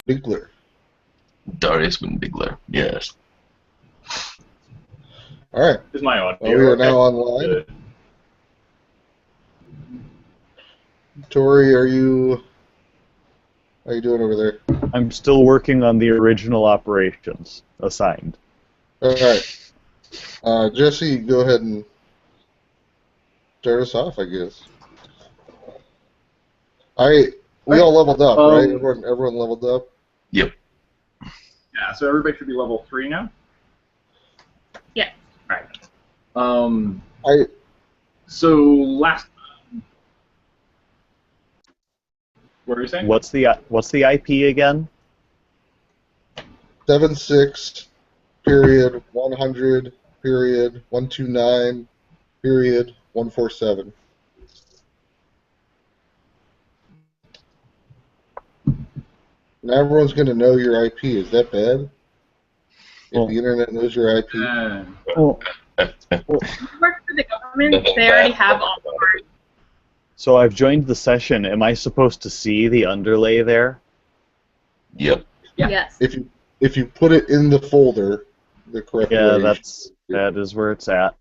Bigler. Darius Windbigler, yes. All right. Is my audio Well, we are okay? now online. Good. Tori, how you doing over there? I'm still working on the original operations assigned. All right. Jesse, go ahead and start us off, I guess. We all leveled up, right? Everyone leveled up? Yep. Yeah, so everybody should be level 3 now? Yeah. Right. So last... What were you saying? What's the IP again? 76 period 100 period 129 period 147. Now everyone's going to know your IP. Is that bad? If the internet knows your IP? Well, You work for the government, they already have all the parts. so I've joined the session. Am I supposed to see the underlay there? Yep. Yeah. Yes. If you put it in the folder the correct Yeah, way. that is where it's at.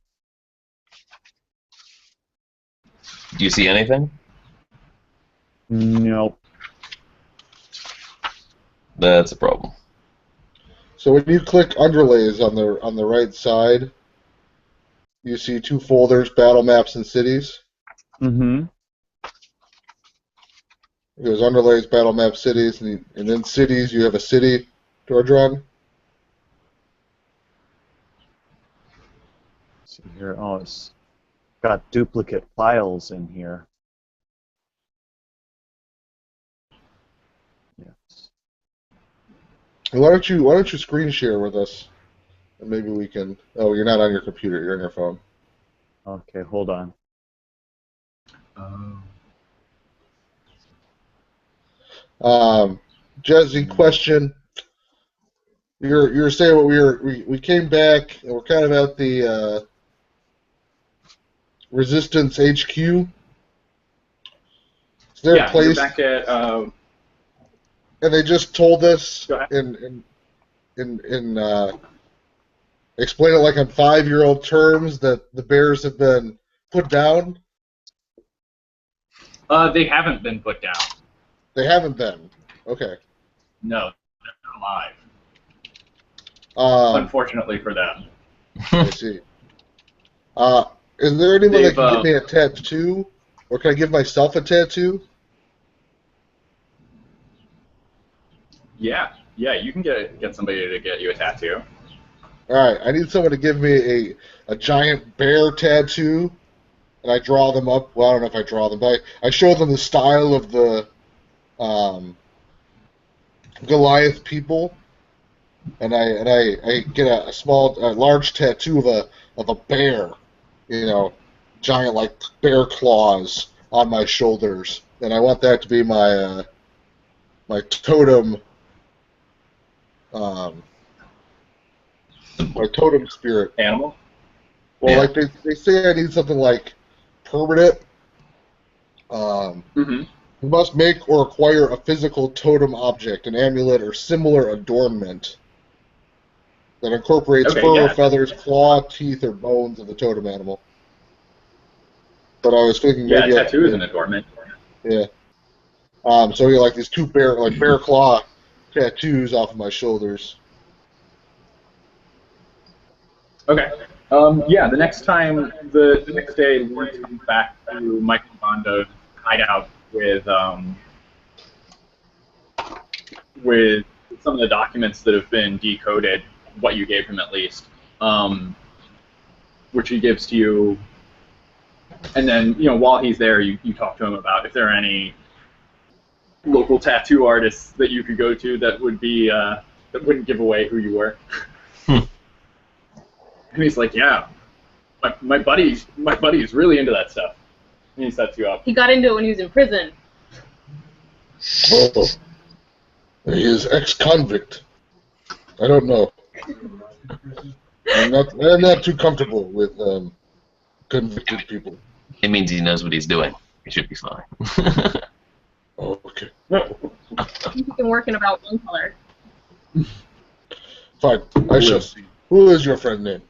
Do you see anything? Nope. That's a problem. So when you click underlays on the right side, you see two folders: battle maps and cities. Mm-hmm. It goes underlays, battle map, cities, and then cities. You have a city to drawn. See here. Oh, it's got duplicate files in here. Yes. Why don't you screen share with us, and maybe we can. Oh, you're not on your computer. You're on your phone. Okay, hold on. Jesse, question. You're saying what we came back and we're kind of at the Resistance HQ. Is there a place? You're back at. And they just told us Go ahead. explain it like on 5-year-old terms that the Bears have been put down. They haven't been put down. They haven't been. Okay. No, they're alive. Unfortunately for them. I see. Is there anyone that can give me a tattoo, or can I give myself a tattoo? Yeah, you can get somebody to get you a tattoo. All right, I need someone to give me a giant bear tattoo, and I draw them up. Well, I don't know if I draw them, but I show them the style of the Goliath people, and I get a large tattoo of a bear, giant like bear claws on my shoulders, and I want that to be my my totem. My totem spirit. Animal? Well, Yeah. like they say I need something like permanent. Mm-hmm. You must make or acquire a physical totem object, an amulet, or similar adornment that incorporates fur, feathers, claw, teeth, or bones of the totem animal. But I was thinking maybe a tattoo is an adornment. Yeah. So you like these two bear claw tattoos off of my shoulders. Okay. The next time, the next day, Lawrence comes back to Michael Bondo's hideout with some of the documents that have been decoded, what you gave him at least, which he gives to you. And then, while he's there, you talk to him about if there are any local tattoo artists that you could go to that would be that wouldn't give away who you were. And he's like, yeah, my buddy is really into that stuff. And he sets you up. He got into it when he was in prison. Oh, he is ex-convict. I don't know. I'm not too comfortable with convicted people. It means he knows what he's doing. He should be fine. Okay. Okay. He can work in about one color. Fine. I shall see. Who is your friend name?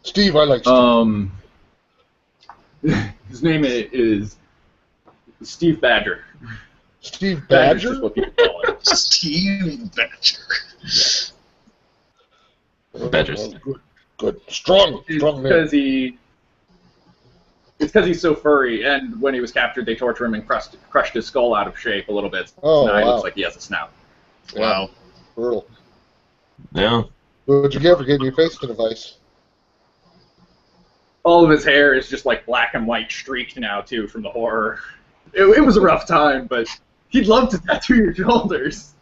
Steve. I like Steve. His name is Steve Badger. Steve Badger's Badger? just what people call him. Steve Badger. Badgers. Good. Strong name. It's because he's so furry, and when he was captured, they tortured him and crushed his skull out of shape a little bit. Oh, so now he wow. looks like he has a snout. Wow. Brutal. Yeah. What'd you get for getting your face to the device? All of his hair is just like black and white streaked now, too, from the horror. It was a rough time, but he'd love to tattoo your shoulders.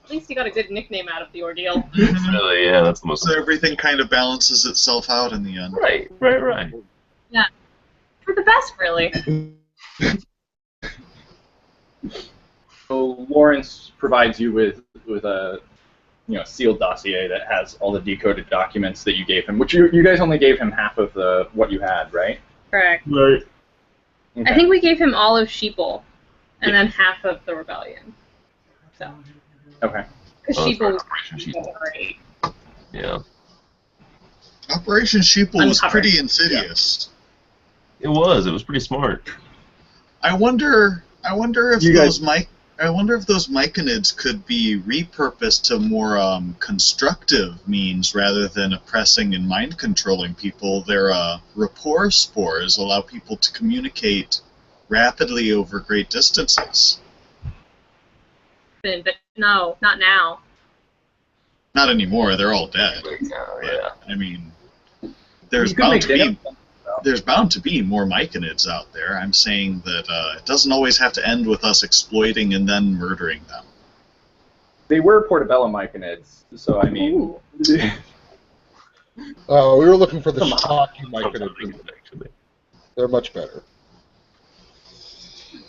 At least you got a good nickname out of the ordeal. Really, yeah, that's the most. So everything kind of balances itself out in the end. Right. Yeah. For the best, really. So Lawrence provides you with a sealed dossier that has all the decoded documents that you gave him, which you guys only gave him half of what you had, right? Correct. Right. Okay. I think we gave him all of Sheeple, and then half of the Rebellion. So. Okay. Because Oh, Sheeple Operation was Sheeple. great. Yeah. Operation Sheeple was Uncovered. pretty insidious. It was pretty smart. I wonder if You those guys- myconids could be repurposed to more constructive means rather than oppressing and mind controlling people. Their rapport spores allow people to communicate rapidly over great distances. But no, not now. Not anymore. They're all dead. Yeah. I mean, there's You could bound make to be data- there's bound to be more myconids out there. I'm saying that it doesn't always have to end with us exploiting and then murdering them. They were portobello myconids, so I mean. We were looking for the Come on. shiitake myconids. Actually. They're much better.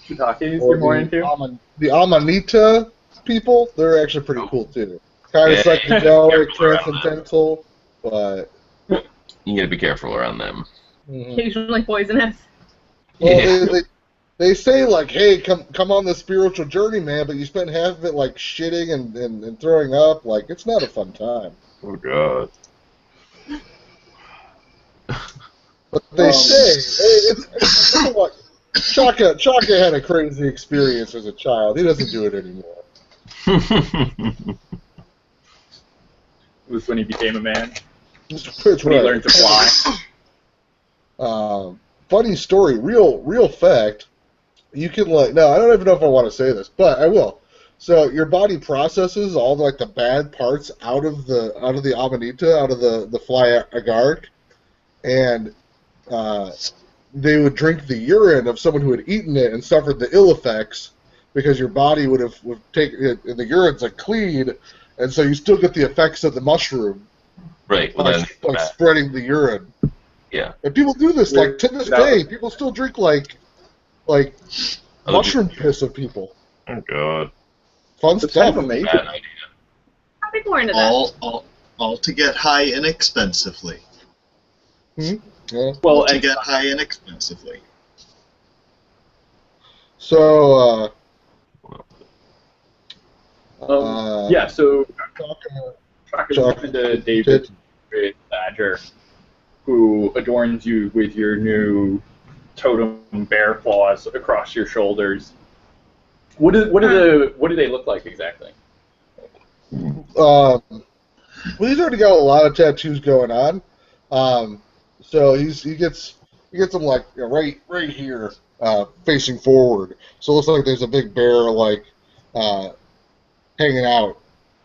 Shiitakes Or you're more into? the Amanita people, they're actually pretty cool too. Kind of Yeah. psychedelic, transcendental, but You gotta be careful around them. Occasionally poisonous. well, they say like, hey, come on this spiritual journey, man, but you spend half of it like shitting and throwing up. Like, it's not a fun time. Oh god. But they say it's like Chaka had a crazy experience as a child. He doesn't do it anymore. It was when he became a man. It's When he right. learned to fly. Funny story, real fact. You can no, I don't even know if I want to say this, but I will. So your body processes all the bad parts out of the amanita, out of the fly agaric, and they would drink the urine of someone who had eaten it and suffered the ill effects because your body would take it, and the urine's clean, and so you still get the effects of the mushroom. Right. Well, then, Spreading the urine. yeah. And people do this, to this day. People still drink, mushroom piss of people. Oh god. Fun It's stuff. kind of amazing. Bad idea. Some people are into that. All to get high inexpensively. Yeah. Well, All to and get high inexpensively. So, yeah, so talking talking to David Badger, who adorns you with your new totem bear claws across your shoulders. What do they look like exactly? well, he's already got a lot of tattoos going on. So he gets them right here, facing forward. So it looks like there's a big bear hanging out.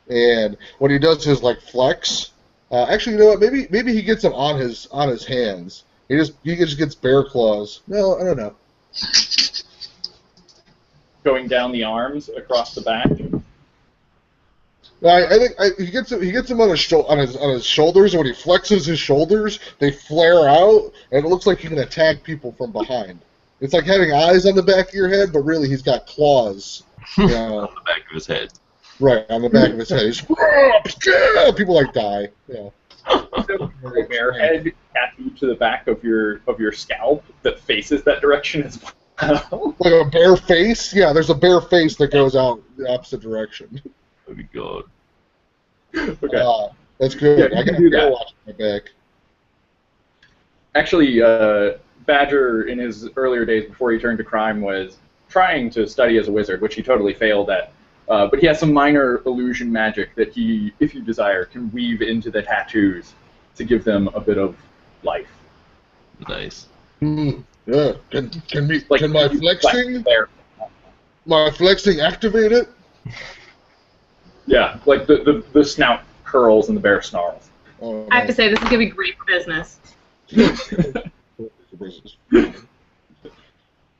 And what he does is flex. Actually, you know what? Maybe he gets them on his hands. He just gets bear claws. No, I don't know. Going down the arms across the back. I think he gets him on his shoulders, and when he flexes his shoulders, they flare out, and it looks like he can attack people from behind. It's like having eyes on the back of your head, but really he's got claws. On the back of his head. Right on the back of his head. He's, people die. Yeah. So a bear head tattooed to the back of your scalp that faces that direction as Like a bare face? Yeah, there's a bare face that goes out the opposite direction. Oh my god. Okay. That's good. Yeah, I you can gotta do go that. watch my back. Actually, Badger, in his earlier days before he turned to crime, was trying to study as a wizard, which he totally failed at. But he has some minor illusion magic that he, if you desire, can weave into the tattoos to give them a bit of life. Nice. Yeah. Can my you flexing flex there. activate it? Yeah, like the snout curls and the bear snarls. Oh, I have to say, this is going to be great for business.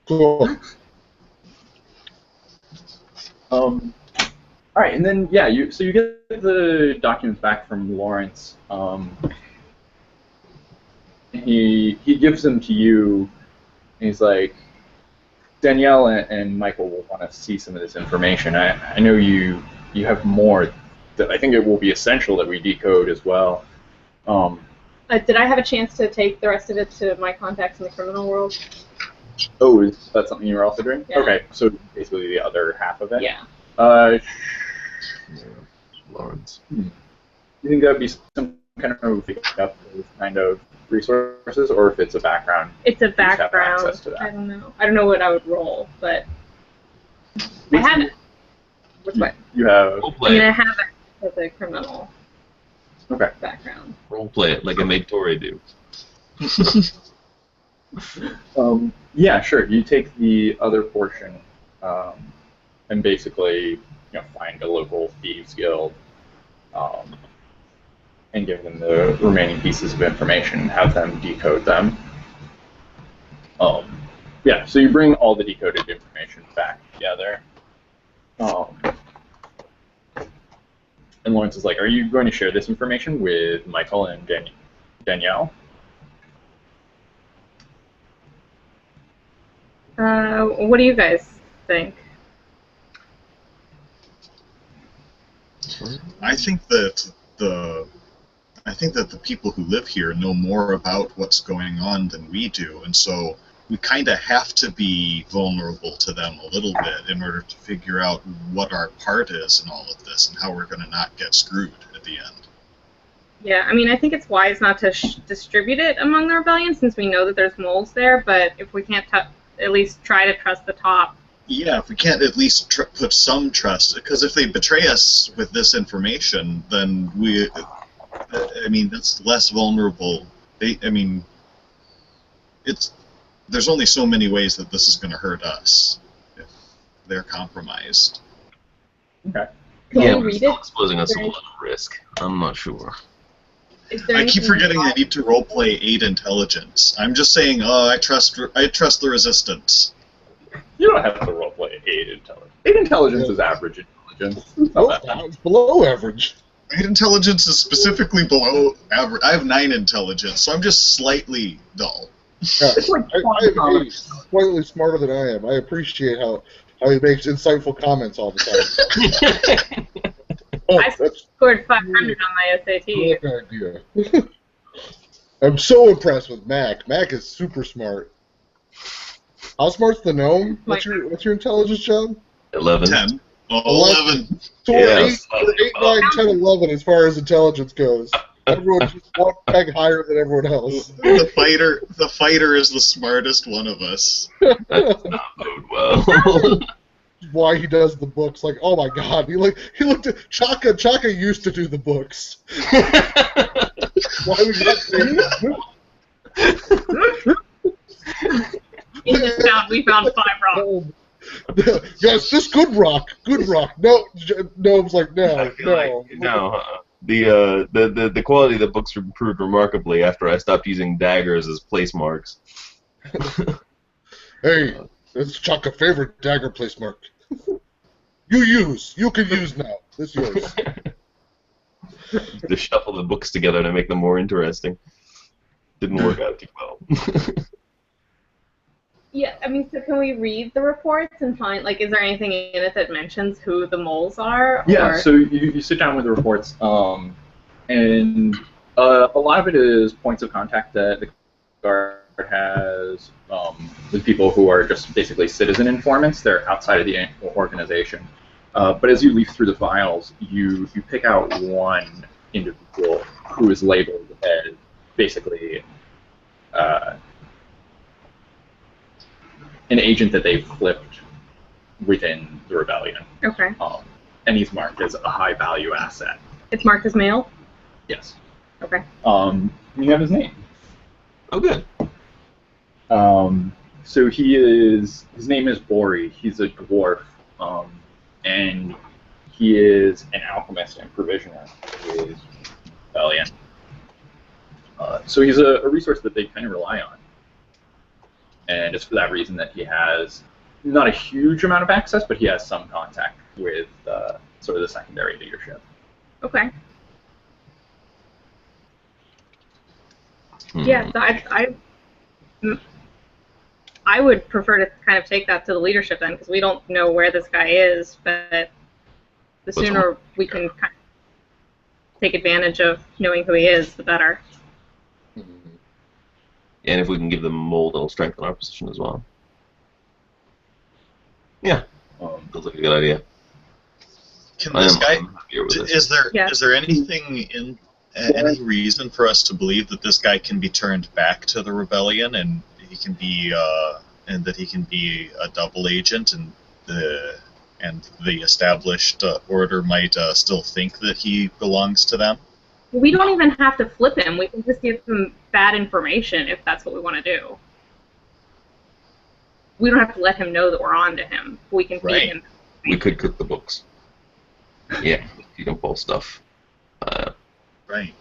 Cool. All right, and then yeah, you get the documents back from Lawrence. He gives them to you, and he's like, Danielle and Michael will want to see some of this information. I know you have more that I think it will be essential that we decode as well. Did I have a chance to take the rest of it to my contacts in the criminal world? Oh, is that something you were also doing? Yeah. Okay, so basically the other half of it. Yeah. Lawrence. You think that would be some kind of picking up those kind of resources, or if it's a background? It's a you just have background. access to that? I don't know. I don't know what I would roll, but I have it. What's what? You have. Role I play mean, I it. have it as a criminal Okay. background. Role play it like I made Tori do. Yeah, sure. You take the other portion and basically, find a local thieves guild and give them the remaining pieces of information and have them decode them. Yeah, so you bring all the decoded information back together. And Lawrence is like, are you going to share this information with Michael and Danielle? What do you guys think? I think that the people who live here know more about what's going on than we do, and so we kind of have to be vulnerable to them a little bit in order to figure out what our part is in all of this and how we're going to not get screwed at the end. Yeah, I mean, I think it's wise not to distribute it among the rebellion since we know that there's moles there, but if we can't at least try to trust the top. Yeah, if we can't at least put some trust, because if they betray us with this information, then that's less vulnerable. There's only so many ways that this is going to hurt us if they're compromised. Okay. Can Yeah, we but read still it? exposing us Is to a there lot of risk. I'm not sure. Is there I keep anything forgetting I involved? need to roleplay 8 intelligence. I'm just saying, I trust the resistance. You don't have to roleplay 8 intelligence. 8 intelligence is average intelligence. It's not that bad. It's below average. 8 intelligence is specifically below average. I have 9 intelligence, so I'm just slightly dull. Yeah, It's like I have 8, slightly smarter than I am. I appreciate how he makes insightful comments all the time. I scored 500 on my SAT. Good idea. I'm so impressed with Mac. Mac is super smart. How smart's the gnome? What's your intelligence, John? 11. 10. Oh, 11. So Yeah, we're 8, 9, 10, 11 as far as intelligence goes. Everyone's just one peg higher than everyone else. The fighter is the smartest one of us. That does not bode well. Why he does the books? Like, oh my God, he looked at Chaka. Chaka used to do the books. Why would you not say We found 5 rocks. Yes, this good rock. No, Gnome's like, I feel like, no. The quality of the books improved remarkably after I stopped using daggers as place marks. Hey, that's Chaka's favorite dagger place mark. You can use now. This is yours. To shuffle the books together to make them more interesting. Didn't work out too well. Yeah, I mean, so can we read the reports and find, like, is there anything in it that mentions who the moles are? Yeah, or? so you sit down with the reports, and a lot of it is points of contact that the guard has with people who are just basically citizen informants. They're outside of the organization. But as you leaf through the files, you pick out one individual who is labeled as basically an agent that they've flipped within the rebellion. Okay. And he's marked as a high-value asset. It's marked as male? Yes. Okay. You have his name. Oh, good. So his name is Bori. He's a dwarf, and he is an alchemist and provisioner for his rebellion. So he's a resource that they kind of rely on. And it's for that reason that he has not a huge amount of access, but he has some contact with sort of the secondary leadership. Okay. Yeah, so I would prefer to kind of take that to the leadership then, because we don't know where this guy is, but the sooner we can kind of take advantage of knowing who he is, the better. And if we can give them a mold, it'll strengthen our position as well. Yeah, feels like a good idea. Can this guy? I'm happier with this. Is there Yeah. is there anything in any reason for us to believe that this guy can be turned back to the rebellion and he can be that he can be a double agent and the established order might still think that he belongs to them? We don't even have to flip him. We can just give him bad information if that's what we want to do. We don't have to let him know that we're on to him. We can feed him. We could cook the books. Yeah, you can pull stuff. Right.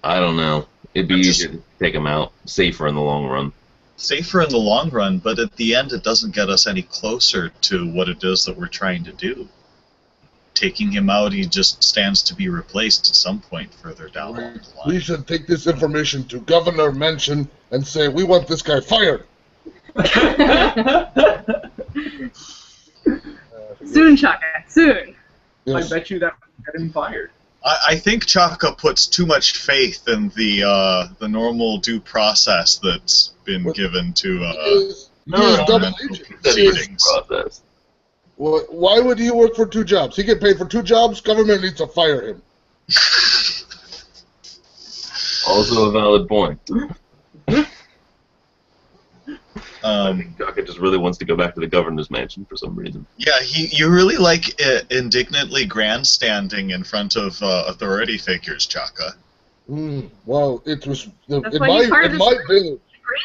I don't know. It'd be easier to take him out. Safer in the long run. Safer in the long run, but at the end it doesn't get us any closer to what it is that we're trying to do. Taking him out, he just stands to be replaced at some point further down the line. We should take this information to Governor Mention and say, we want this guy fired. Soon, Chaka, soon. Yes. I bet you that would get him fired. I think Chaka puts too much faith in the normal due process that's been given to double agent. proceedings. Process. Why would he work for 2 jobs? He get paid for 2 jobs. Government needs to fire him. Also a valid point. I Um, think Chaka just really wants to go back to the governor's mansion for some reason. yeah, you really like indignantly grandstanding in front of authority figures, Chaka. Well, it was That's in why my he's part of this village,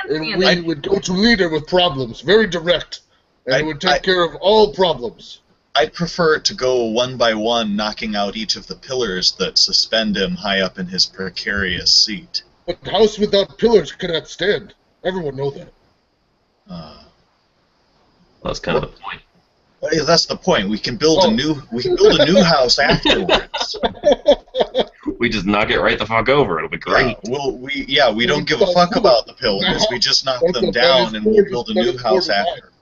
and we would go to leader with problems, very direct, and it would take care of all problems. I'd prefer it to go one by one, knocking out each of the pillars that suspend him high up in his precarious seat. But the house without pillars cannot stand. Everyone knows that. That's kind of the point. Well, that's the point. We can build a new house afterwards. We just knock it right the fuck over. It'll be great. We don't give a fuck about the pillars. We just knock them down and we'll build a new house after.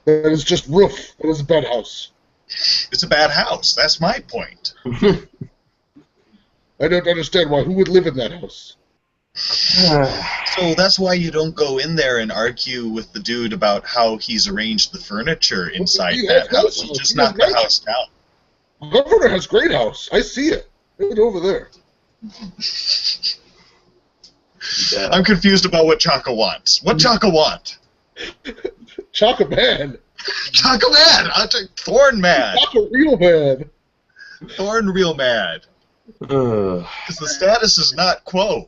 That is just roof. That is a bad house. It's a bad house. That's my point. I don't understand why. Who would live in that house? So that's why you don't go in there and argue with the dude about how he's arranged the furniture inside that house. You just knock the house down. Governor has great house. I see it. Right over there. Yeah. I'm confused about what Chaka wants. What Chaka want? Chaka man. Chaka mad. Thorn mad. Chaka real man. Thorn real mad. Because the status is not quo.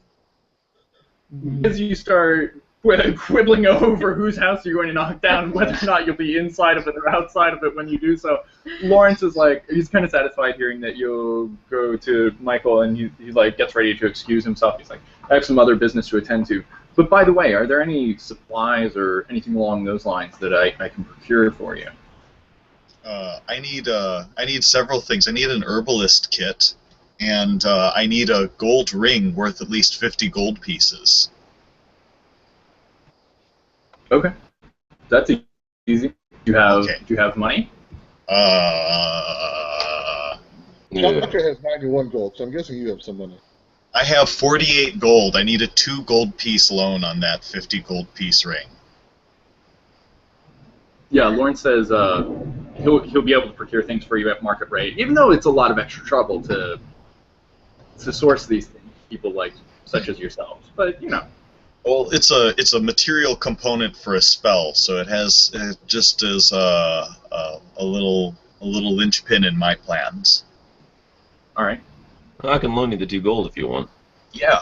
As you start quibbling over whose house you're going to knock down and whether or not you'll be inside of it or outside of it when you do so, Lawrence is like, he's kind of satisfied hearing that you'll go to Michael, and he like gets ready to excuse himself. He's like, I have some other business to attend to. But by the way, are there any supplies or anything along those lines that I can procure for you? I need several things. I need an herbalist kit, and I need a gold ring worth at least 50 gold pieces. Okay, that's easy. Do you have money? Chaka has 91 gold, so I'm guessing you have some money. I have 48 gold. I need a 2 gold piece loan on that 50 gold piece ring. Yeah, Lawrence says he'll be able to procure things for you at market rate, even though it's a lot of extra trouble to source these things, people like such as yourselves. But you know. Well, it's a material component for a spell, so it just is a little linchpin in my plans. All right. I can loan you the 2 gold if you want. Yeah.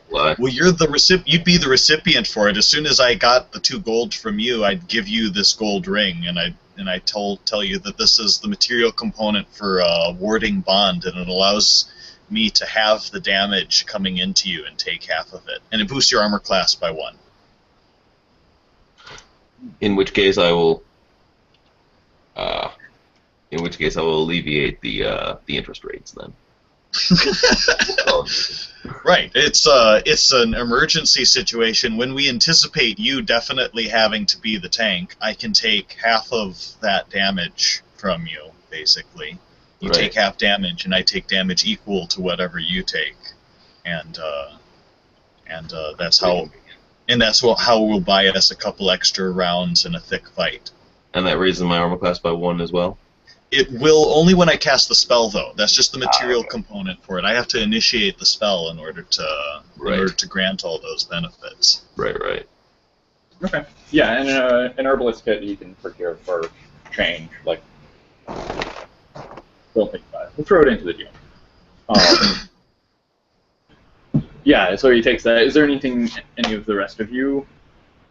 Well, you'd be the recipient for it. As soon as I got the 2 gold from you, I'd give you this gold ring, and I tell you that this is the material component for warding bond, and it allows me to have the damage coming into you and take half of it, and it boosts your armor class by 1. In which case I will. Alleviate the interest rates then. Right. It's an emergency situation. When we anticipate you definitely having to be the tank, I can take half of that damage from you, basically. You take half damage, and I take damage equal to whatever you take, and that's how will buy us a couple extra rounds in a thick fight. And that raises my armor class by 1 as well. It will only when I cast the spell, though. That's just the material component for it. I have to initiate the spell in order to grant all those benefits. Right. Okay. Yeah, and an herbalist kit you can procure for change. Like, don't think about it. We'll throw it into the deal. Yeah. So he takes that. Is there anything any of the rest of you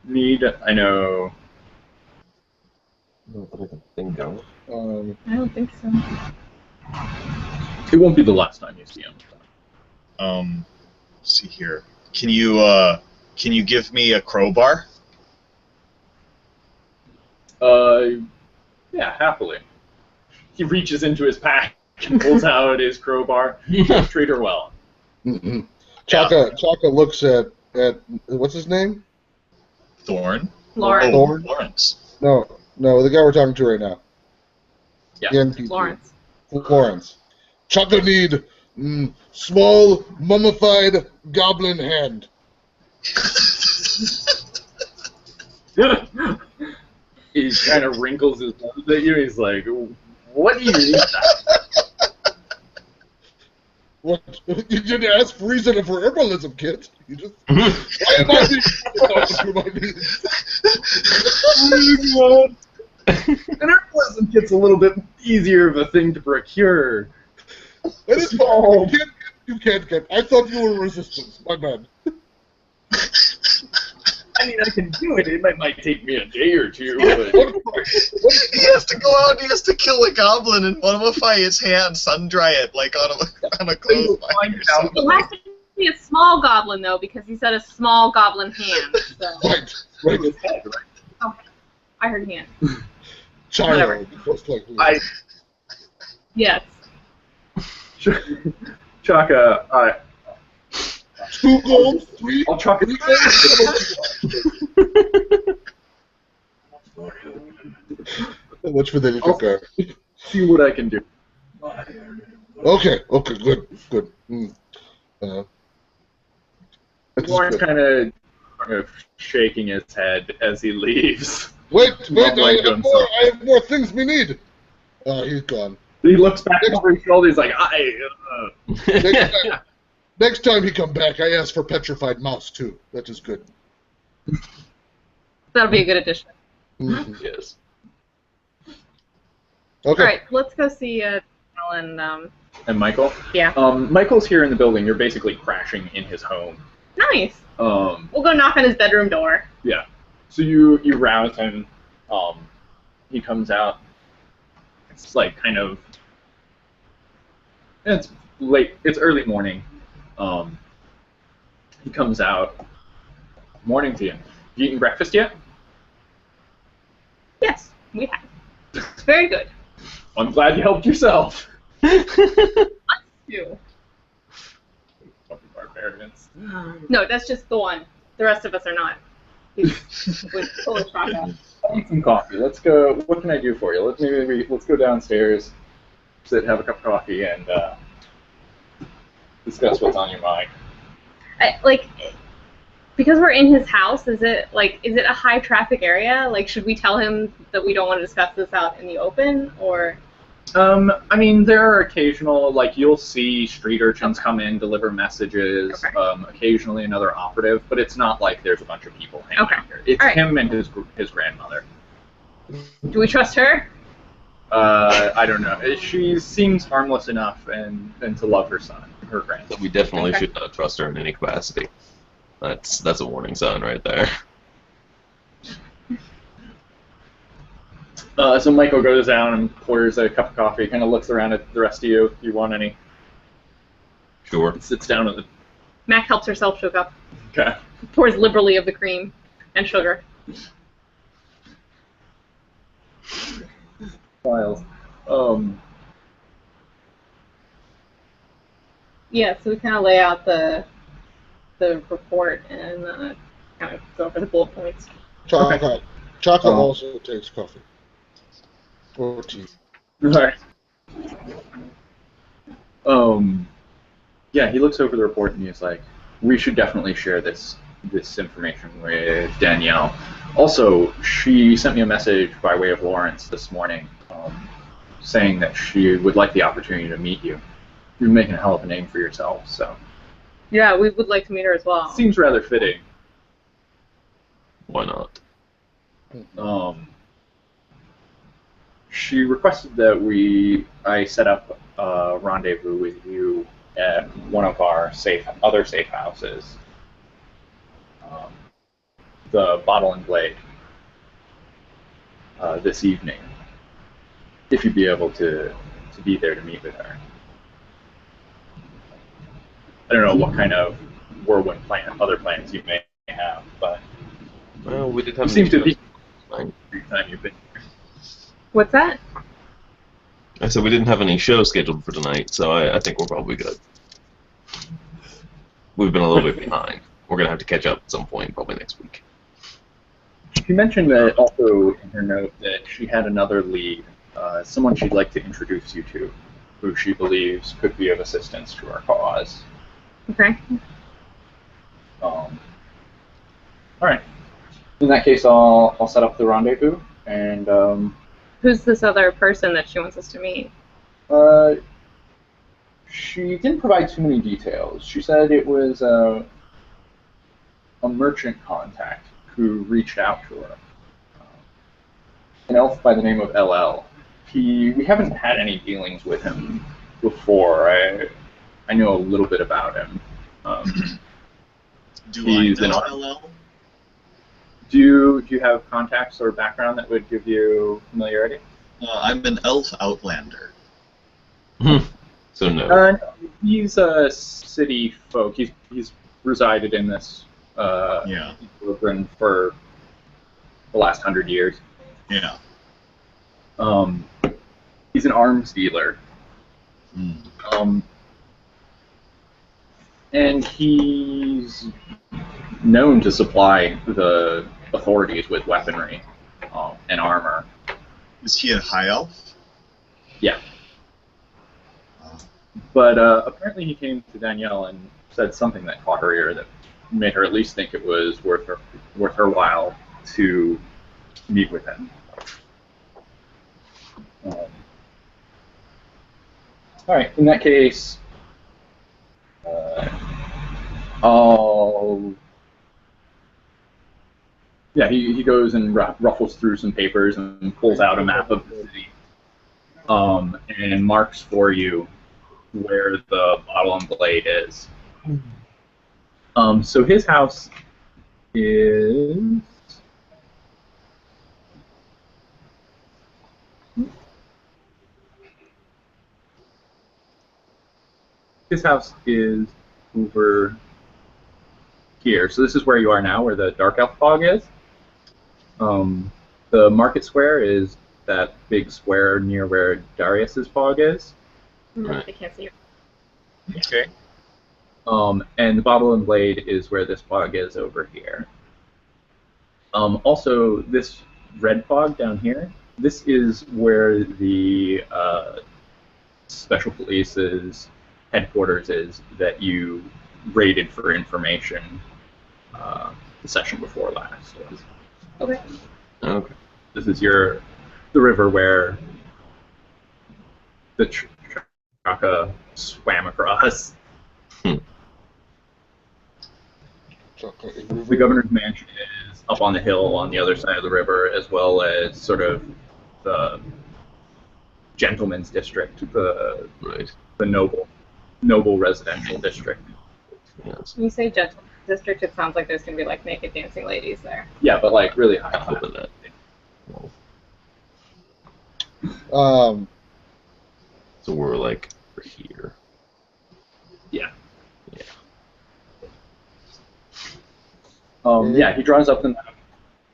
need? I know. I can think of. I don't think so. It won't be the last time you see him. Let's see here. Can you give me a crowbar? Yeah, happily. He reaches into his pack and pulls out his crowbar. Treat her well. Mm-hmm. Chaka looks at what's his name? Thorn. Lawrence. Oh, Lawrence. No, the guy we're talking to right now. Yeah. The NPC. Lawrence. Lawrence. Chaka need small mummified goblin hand. He kind of wrinkles his nose at you. He's like, "What do you need that?" What? You didn't ask for reason for herbalism, kid. You just. Why am I being my needs? An herbalism kit's a little bit easier of a thing to procure. It is fine. You can't get. I thought you were resistance. My bad. I mean, I can do it. It might take me a day or two, but... He has to go out and he has to kill a goblin and mummify his hand, sun-dry it, like on a clothesline or something. It has to be a small goblin, though, because he said a small goblin hand. So. Right. His head, right? Okay. I heard hand. Child. Yes. Chaka, 2 gold, 3. I'll chalk it. How much for the compare? See what I can do. Okay, good. Lawrence kind of shaking his head as he leaves. Wait, Mumbling to himself. I have more things we need. He's gone. He looks back over his shoulder. He's like, Next time he come back, I ask for petrified mouse too. That is good. That'll be a good addition. Mm-hmm. Yes. Okay. All right, let's go see Alan. And Michael? Yeah. Michael's here in the building. You're basically crashing in his home. Nice. We'll go knock on his bedroom door. Yeah. So you rouse him. He comes out. It's like kind of... It's late. It's early morning. He comes out. Morning to you. You eaten breakfast yet? Yes, we have. Very good. I'm glad you helped yourself. Us too. Fucking barbarians. No, that's just the one. The rest of us are not. He's full of Chaka. I'll eat some coffee. Let's go. What can I do for you? Let's go downstairs, sit, have a cup of coffee, and discuss what's on your mind. Because we're in his house, is it a high traffic area? Like, should we tell him that we don't want to discuss this out in the open, or? I mean, there are occasional, you'll see street urchins come in, deliver messages, Okay. Occasionally another operative, but it's not like there's a bunch of people hanging out here. It's All right. him and his grandmother. Do we trust her? I don't know. She seems harmless enough and to love her son, her So grandson. we definitely Okay. should not trust her in any capacity. That's a warning sign right there. So Michael goes down and pours a cup of coffee, kind of looks around at the rest of you. Do you want any? Sure. Sits down at the... Mac helps herself to a cup, Okay. pours liberally of the cream and sugar. Files. Yeah, so we kind of lay out the report and kind of go over the bullet points. Chocolate also takes coffee. Or tea. Alright. Yeah, he looks over the report and he's like, we should definitely share this information with Danielle. Also, she sent me a message by way of Lawrence this morning saying that she would like the opportunity to meet you. You're making a hell of a name for yourself, so... Yeah, we would like to meet her as well. Seems rather fitting. Why not? She requested that I set up a rendezvous with you at one of our other safe houses, the Bottle and Blade, this evening. If you'd be able to be there to meet with her. I don't know what kind of whirlwind other plans you may have, but Well, we did you have. seem to be Fine. every time you've been here. What's that? I said we didn't have any show scheduled for tonight, so I think we're probably good. We've been a little bit behind. We're gonna have to catch up at some point, probably next week. She mentioned that also in her note that she had another lead, someone she'd like to introduce you to, who she believes could be of assistance to our cause. Okay. All right. In that case, I'll set up the rendezvous, and Who's this other person that she wants us to meet? she didn't provide too many details. She said it was a merchant contact who reached out to her. An elf by the name of LL. We haven't had any dealings with him before. I know a little bit about him. Do I He's know an- LL? Do you have contacts or background that would give you familiarity? I'm an elf outlander. So no. He's a city folk. He's resided in this Yeah. Brooklyn for the last 100 years. Yeah. He's an arms dealer. Mm. And he's known to supply the authorities with weaponry and armor. Is he a high elf? Yeah. But apparently he came to Danielle and said something that caught her ear that made her at least think it was worth her while to meet with him. All right. In that case, yeah, he goes and ruffles through some papers and pulls out a map of the city, and marks for you where the Bottle and Blade is. So his house is over here. So this is where you are now, where the Dark Elf Fog is. The Market Square is that big square near where Darius's fog is. Right. I can't see it. Okay. And the Bottle and Blade is where this fog is over here. Also, this red fog down here, this is where the special police's headquarters is that you raided for information the session before last. Okay. Okay. This is the river where the Chaka swam across. The governor's mansion is up on the hill on the other side of the river, as well as sort of the gentleman's district, the noble residential district. Yes. When you say gentleman's district, it sounds like there's going to be like naked dancing ladies there. Yeah, but like really high. I hope of that. So we're like we're here. Yeah. Yeah. Yeah, he draws up the map.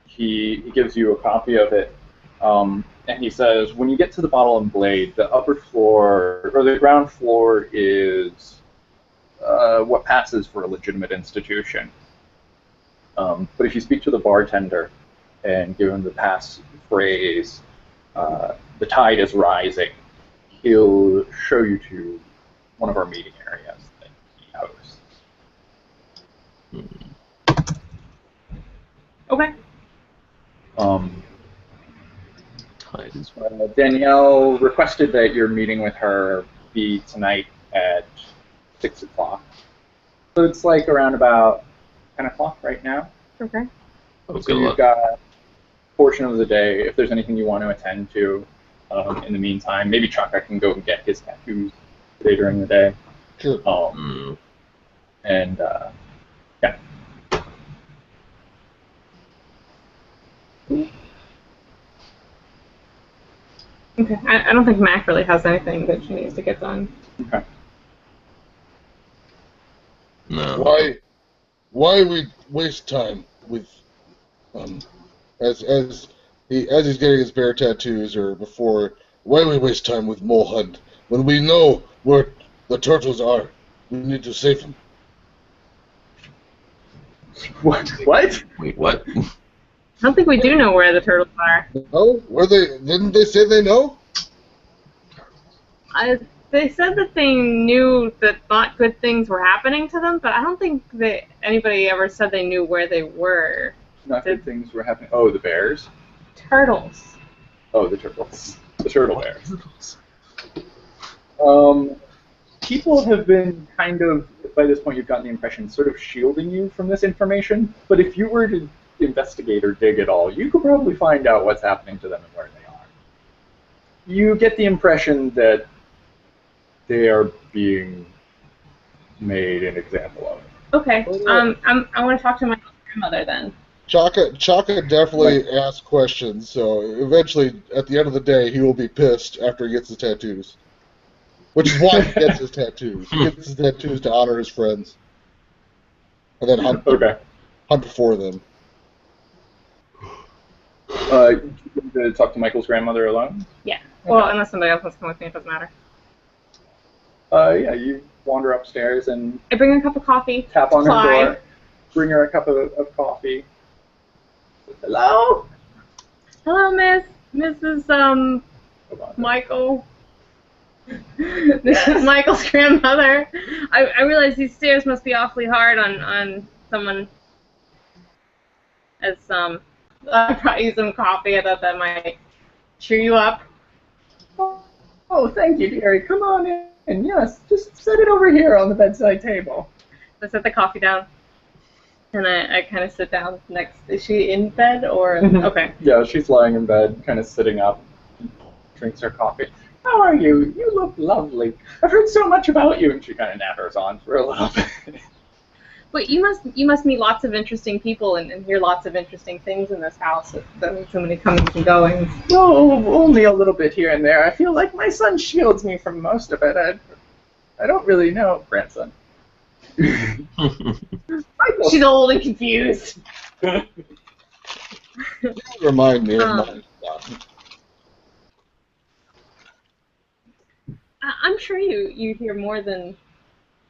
He gives you a copy of it, and he says, when you get to the Bottle and Blade, the upper floor, or the ground floor, is what passes for a legitimate institution. But if you speak to the bartender and give him the pass phrase, the tide is rising, he'll show you to one of our meeting areas that he hosts. Okay. Tide is Danielle requested that your meeting with her be tonight at 6 o'clock. So it's like around about 10 o'clock right now. Okay. Oh, So you've got a portion of the day. If there's anything you want to attend to in the meantime, maybe Chaka can go and get his tattoos today during the day. Sure. And, yeah. Okay. I don't think Mac really has anything that she needs to get done. Okay. No. Why we waste time with as he's getting his bear tattoos or before? Why we waste time with Mole Hunt when we know where the turtles are? We need to save them. What? Wait, what? I don't think we do know where the turtles are. No, were they? Didn't they say they know? They said that they knew that not good things were happening to them, but I don't think that anybody ever said they knew where they were. Not good things were happening. Oh, the bears? Turtles. Oh, the turtles. The turtle bears. People have been kind of, by this point you've gotten the impression, sort of shielding you from this information, but if you were to investigate or dig at all, you could probably find out what's happening to them and where they are. You get the impression that they are being made an example of. Okay. I want to talk to my grandmother then. Chaka definitely asks questions, so eventually, at the end of the day, he will be pissed after he gets his tattoos. Which is why he gets his tattoos. He gets his tattoos to honor his friends. And then hunt for them. To talk to Michael's grandmother alone? Yeah. Well, unless somebody else wants to come with me, it doesn't matter. Yeah, you wander upstairs and I bring her a cup of coffee. Tap on her door. Bring her a cup of coffee. Hello? Hello, Mrs. Michael. This is Michael's grandmother. I realize these stairs must be awfully hard on someone. As I brought you some coffee. I thought that might cheer you up. Oh, thank you, dearie. Come on in. Yes, just set it over here on the bedside table. I set the coffee down, and I kind of sit down next. Is she in bed or okay? Yeah, she's lying in bed, kind of sitting up. Drinks her coffee. How are you? You look lovely. I've heard so much about you, and she kind of natters on for a little bit. But you must meet lots of interesting people and hear lots of interesting things in this house. With so many comings and goings. Oh, only a little bit here and there. I feel like my son shields me from most of it. I don't really know, grandson. She's old and confused. Remind me of my stuff. I'm sure you hear more than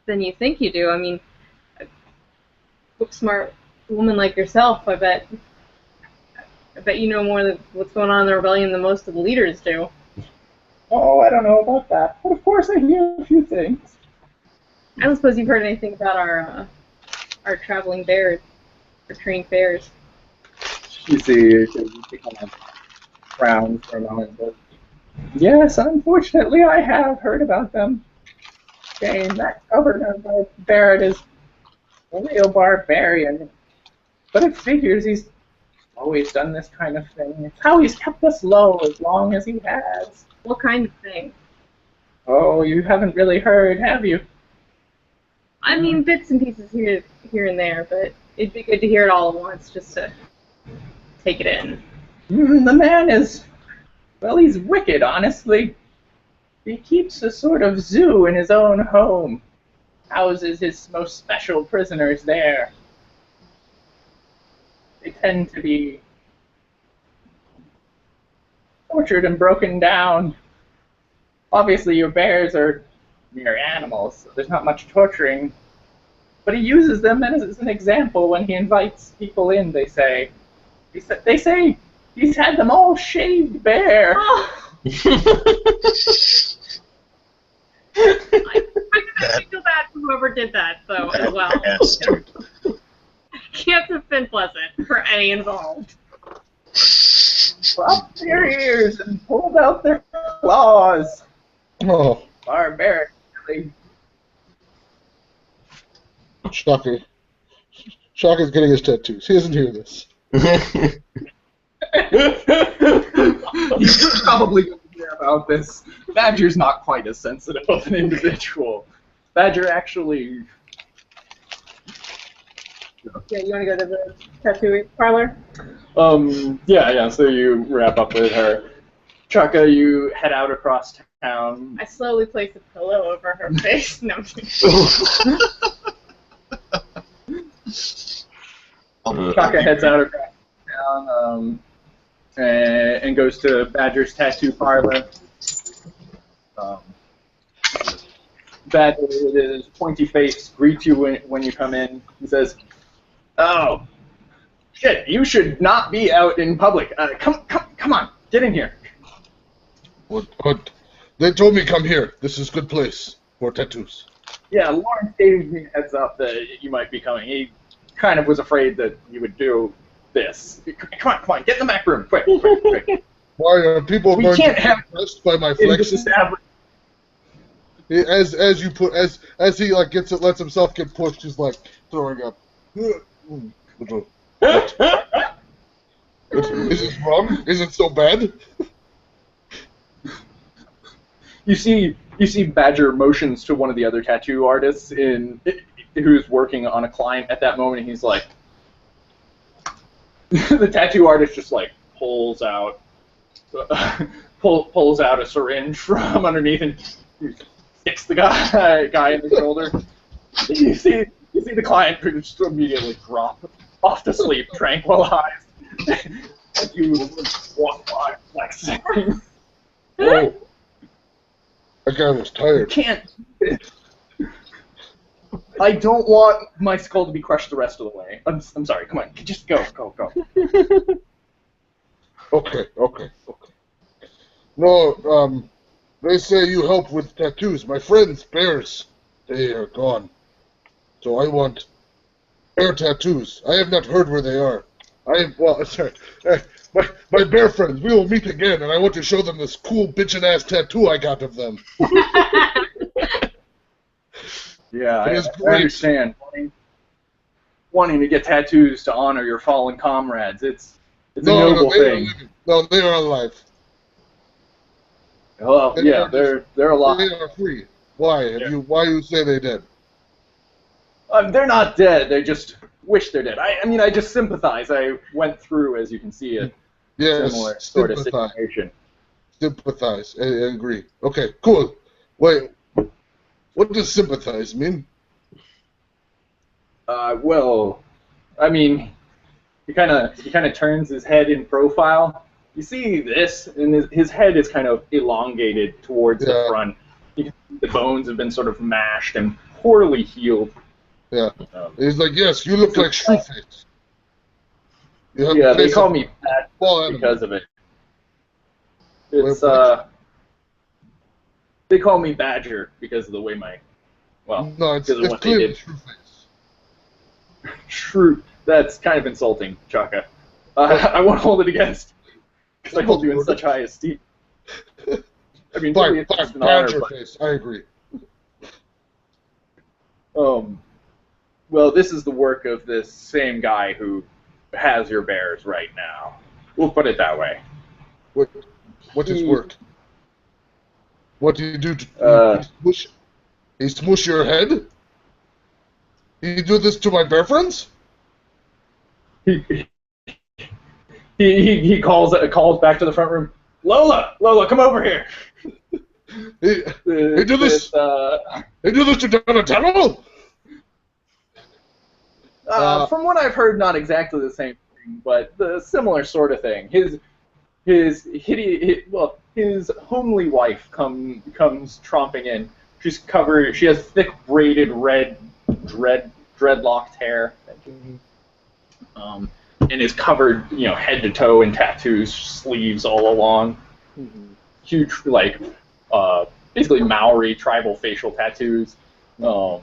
you think you do. I mean, a book-smart woman like yourself, I bet you know more than what's going on in the rebellion than most of the leaders do. Oh, I don't know about that. But of course I hear a few things. I don't suppose you've heard anything about our traveling bears, our trained bears. You see, she kind of frowns for a moment. But, yes, unfortunately, I have heard about them. Shame, that governor of Barrett is a real barbarian. But it figures he's always done this kind of thing. It's how he's kept us low as long as he has. What kind of thing? Oh, you haven't really heard, have you? I mean, bits and pieces here and there, but it'd be good to hear it all at once, just to take it in. The man is, well, he's wicked, honestly. He keeps a sort of zoo in his own home. Houses his most special prisoners there. They tend to be tortured and broken down. Obviously, your bears are mere animals, so there's not much torturing. But he uses them as an example when he invites people in, they say. They say he's had them all shaved bare. Oh. I feel bad for whoever did that, though, as well. Bastard. Can't have been pleasant for any involved. Cropped their ears and pulled out their claws. Oh, Barbaric, really. Shocker's getting his tattoos. He doesn't hear this. He's probably going to hear about this. Badger's not quite as sensitive of an individual. Badger actually... Yeah, you want to go to the tattoo parlor? Yeah, so you wrap up with her. Chaka, you head out across town. I slowly place a pillow over her face. No, Chaka heads out across town and goes to Badger's tattoo parlor. Badger, with his pointy face, greets you when you come in. He says, "Oh, shit! You should not be out in public. Come on, get in here." What? They told me come here. This is a good place for tattoos. Yeah, Lawrence gave me a heads up that you might be coming. He kind of was afraid that you would do this. Come on, get in the back room, quick. Why are people We going can't to be have impressed by my In this flexing? establishment. As he like lets himself get pushed, he's like throwing up. What? Is this wrong? Is it so bad? You see Badger motions to one of the other tattoo artists who's working on a client at that moment, and he's like, the tattoo artist just like pulls out a syringe from underneath and sticks the guy in the shoulder. You see the client just immediately drop off to sleep, tranquilized. You walk by flexing. Whoa. That guy was tired. Can't. I don't want my skull to be crushed the rest of the way. I'm sorry. Come on, just go. Okay. No, they say you help with tattoos. My friends, bears, they are gone. So I want bear tattoos. I have not heard where they are. My bear friends, we will meet again, and I want to show them this cool bitchin' ass tattoo I got of them. Yeah, I great. understand. Wanting to get tattoos to honor your fallen comrades. It's a noble thing. No, they are alive. Well, yeah, they're alive. They are free. Why? Why you say they dead? They're not dead. They just wish they're dead. I mean, I just sympathize. I went through, as you can see, a similar sort of situation. Sympathize. I agree. Okay, cool. Wait, what does sympathize mean? Well, I mean, he kind of turns his head in profile. You see this, and his head is kind of elongated towards the front. You can see the bones have been sort of mashed and poorly healed. Yeah. He's like, yes, you look like Screwface. Yeah, they call me Pat because of it. It's they call me Badger because of the way my Well, No, it's because of what they clearly did. True-Face. True. That's kind of insulting, Chaka. I won't hold it against, because I hold you in such high esteem. I mean, really, it's just an honor, Badger but, face. I agree. well, this is the work of this same guy who has your bears right now. We'll put it that way. What is work? What do you do? He smush your head? You do this to my bear friends? He calls back to the front room. Lola, come over here. He do this. He do this to Donatello? From what I've heard, not exactly the same thing, but the similar sort of thing. His homely wife comes tromping in. She's covered. She has thick braided red dreadlocked hair, and is covered, head to toe in tattoos, sleeves all along. Huge, basically Maori tribal facial tattoos. You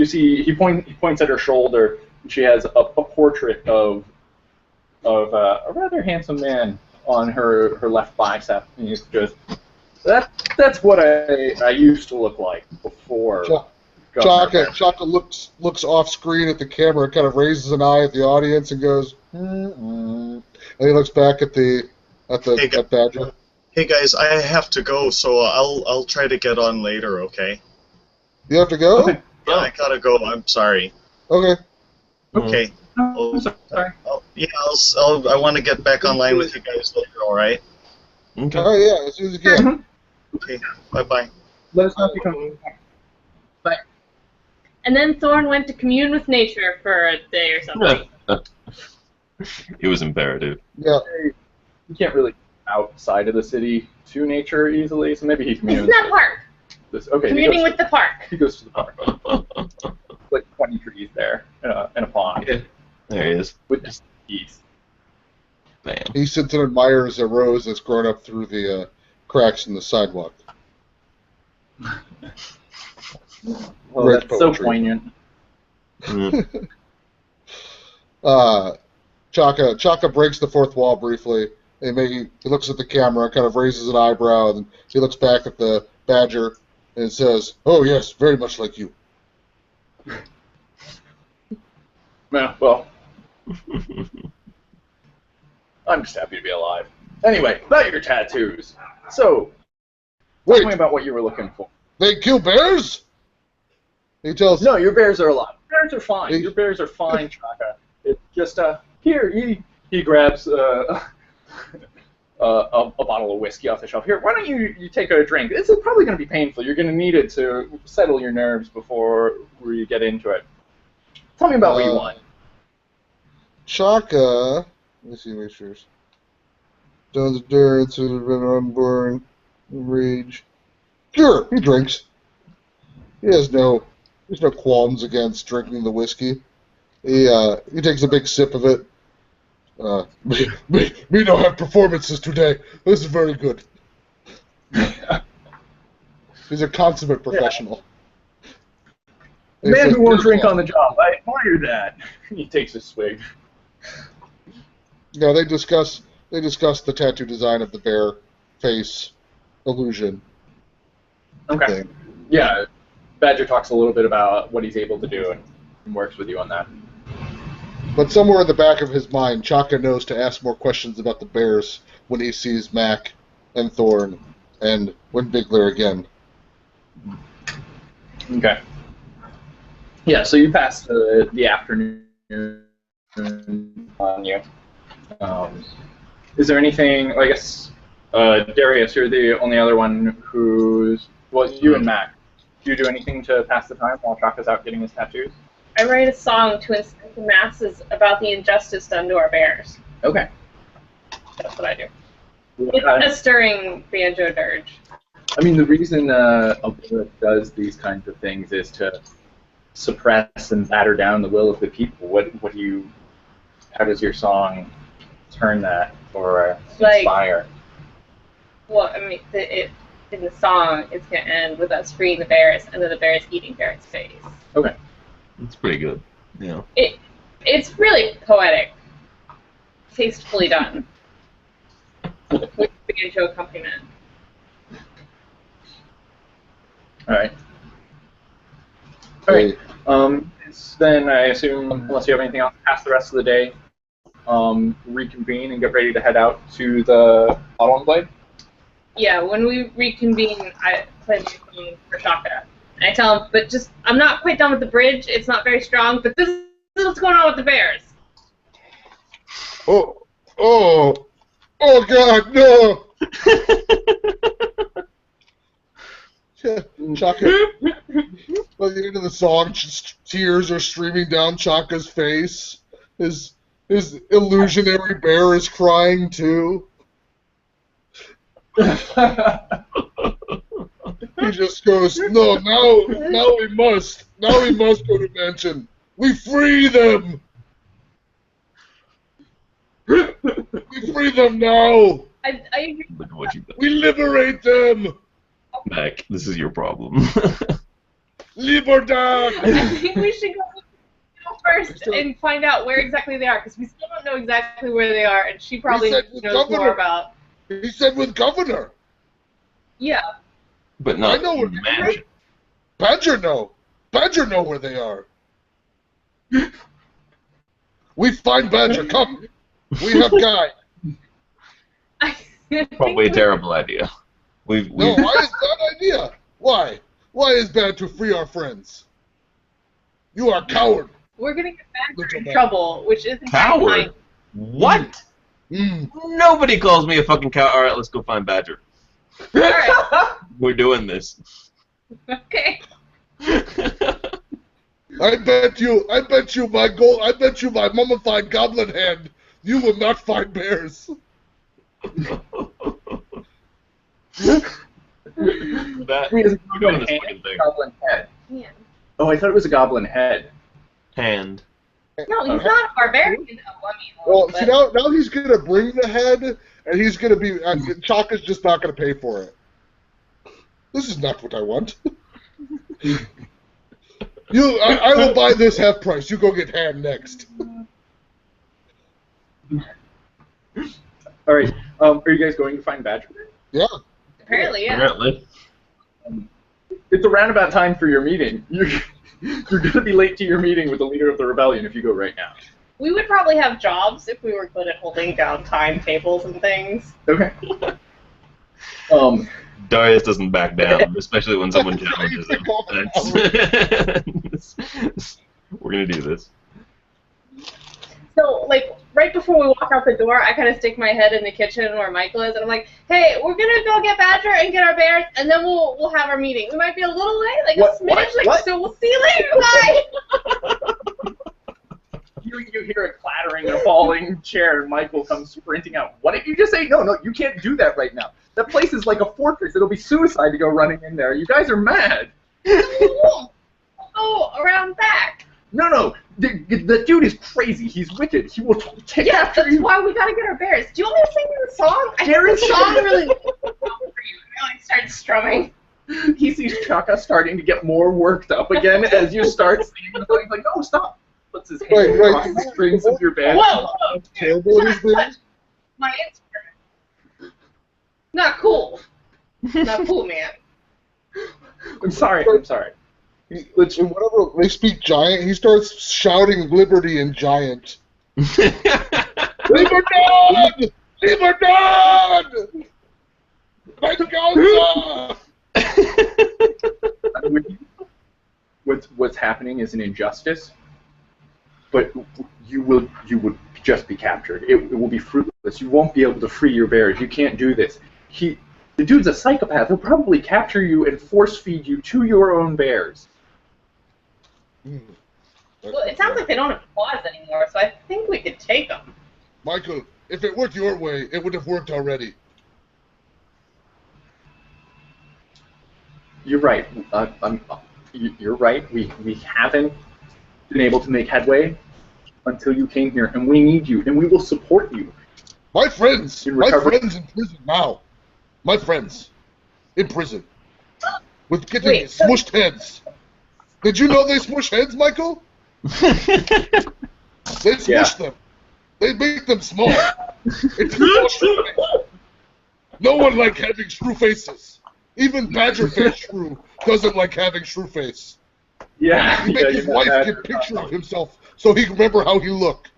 see, he points at her shoulder. And she has a portrait of a rather handsome man on her left bicep. And he goes, "That's what I used to look like before." Chaka looks off screen at the camera, kind of raises an eye at the audience, and goes, and he looks back at Badger. Hey guys, I have to go, so I'll try to get on later. Okay? You have to go? Okay. Yeah, I gotta go. I'm sorry. Okay. Okay. I'm sorry. I want to get back online with you guys later. All right? Okay. Oh yeah, as soon as you can. Okay. Bye. Let us know if you come. Bye. And then Thorn went to commune with nature for a day or something. It was imperative. Yeah. You can't really outside of the city to nature easily, so maybe he communes. It's not park. Okay. Communing with the park. He goes to the park. Like 20 trees there, and a pond. Yeah. There he is. With just geese. Bam. He sits and admires a rose that's grown up through the cracks in the sidewalk. Well, Rich that's so poetry. poignant. Chaka breaks the fourth wall briefly, and he looks at the camera, kind of raises an eyebrow, and he looks back at the Badger and says, "Oh yes, very much like you." Yeah, well, I'm just happy to be alive. Anyway, about your tattoos. So, Wait, tell me about what you were looking for. they kill bears? He tells. No, your bears are alive. Bears are fine. Your bears are fine, Chaka. It's just here. He grabs a bottle of whiskey off the shelf. Here, why don't you take a drink? This is probably going to be painful. You're going to need it to settle your nerves before we get into it. Tell me about what you want. Chaka. Let me see, make sure. Down the dirt, to the river, unborn, rage. Sure, he drinks. There's no qualms against drinking the whiskey. He takes a big sip of it. Me don't have performances today. This is very good. He's a consummate professional. Yeah. Man who won't drink on the job. I admire that. He takes a swig. Yeah, they discuss the tattoo design of the bear face illusion. Okay. Thing. Yeah, Badger talks a little bit about what he's able to do and works with you on that. But somewhere in the back of his mind, Chaka knows to ask more questions about the bears when he sees Mac and Thorn and Windbigler again. Okay. Yeah, so you pass the afternoon on you. Is there anything, I guess, Darius, you're the only other one who's, well, you and Mac. Do you do anything to pass the time while Chaka's out getting his tattoos? I write a song to incite the masses about the injustice done to our bears. Okay. That's what I do. It's a stirring banjo dirge. I mean, the reason a bullet does these kinds of things is to suppress and batter down the will of the people. How does your song turn that or inspire? Well, I mean, in the song, it's going to end with us freeing the bears, and then the bears eating Barrett's face. Okay. It's pretty good. Yeah. It's really poetic, tastefully done, with banjo accompaniment. All right. All right. Then I assume, unless you have anything else, pass the rest of the day, reconvene and get ready to head out to the Bottle and Blade. Yeah, when we reconvene, I plan to phone for Shaka. And I tell him, but just, I'm not quite done with the bridge. It's not very strong, but this is what's going on with the bears. Oh God, no! Chaka, by the end of the song, just tears are streaming down Chaka's face. His illusionary bear is crying too. He just goes, no, now we must go to Mansion. We free them. We free them now. I agree. Look at what you've done. We liberate them. Mac, this is your problem. Libertad. I think we should go first and find out where exactly they are, because we still don't know exactly where they are, and she probably knows more about. He said with Governor. Yeah. But not I know where Magic. Badger know where they are. We find Badger. Come. We have Guy. Probably a terrible idea. No, why is that idea? Why? Why is bad to free our friends? You are a coward. We're gonna get Badger in trouble, which isn't Coward? What? Nobody calls me a fucking coward. All right, let's go find Badger. All right. We're doing this. Okay. I bet you my mummified goblin hand, you will not find bears. That, He has a we're doing goblin this hand, fucking thing. goblin head. Yeah. Oh, I thought it was a goblin head. Hand. No, he's not a barbarian. Oh, I mean, Well, but see, now he's gonna bring the head, and he's gonna be. Chaka's just not gonna pay for it. This is not what I want. I will buy this half price. You go get hand next. All right. Are you guys going to find Badger? Yeah. apparently, yeah. Apparently. It's a roundabout time for your meeting. You're going to be late to your meeting with the leader of the rebellion if you go right now. We would probably have jobs if we were good at holding down timetables and things. Okay. Darius doesn't back down, especially when someone challenges him. We're gonna do this. So, like, right before we walk out the door, I kind of stick my head in the kitchen where Michael is, and I'm like, "Hey, we're gonna go get Badger and get our bears, and then we'll have our meeting. We might be a little late, like a smidge, so we'll see you later, bye." You hear a clattering and a falling chair, and Michael comes sprinting out. What did you just say? No, you can't do that right now. That place is like a fortress. It'll be suicide to go running in there. You guys are mad. We'll go around back. No. The dude is crazy. He's wicked. He will take Yeah, after that's you. why we gotta get our bears. Do you want me to sing you the song? I There think is the song really for you. I like start strumming. He sees Chaka starting to get more worked up again as you start singing. He's like, no, stop. Puts his hand Right. across the strings of your band. Whoa! Tailboard is there? My instrument. Not cool. Not cool, man. I'm sorry. Whenever they speak giant, he starts shouting liberty in giant. Libertad! Libertad! Venganza! What's happening is an injustice, but you will just be captured. It will be fruitless. You won't be able to free your bears. You can't do this. The dude's a psychopath. He'll probably capture you and force feed you to your own bears. Well, it sounds like they don't have claws anymore, so I think we could take them. Michael, if it worked your way, it would have worked already. You're right. You're right. We haven't been able to make headway until you came here, and we need you, and we will support you. My friends In in recovery. prison now. My friends. in prison with getting Wait, smushed heads. Did you know they smush heads, Michael? They smush them. They make them small. It's all shrew face. No one like having shrew faces. Even Badgerface Shrew doesn't like having shrew face. Yeah. He make his wife get a picture of himself so he can remember how he looked.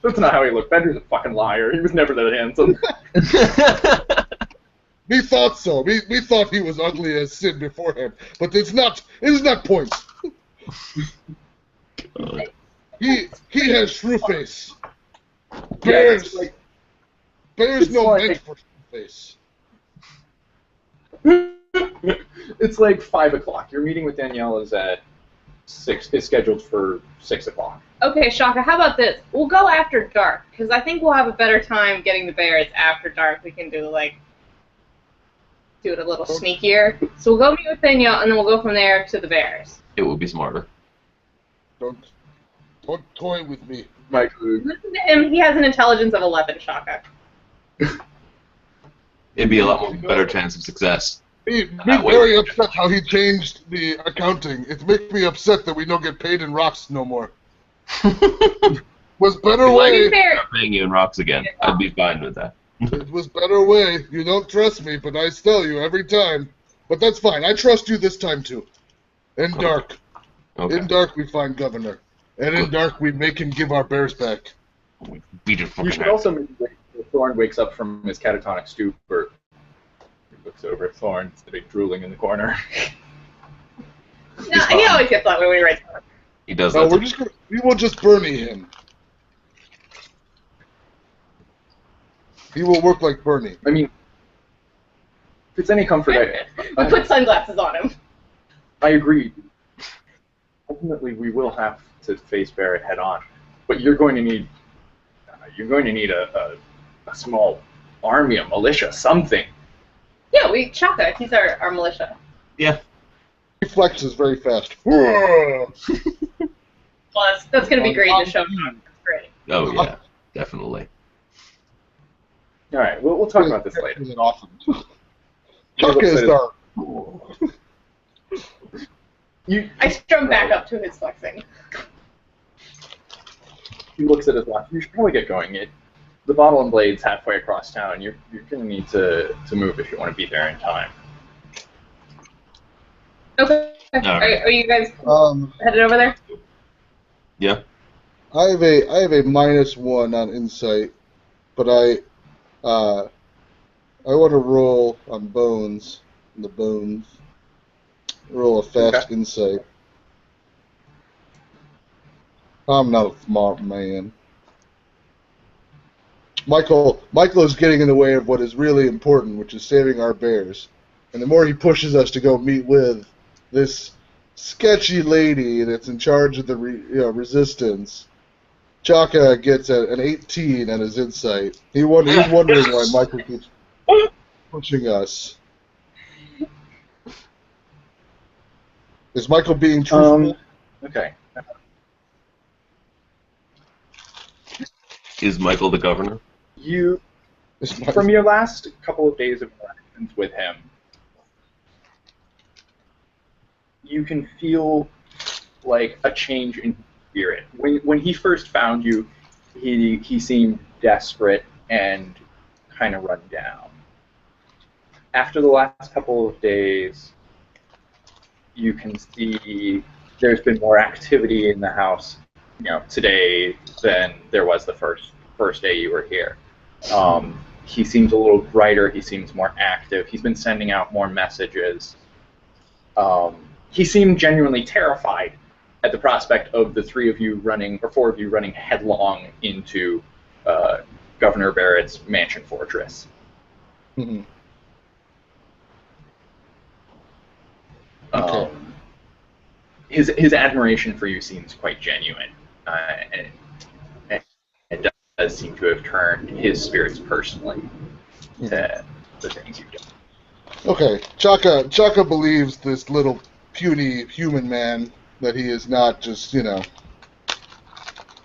That's not how he looked. Bender's a fucking liar. He was never that handsome. We thought so. We thought he was ugly as sin beforehand, but it's not. It is not point. He has shrew face. Bears. Bears no meant for shrew face. It's like 5 o'clock. Your meeting with Danielle is at 6. Is scheduled for 6 o'clock. Okay, Shaka, how about this? We'll go after dark, because I think we'll have a better time getting the bears after dark. We can do it a little sneakier. So we'll go meet with Danielle, and then we'll go from there to the bears. It would be smarter. Don't toy with me. Michael. Listen to him. He has an intelligence of 11, Shaka. It'd be a lot more better chance of success. Me very upset how he changed the accounting. It makes me upset that we don't get paid in rocks no more. Was better way. Start paying you in rocks again. I'd be fine with that. It was better way. You don't trust me, but I tell you every time. But that's fine. I trust you this time too. In dark. Okay. In dark we find Governor. And in dark we make him give our bears back. Beat your fucking You should head. also maybe wait until Thorn wakes up from his catatonic stupor. He looks over at Thorn, sitting drooling in the corner. No, he always gets that way when he writes. He does No, that. we will just Bernie him. He will work like Bernie. I mean, if it's any comfort, We'll put sunglasses on him. I agree. Ultimately, we will have to face Barrett head on, but you're going to need a small army, a militia, something. Yeah, Shaka, he's our militia. Yeah. He flexes very fast. Plus, that's going to be great to show. Great. Oh yeah, definitely. All right, we'll talk about this later. Isn't awesome. Chuck is dark. I strum back up to his flexing. He looks at his watch. You should probably get going. The Bottle and Blade's halfway across town. You're going to need to move if you want to be there in time. Okay. Are you guys headed over there? Yeah. I have a -1 on insight, but I want to roll on bones. The bones. Roll a fast insight. I'm not a smart man. Michael is getting in the way of what is really important, which is saving our bears. And the more he pushes us to go meet with this sketchy lady that's in charge of the resistance, Chaka gets an 18 on his insight. He's wondering why Michael keeps pushing us. Is Michael being truthful? Okay. Is Michael the governor? From your last couple of days of interactions with him, you can feel like a change in spirit. When he first found you, he seemed desperate and kind of run down. After the last couple of days, you can see there's been more activity in the house, today than there was the first day you were here. He seems a little brighter. He seems more active. He's been sending out more messages. He seemed genuinely terrified at the prospect of the 4 of you running headlong into Governor Barrett's mansion fortress. Mm-hmm. Okay. His admiration for you seems quite genuine, and it does seem to have turned his spirits personally to the things you've done. Okay, Chaka believes this little puny human man that he is not just, that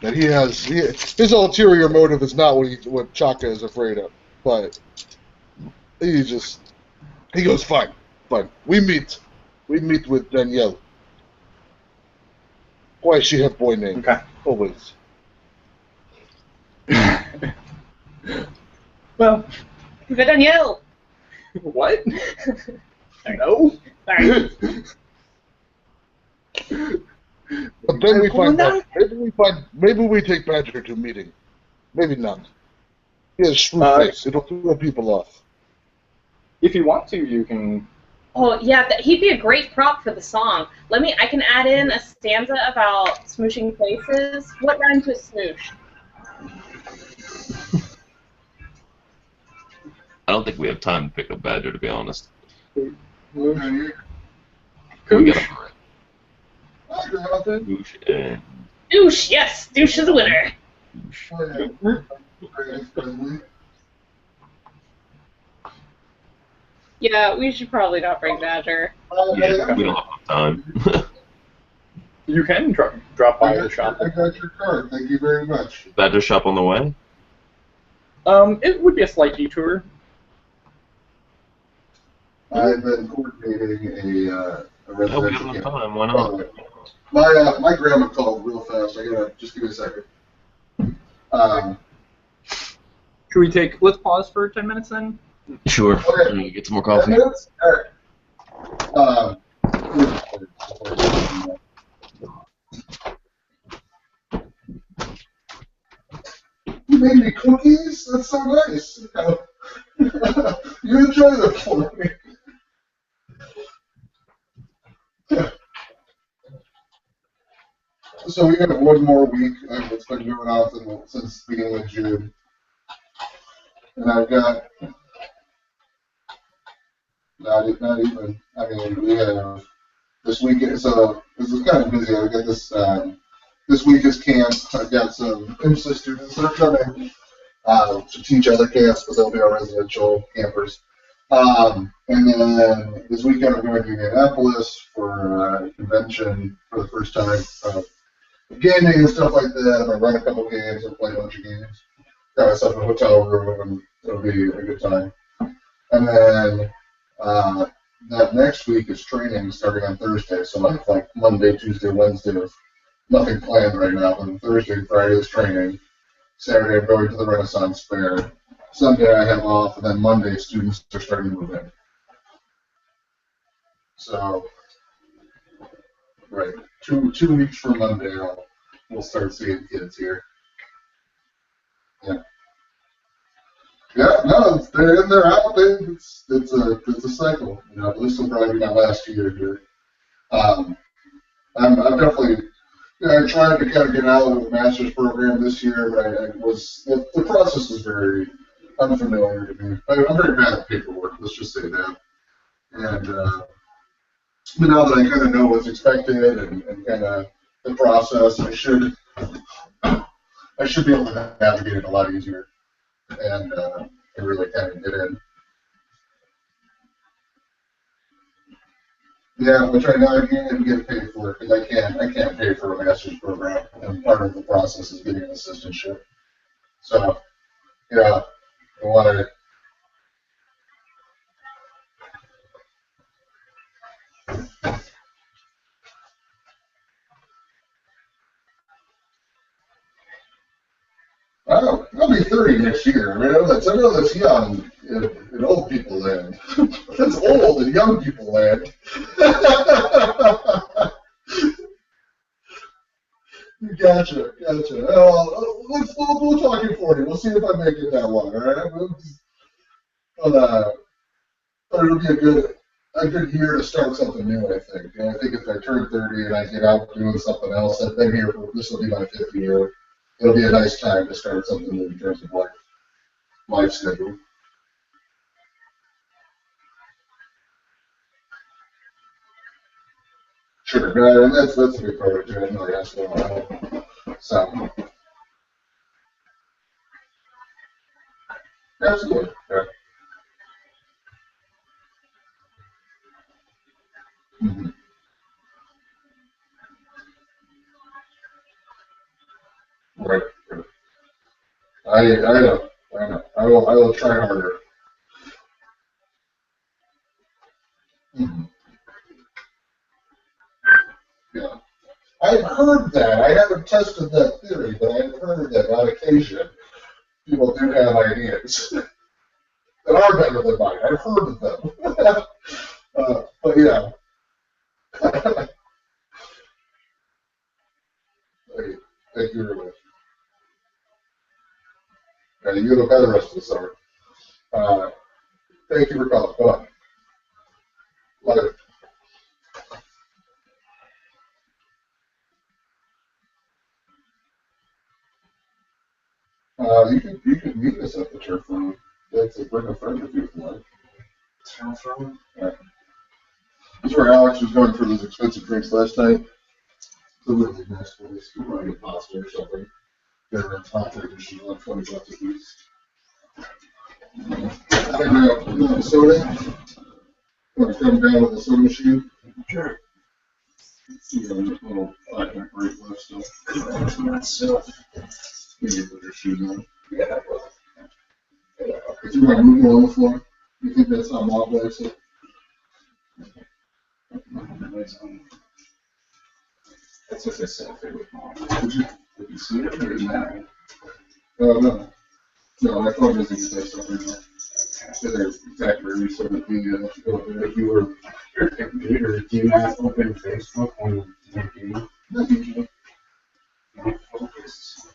his ulterior motive is not what Chaka is afraid of. But He goes, fine, fine. We meet with Danielle. Why she have boy name? Okay. Always. Well, Danielle. what? No. Sorry. But then we find Well, out. Maybe we take Badger to meeting. Maybe not. He has shrewd face. It'll throw people off. If you want to, you can. Oh yeah, he'd be a great prop for the song. I can add in a stanza about smooshing places. What rhymes with smoosh? I don't think we have time to pick up Badger, to be honest. Okay. We gotta hurry. Goosh and Douche, yes, douche is a winner. Yeah, we should probably not bring Badger. yeah, we don't have enough time. You can drop by the shop. I got your card. Thank you very much. Badger shop on the way? It would be a slight detour. I've been coordinating a Oh, we have residential enough camp. time. Why not? My grandma called real fast. I gotta just give me a second. Should we take? Let's pause for 10 minutes then. Sure. Okay. Get some more coffee. 10 minutes? All right. You made me cookies? That's so nice. You enjoy them for me. So we have one more week. It's been going on since the beginning of June. And I've got not even. I mean, we have this weekend. So this is kind of busy. I got this. This week is camp. I've got some IMSA students that are coming to teach other camps because they'll be our residential campers. And then this weekend I'm going to Indianapolis for a convention for the first time. Gaming and stuff like that. I'm going to run a couple games and play a bunch of games. Got myself in a hotel room and it'll be a good time. And then that next week is training starting on Thursday. So I have like Monday, Tuesday, Wednesday of nothing planned right now. But Thursday and Friday is training. Saturday I'm going to the Renaissance Fair. Sunday I have off, and then Monday students are starting to move in. So, right, two weeks from Monday we'll start seeing kids here. Yeah. Yeah, no, they're in, they're out. It's a cycle. You know, this will probably be my last year here. I'm definitely. I tried to kind of get out of the master's program this year, but the process was very unfamiliar to me. I'm very bad at paperwork. Let's just say that. And but now that I kind of know what's expected and kind of the process, I should be able to navigate it a lot easier and really kind of get in. Yeah, which right now I can't even get paid for it because I can't pay for a master's program, and part of the process is getting an assistantship. So, yeah, I want to. I'll be 30 next year. I mean, I know that's young in old people land. That's old in young people land. Gotcha. We'll talk in 40. We'll see if I make it that long. All right. But it'll be a good year to start something new. I think. And I think if I turn 30 and I get out doing something else, I've been here for this will be my 5th year. It'll be a nice time to start something new in terms of life schedule. Sure, and that's a big part of it too. I didn't really ask going on. So, absolutely. Yeah. Mm-hmm. Right. I know. I will try harder. Mhm. Yeah. I had heard that. I haven't tested that theory, but I have heard that on occasion people do have ideas that are better than mine. I've heard of them. But yeah. Thank you very much. You have a better rest of the summer. Uh, Thank you for calling. Bye. Later. You can meet us at the turf room. That's bring a friend with you if you like. Turf room? Yeah. This is where Alex was going for those expensive drinks last night. It's a really nice place. You might get pasta or something. Better than pasta edition, like $20 a piece. Soda? Want to come down with the soda machine? Sure. You got a little 5-minute break left still. So, you can put your shoes on. Yeah. If you want to move on the floor, you think that's not mob exit? That's what I said. Would you see it or is that? No. No, I thought it was in there somewhere. To their factory, so that if you were your computer, do you not open Facebook on TV? No, you can't focus.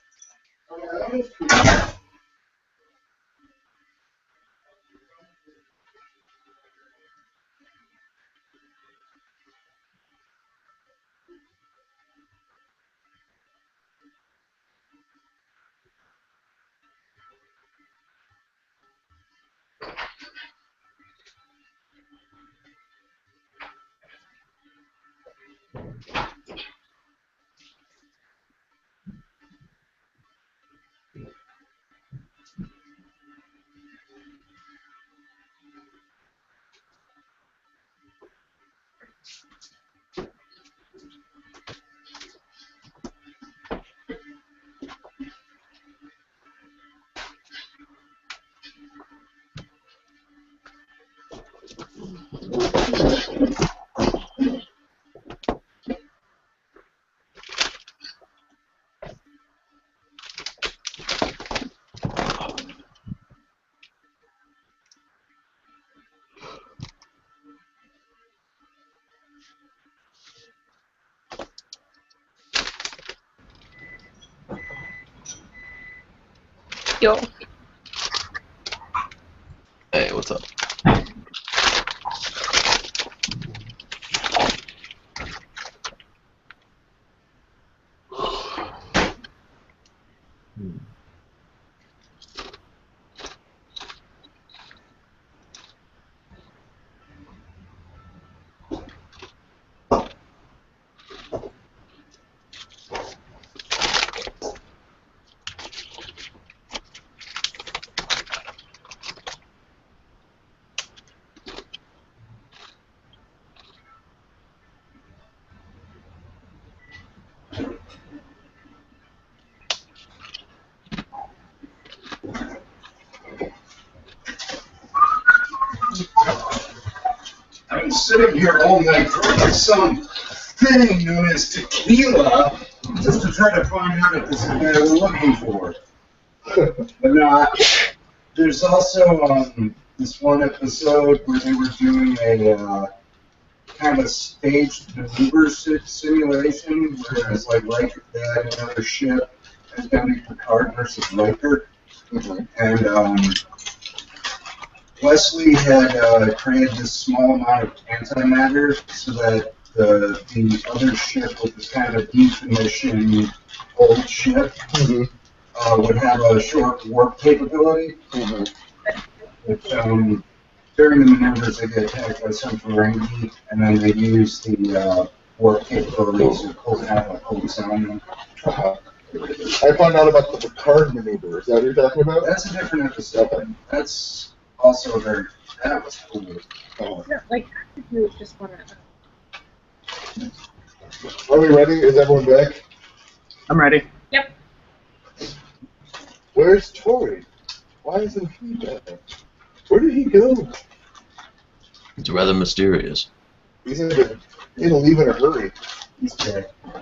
Yo. Hey, what's up? I'm sitting here all night drinking some thing known as tequila just to try to find out if this is the guy we're looking for. But no, there's also this one episode where they were doing a kind of staged maneuver simulation where it's like Riker, they had another ship, and then Picard versus Riker. And Wesley had created this small amount of antimatter so that the other ship, with this kind of decommissioned old ship, would have a short warp capability. Which, during the maneuvers, they get attacked by some Ferengi, and then they use the warp capabilities to pull out a cold sound. I found out about the Picard maneuver. Is that what you're talking about? That's a different episode. Okay. That's also very. That was cool. Yeah, like, I just want to. Are we ready? Is everyone back? I'm ready. Yep. Where's Tori? Why isn't he back? Where did he go? It's rather mysterious. He's gonna leave in a hurry.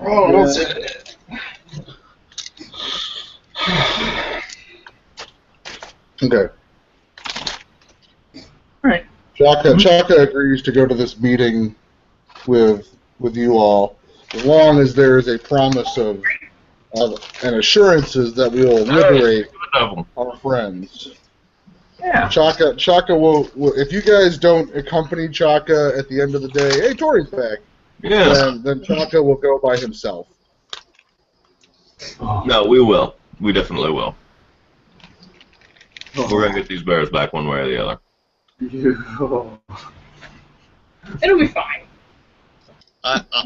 Oh, don't say that. Okay. Alright. Chaka agrees to go to this meeting with you all, as long as there is a promise of and assurances that we will liberate our friends. Yeah. Chaka will, if you guys don't accompany Chaka at the end of the day, hey, Tori's back. Yeah. Then Chaka will go by himself. No, we will. We definitely will. We're gonna get these bears back one way or the other. It'll be fine.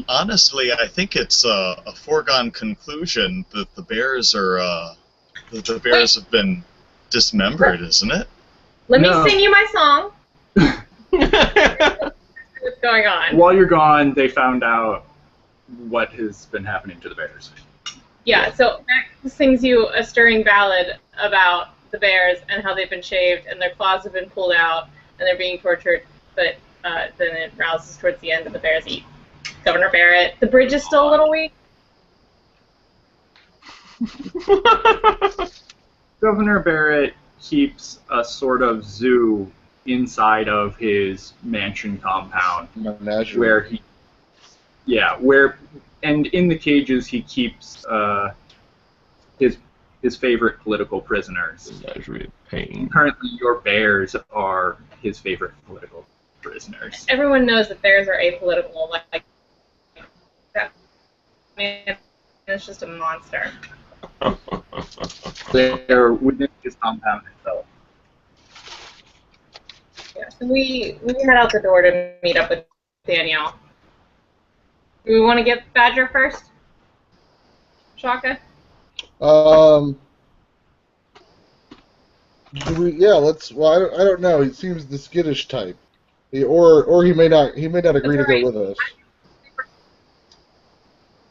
Honestly, I think it's a foregone conclusion that the bears have been dismembered, isn't it? Let No. me sing you my song. What's going on? While you're gone, they found out what has been happening to the bears. Yeah, so Max sings you a stirring ballad about the bears and how they've been shaved and their claws have been pulled out and they're being tortured, but then it rouses towards the end and the bears eat Governor Barrett. The bridge is still a little weak. Governor Barrett keeps a sort of zoo inside of his mansion compound where and in the cages he keeps his favorite political prisoners. Menagerie of pain. Currently, your bears are his favorite political prisoners. Everyone knows that bears are apolitical. Like that man is just a monster. They're within his compound itself. Yeah, so we head out the door to meet up with Danielle. Do we want to get Badger first? Shaka? Let's. Well, I don't know. He seems the skittish type, or he may not agree to go with us.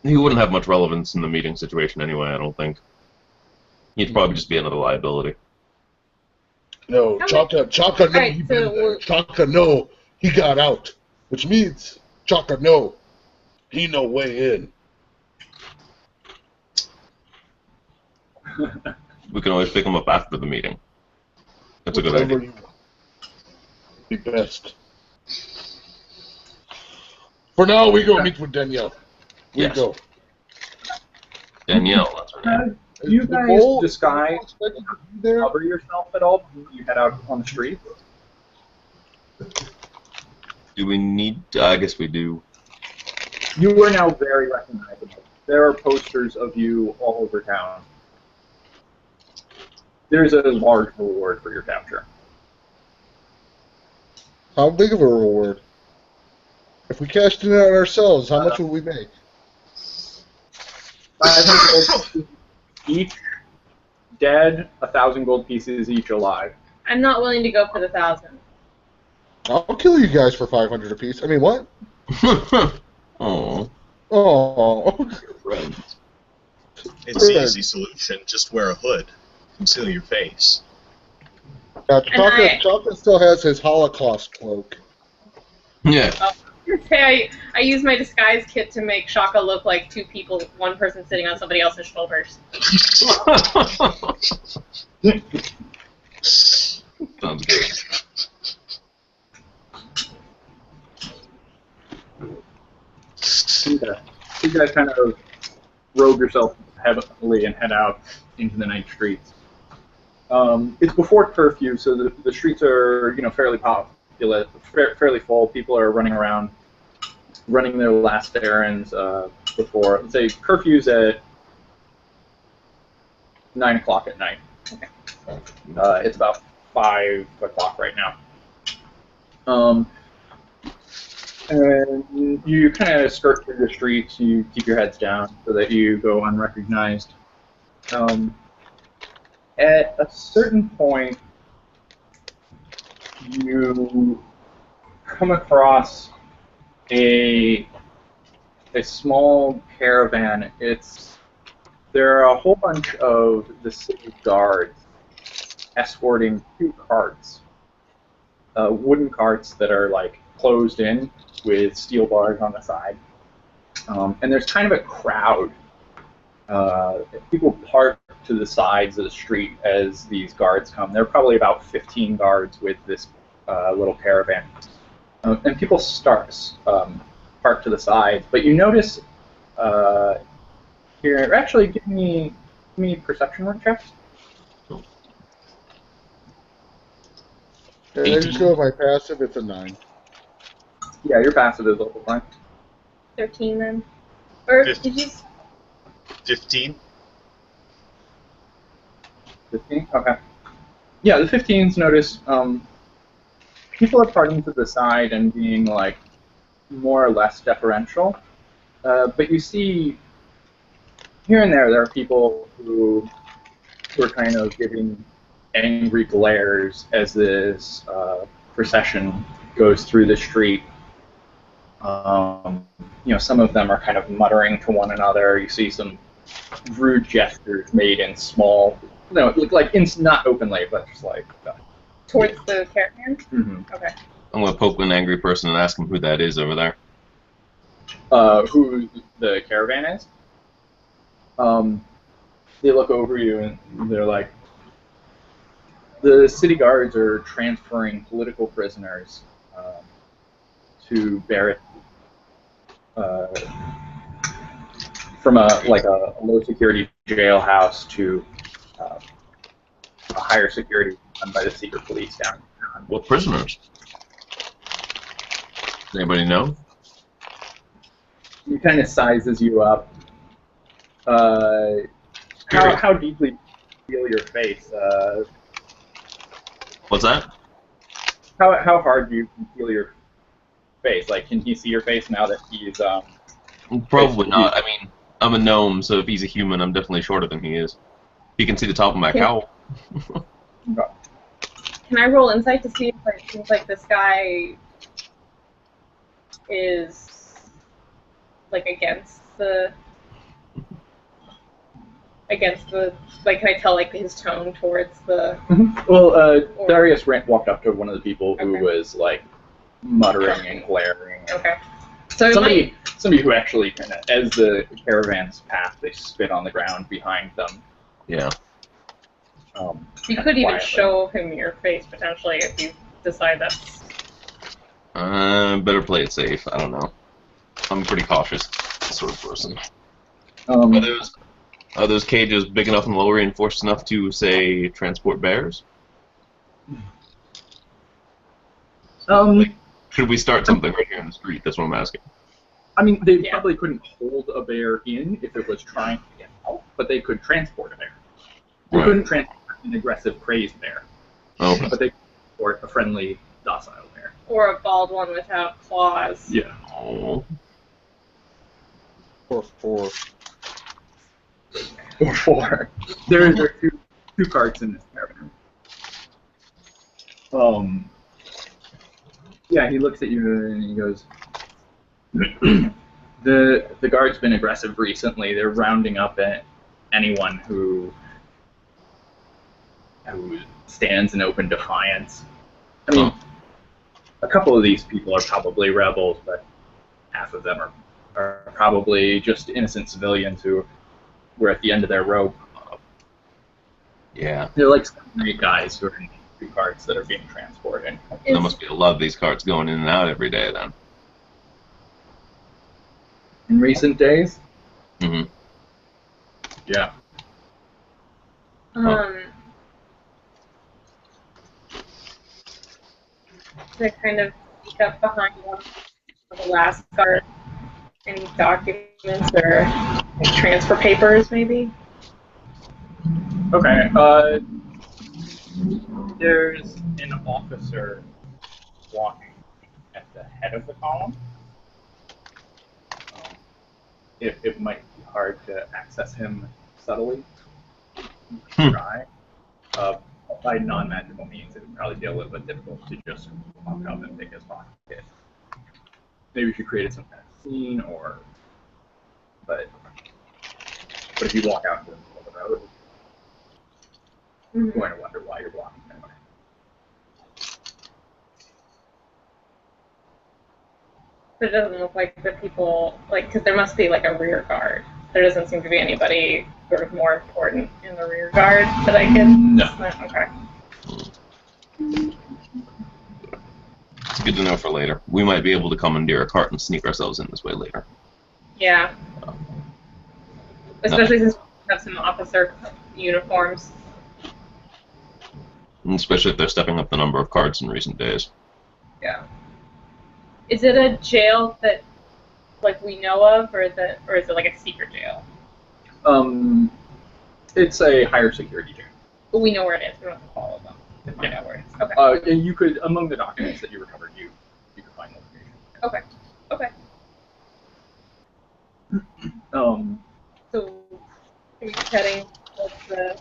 He wouldn't have much relevance in the meeting situation anyway, I don't think. He'd probably just be another liability. No, Okay. Chaka, no, Right, he so been there. we're- Chaka, no, he got out, which means Chaka, no, he no way in. We can always pick him up after the meeting. That's a good Whatever idea. you want. Be best. For now, we go meet with Danielle. We Yes. go. Danielle, that's her name. Do you Is the guys bull disguise expected to be there? cover yourself at all before you head out on the street? Do we need to, I guess we do. You are now very recognizable. There are posters of you all over town. There's a large reward for your capture. How big of a reward? If we cashed it out ourselves, how much would we make? 500 gold pieces each dead, 1,000 gold pieces each alive. I'm not willing to go for the 1,000. I'll kill you guys for 500 apiece. I mean, what? Oh, Oh. friends. It's the easy solution. Just wear a hood. Conceal your face. Yeah, I- Chocolate still has his Holocaust cloak. Yeah. Say I use my disguise kit to make Shaka look like two people, one person sitting on somebody else's shoulders. Sounds good. You guys kind of robe yourself heavily and head out into the night streets. It's before curfew, so the streets are fairly populous, fairly full. People are running around, running their last errands before. Let's say curfew's at 9 o'clock at night. It's about 5 o'clock right now. And you kind of skirt through the streets. You keep your heads down so that you go unrecognized. At a certain point, you come across a small caravan. There are a whole bunch of the city guards escorting 2 carts, wooden carts that are like closed in with steel bars on the side. And there's kind of a crowd. People park to the sides of the street as these guards come. There are probably about 15 guards with this little caravan. And people park to the sides. But you notice here, actually, give me perception checks. And I just go with my passive, it's a 9. Yeah, your passive is level 5. 13 then. Or Fif- did you? 15. 15? Okay. Yeah, the 15s notice people are parting to the side and being like more or less deferential. But you see here and there are people who are kind of giving angry glares as this procession goes through the street. Some of them are kind of muttering to one another. You see some rude gestures made in small, not openly, but just like. Towards the caravan? Mm-hmm. Okay. I'm gonna poke an angry person and ask him who that is over there. Who the caravan is? They look over you and they're like, the city guards are transferring political prisoners to Barrett from a low security jailhouse to a higher security run by the secret police downtown. What prisoners? Does anybody know? He kind of sizes you up. How deeply do you feel your face? What's that? How hard do you feel your face? Like, can he see your face now that he's Probably not. I mean, I'm a gnome, so if he's a human, I'm definitely shorter than he is. He can see the top of my cowl. Can I roll insight to see if it seems like this guy is like against the like, can I tell like his tone towards the? Well, Darius walked up to one of the people who Okay. was like muttering and glaring. Okay. So Somebody who actually kind of, as the caravans pass, they spit on the ground behind them. Yeah. you could even quietly. show him your face potentially if you decide that's. Better play it safe. I don't know. I'm a pretty cautious sort of person. Are those cages big enough and well reinforced enough to, say, transport bears? Should we start something right here in the street? That's what I'm asking. I mean, they Yeah. probably couldn't hold a bear in if it was trying to get out, but they could transport a bear. They Right. couldn't transport an aggressive, crazed bear, Okay. but they could transport a friendly, docile bear. Or a bald one without claws. Yeah. Oh. Or 4. Or 4. There are two carts in this caravan. Yeah, he looks at you and he goes, the guard's been aggressive recently. They're rounding up at anyone who stands in open defiance. I mean, a couple of these people are probably rebels, but half of them are probably just innocent civilians who were at the end of their rope. Yeah. They're like 7 or 8 guys who are in 2 carts that are being transported. There must be a lot of these carts going in and out every day then. In recent days? Mm-hmm. Yeah. To kind of sneak up behind one of the last guard. Any documents or like, transfer papers, maybe? Okay. There's an officer walking at the head of the column. It might be hard to access him subtly. Try. By non-magical means, it would probably be a little bit difficult to just walk up and pick his pocket. Maybe if you created some kind of scene, but if you walk out into the middle of the road, you're going to wonder why you're blocking him. But it doesn't look like the people, like, because there must be, like, a rear guard. There doesn't seem to be anybody sort of more important in the rear guard that I can... No. Okay. It's good to know for later. We might be able to commandeer a cart and sneak ourselves in this way later. Yeah. Especially since we have some officer uniforms. And especially if they're stepping up the number of carts in recent days. Yeah. Is it a jail that, like, we know of, or is it like a secret jail? It's a higher security jail. But we know where it is. We don't have to follow them to find out where it is. Okay. And you could, among the documents that you recovered, you could find location. Okay. Okay. So, are you heading towards the...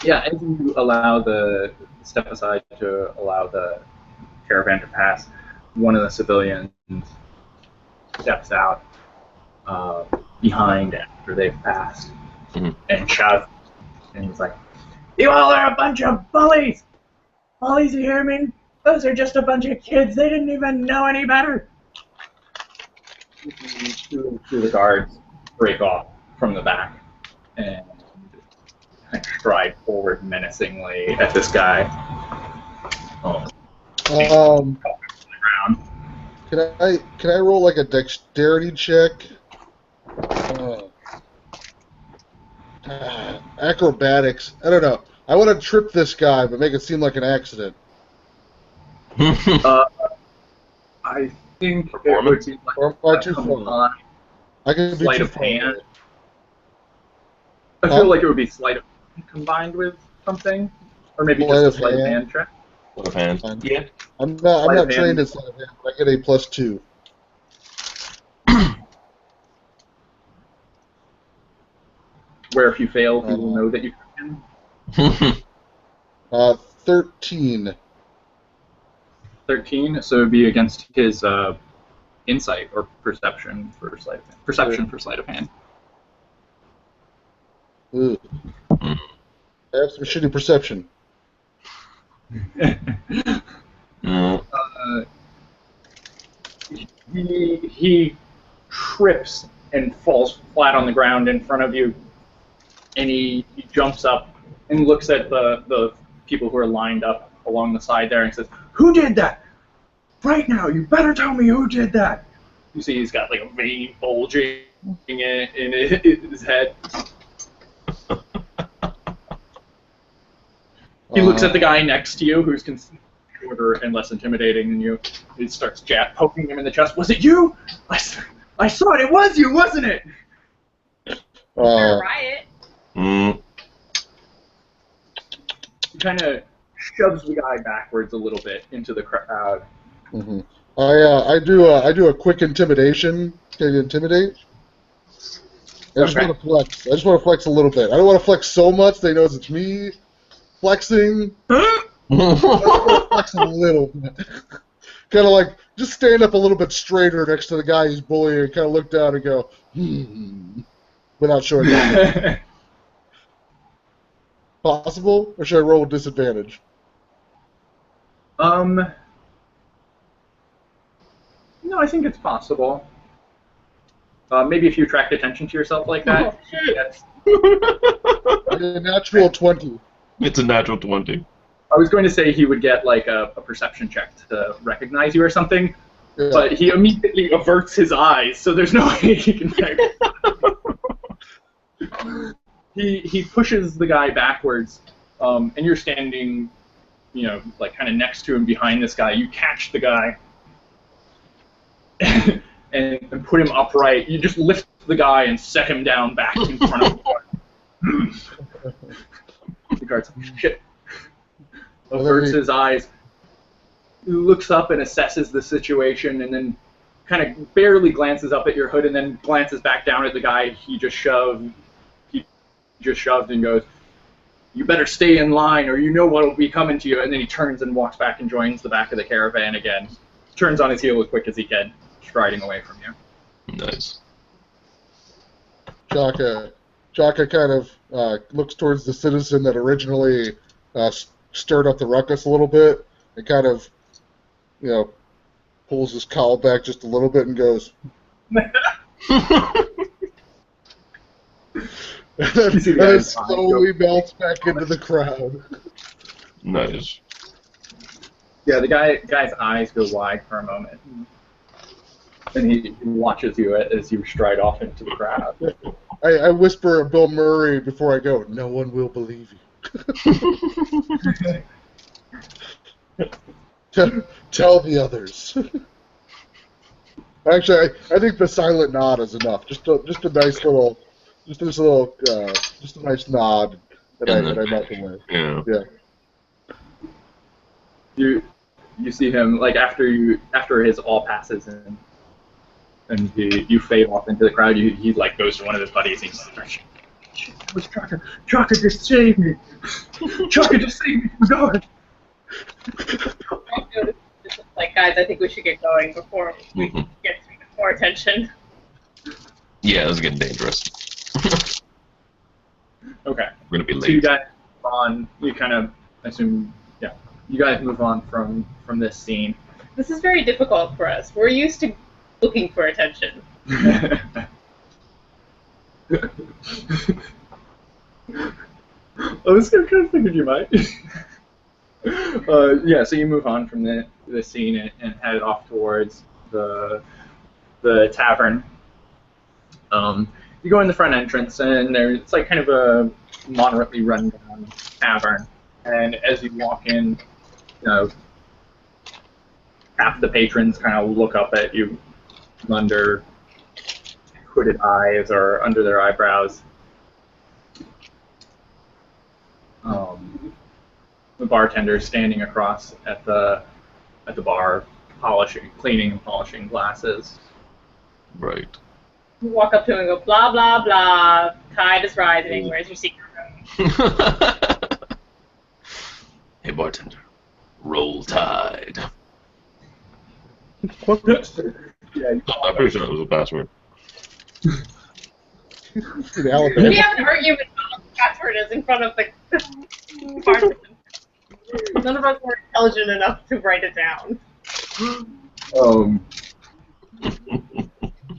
Yeah, as you allow step aside to allow the caravan to pass, one of the civilians steps out behind after they've passed and shouts, and he's like, "You all are a bunch of bullies! Bullies, you hear me? Those are just a bunch of kids. They didn't even know any better." Two of the guards break off from the back and stride forward menacingly at this guy. Can I roll like a dexterity check? Acrobatics. I don't know. I want to trip this guy, but make it seem like an accident. I think it would be like Too far. I can be sleight too of far. hand. I feel like it would be sleight of hand combined with something, or maybe Sleight just a of sleight of hand. hand check. Sleight of hand. Yeah. I'm not of trained hand. in sleight of hand, but I get a +2. Where if you fail, you will know that you can. 13. 13, so it would be against his insight or perception for sleight of hand. Perception for sleight of hand. Ooh. I have some shitty perception. He trips and falls flat on the ground in front of you, and he jumps up and looks at the people who are lined up along the side there and says, "Who did that? Right now, you better tell me who did that." You see he's got like a vein bulging in his head. He looks at the guy next to you, who's shorter and less intimidating than you. He starts poking him in the chest. "Was it you? I saw it. It was you, wasn't it?" riot. He kind of shoves the guy backwards a little bit into the crowd. Mm-hmm. I do a quick intimidation. Can you intimidate? I just want to flex. I just want to flex a little bit. I don't want to flex so much they knows it's me flexing. I just want to flex a little bit. Kind of like just stand up a little bit straighter next to the guy he's bullying, and kind of look down and go, without showing anything. Possible, or should I roll with disadvantage? No, I think it's possible. Maybe if you attract attention to yourself like that. Yes. A natural 20. It's a natural 20. I was going to say he would get like a perception check to recognize you or something, Yeah. but he immediately averts his eyes, so there's no way he can He pushes the guy backwards, and you're standing, like kind of next to him behind this guy. You catch the guy and put him upright. You just lift the guy and set him down back in front of him. The guard's like, "Shit." Averts his eyes. He looks up and assesses the situation, and then kind of barely glances up at your hood, and then glances back down at the guy he just shoved. Just shoved and goes, "You better stay in line or you know what will be coming to you." And then he turns and walks back and joins the back of the caravan again. Turns on his heel as quick as he can, striding away from you. Nice. Jaka kind of looks towards the citizen that originally stirred up the ruckus a little bit, and kind of, pulls his cowl back just a little bit and goes, and see the then guy's eyes slowly melts back into the crowd. Nice. Yeah, the guy's eyes go wide for a moment, and he watches you as you stride off into the crowd. I whisper Bill Murray before I go, no one will believe you. Tell the others. Actually, I think the silent nod is enough. Just a nice little, just a nice nod that I melt away. Yeah. Yeah. You see him like after his all passes and you fade off into the crowd. He like goes to one of his buddies. And he's like, "It was Chaka. Chaka just saved me. Chaka just saved me from God." Like, guys, I think we should get going before we get more attention. Yeah, this is getting dangerous. Okay. We're gonna be late. So you guys move on. You kind of assume, yeah. You guys move on from this scene. This is very difficult for us. We're used to looking for attention. I was kind of figured you might. Yeah, so you move on from the scene and head off towards the tavern. You go in the front entrance, and it's like kind of a moderately run-down tavern. And as you walk in, half the patrons kind of look up at you under hooded eyes or under their eyebrows. The bartender standing across at the bar, cleaning and polishing glasses. Right. You walk up to him and go, blah, blah, blah, tide is rising, where's your secret room? Hey, bartender. Roll Tide. Yeah, I'm pretty sure that was a password. We have an argument about what the password is in front of the bartender. None of us were intelligent enough to write it down.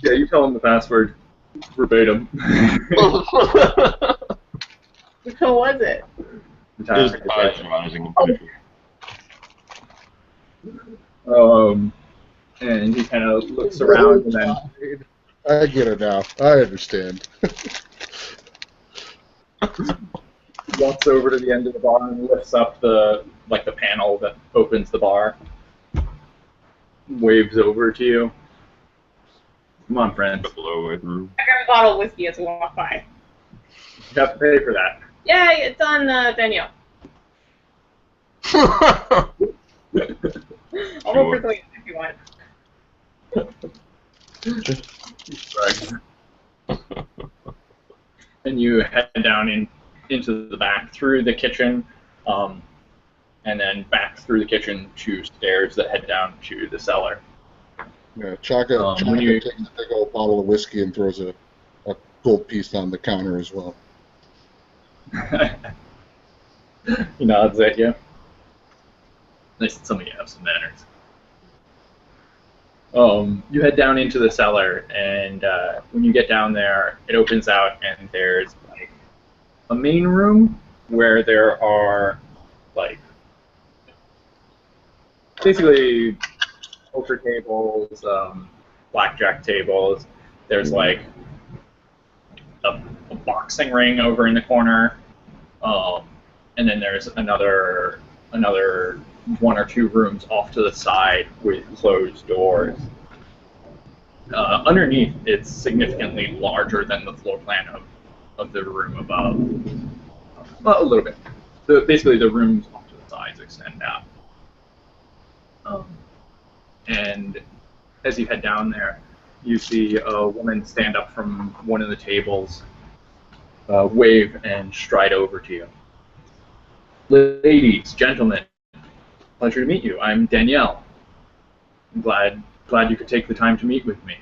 Yeah, you tell him the password verbatim. Which one was it? The There's tavern is tides right. rising. And he kind of looks around and then I get it now. I understand. walks over to the end of the bar and lifts up the panel that opens the bar. Waves over to you. Come on, friends. Below it through. I grab a bottle of whiskey as we walk by. You have to pay for that. Yeah, it's on Danielle. I'll roll for 3 if you want. And you head down into the back through the kitchen, and then back through the kitchen to stairs that head down to the cellar. Yeah, Chaka takes a big old bottle of whiskey and throws a gold piece on the counter as well. He nods at you. Nice that some of you have some manners. You head down into the cellar, and when you get down there, it opens out, and there's like a main room where there are like basically poker tables, blackjack tables. There's like a boxing ring over in the corner, and then there's another 1 or 2 rooms off to the side with closed doors. Underneath, it's significantly larger than the floor plan of the room above. Well, a little bit. Basically, the rooms off to the sides extend out. And as you head down there, you see a woman stand up from one of the tables, wave, and stride over to you. Ladies, gentlemen, pleasure to meet you. I'm Danielle. I'm glad you could take the time to meet with me.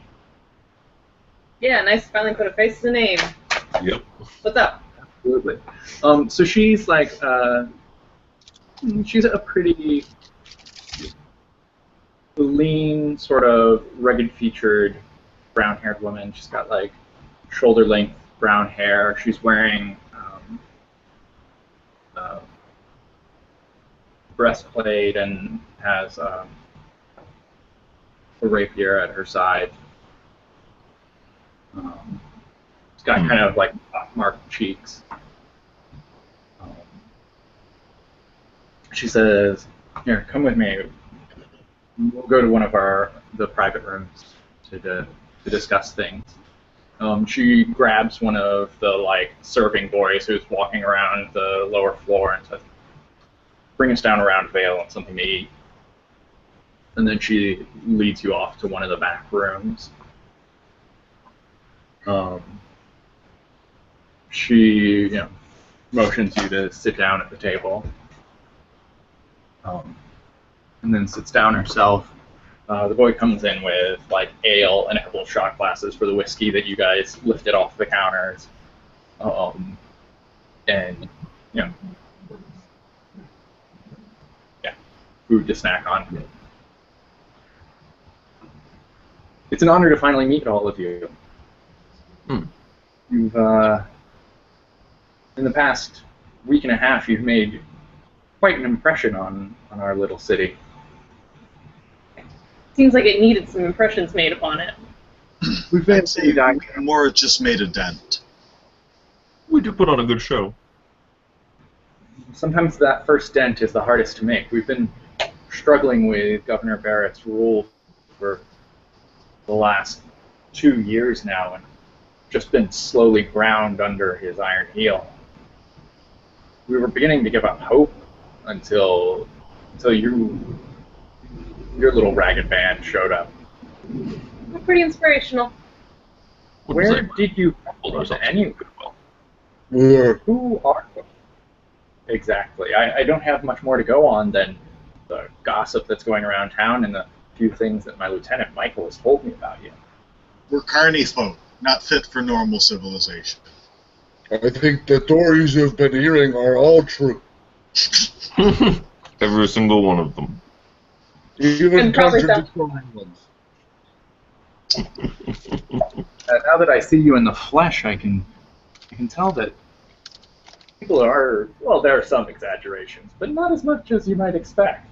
Yeah, nice to finally put a face to the name. Yep. What's up? Absolutely. So she's she's a pretty lean, sort of rugged-featured, brown-haired woman. She's got like shoulder-length brown hair. She's wearing breastplate and has a rapier at her side. She's got kind of like marked cheeks. She says, "Here, come with me. We'll go to one of the private rooms to discuss things." She grabs one of the like serving boys who's walking around the lower floor and says, "Bring us down a round of ale and something to eat." And then she leads you off to one of the back rooms. She, motions you to sit down at the table. And then sits down herself. The boy comes in with like ale and a couple of shot glasses for the whiskey that you guys lifted off the counters, and food to snack on. It's an honor to finally meet all of you. You've in the past week and a half, you've made quite an impression on our little city. Seems like it needed some impressions made upon it. I'd say more just made a dent. We do put on a good show. Sometimes that first dent is the hardest to make. We've been struggling with Governor Barrett's rule for the last 2 years now, and just been slowly ground under his iron heel. We were beginning to give up hope until your little ragged band showed up. Pretty inspirational. Where did you come from anyway? Yeah. Who are you? Exactly. I don't have much more to go on than the gossip that's going around town and the few things that my Lieutenant Michael has told me about you. We're carny folk, not fit for normal civilization. I think the stories you've been hearing are all true. Every single one of them. Even contradictory ones. Now that I see you in the flesh, I can tell that people are, well, there are some exaggerations, but not as much as you might expect.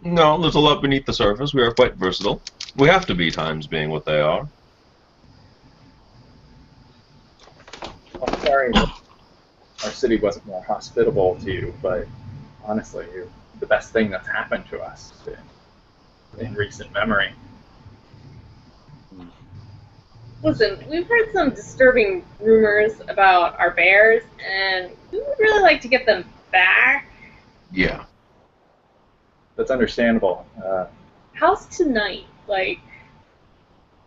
No, there's a lot beneath the surface. We are quite versatile. We have to be, times being what they are. I'm sorry that our city wasn't more hospitable to you, but honestly, you're the best thing that's happened to us in recent memory. Listen, we've heard some disturbing rumors about our bears, and we would really like to get them back. Yeah. That's understandable. How's tonight? Like,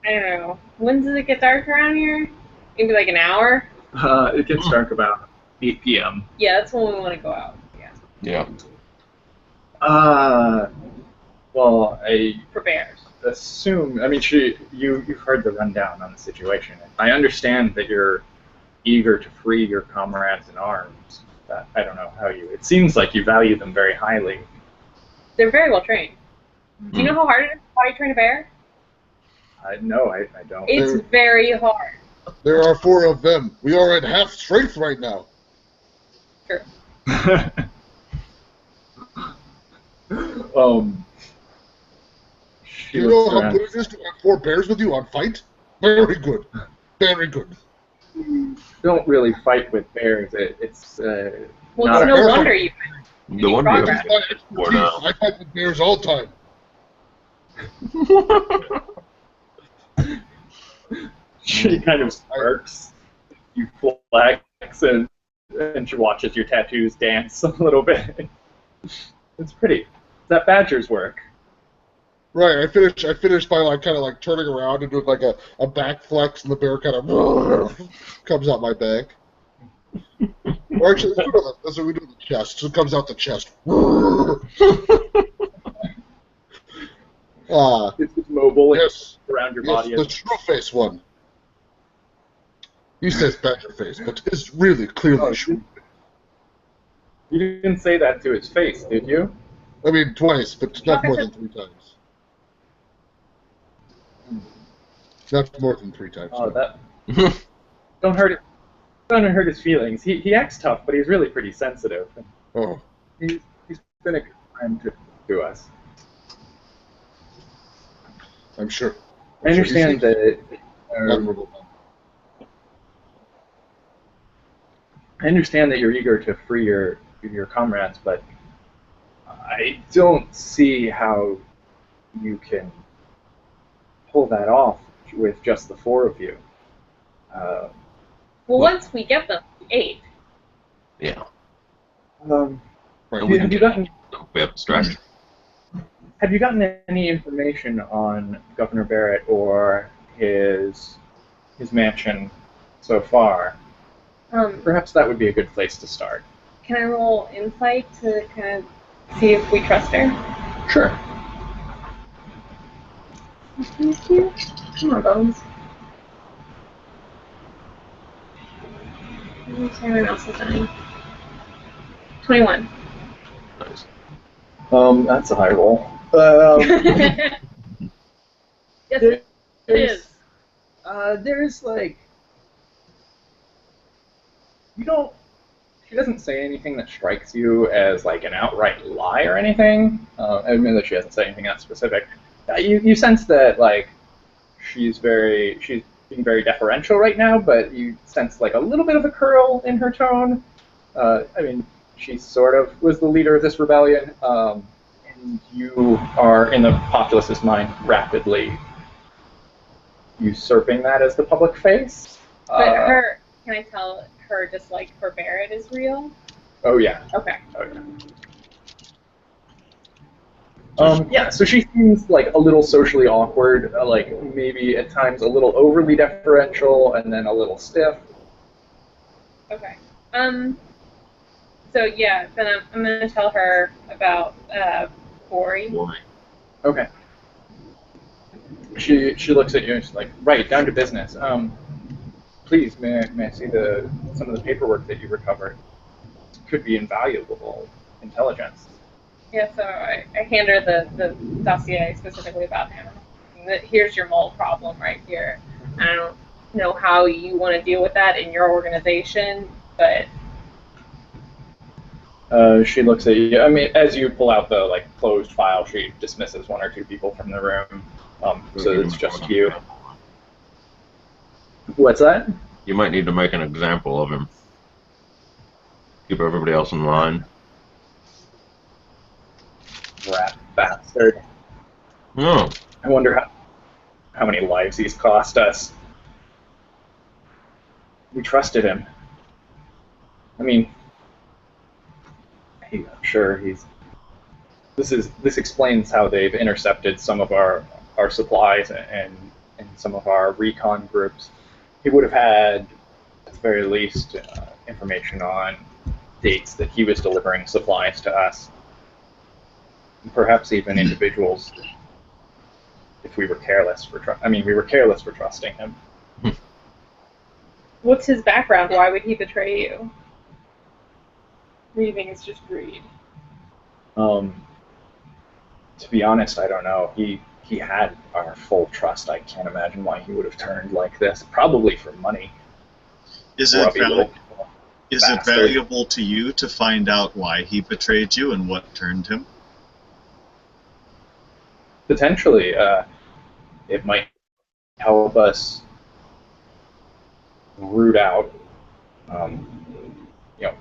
I don't know. When does it get dark around here? Maybe like an hour? It gets dark about 8 p.m. Yeah, that's when we want to go out. Yeah. Yeah. Well, I For bears. assume, I mean, you've heard the rundown on the situation. I understand that you're eager to free your comrades in arms. I don't know how you, it seems like you value them very highly. They're very well trained. Do you know how hard it is to potty train a bear? No, I don't. It's very hard. There are 4 of them. We are at half strength right now. Sure. Do you know how good it is to have 4 bears with you on fight? Very good. Very good. Don't really fight with bears. It's Well, not it's no wonder you No wonder progress. it's for now. I fight with bears all the time. She kind of smirks. You flex, and she watches your tattoos dance a little bit. It's pretty. Is that Badger's work? Right, I finished by like kind of like turning around and doing like a back flex, and the bear kind of comes out my back. Or actually, that's what we do in the chest. So it comes out the chest. It's mobile. Yes. Around your Yes, body. the true face one. He says badger face, but it's really clearly true. You didn't say that to his face, did you? I mean, twice, but not more than 3 times. Not more than 3 times. Oh, that don't hurt it. Don't hurt his feelings. He acts tough, but he's really pretty sensitive. Oh, He's been a good friend to us. I'm sure. I understand that. Admirable. I understand that you're eager to free your comrades, but I don't see how you can pull that off with just the 4 of you. Well, once we get them, 8. Yeah. Right. Have you gotten We have distraction. Have you gotten any information on Governor Barrett or his mansion so far? Perhaps that would be a good place to start. Can I roll insight to kind of see if we trust her? Sure. Thank you. Come on, Bones. Everyone else is dying. 21. Nice. That's a high roll. Yes, it is. There's like she doesn't say anything that strikes you as like an outright lie or anything. I admit that she hasn't said anything that specific. You sense that like she's being very deferential right now, but you sense like a little bit of a curl in her tone. I mean, she sort of was the leader of this rebellion, and you are in the populace's mind rapidly usurping that as the public face. But can I tell her dislike for Barrett is real? Oh yeah. Okay. Oh yeah. Yeah, so she seems like a little socially awkward, like maybe at times a little overly deferential, and then a little stiff. Okay. So yeah, then I'm gonna tell her about Corey. Okay. She looks at you and she's like, right, down to business. Please, may I see some of the paperwork that you recovered? It could be invaluable intelligence. Yeah, so I hand her the dossier specifically about him. Here's your mole problem right here. I don't know how you want to deal with that in your organization, but... She looks at you. I mean, as you pull out the like closed file, she dismisses 1 or 2 people from the room. So it's just you. What's that? You might need to make an example of him. Keep everybody else in line. Rat bastard. No. I wonder how many lives he's cost us. We trusted him. I mean, I'm sure he's. This explains how they've intercepted some of our supplies and some of our recon groups. He would have had, at the very least, information on dates that he was delivering supplies to us. And perhaps even individuals, if we were careless we were careless for trusting him. What's his background? Why would he betray you? Or do you think it's just greed? To be honest, I don't know. He had our full trust. I can't imagine why he would have turned like this. Probably for money. Is it valuable to you to find out why he betrayed you and what turned him? Potentially, it might help us root out,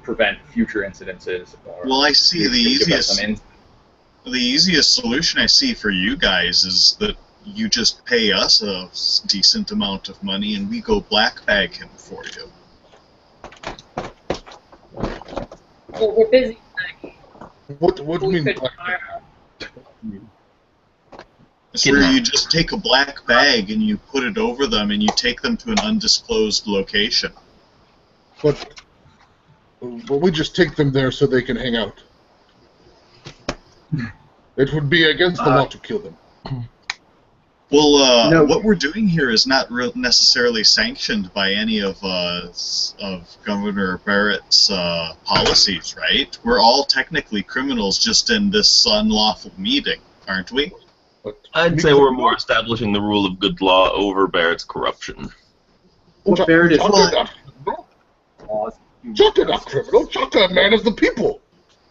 prevent future incidences. Well, I see the easiest solution I see for you guys is that you just pay us a decent amount of money and we go black bag him for you. Well, we're busy. What do you mean? It's where you just take a black bag and you put it over them and you take them to an undisclosed location. But we just take them there so they can hang out. It would be against the law to kill them. Well, No. what we're doing here is not necessarily sanctioned by any of Governor Barrett's policies, right? We're all technically criminals just in this unlawful meeting, aren't we? But I'd say we're more establishing the rule of good law over Barrett's corruption. Well, Barrett is Chaka not criminal. Chaka, a man of the people.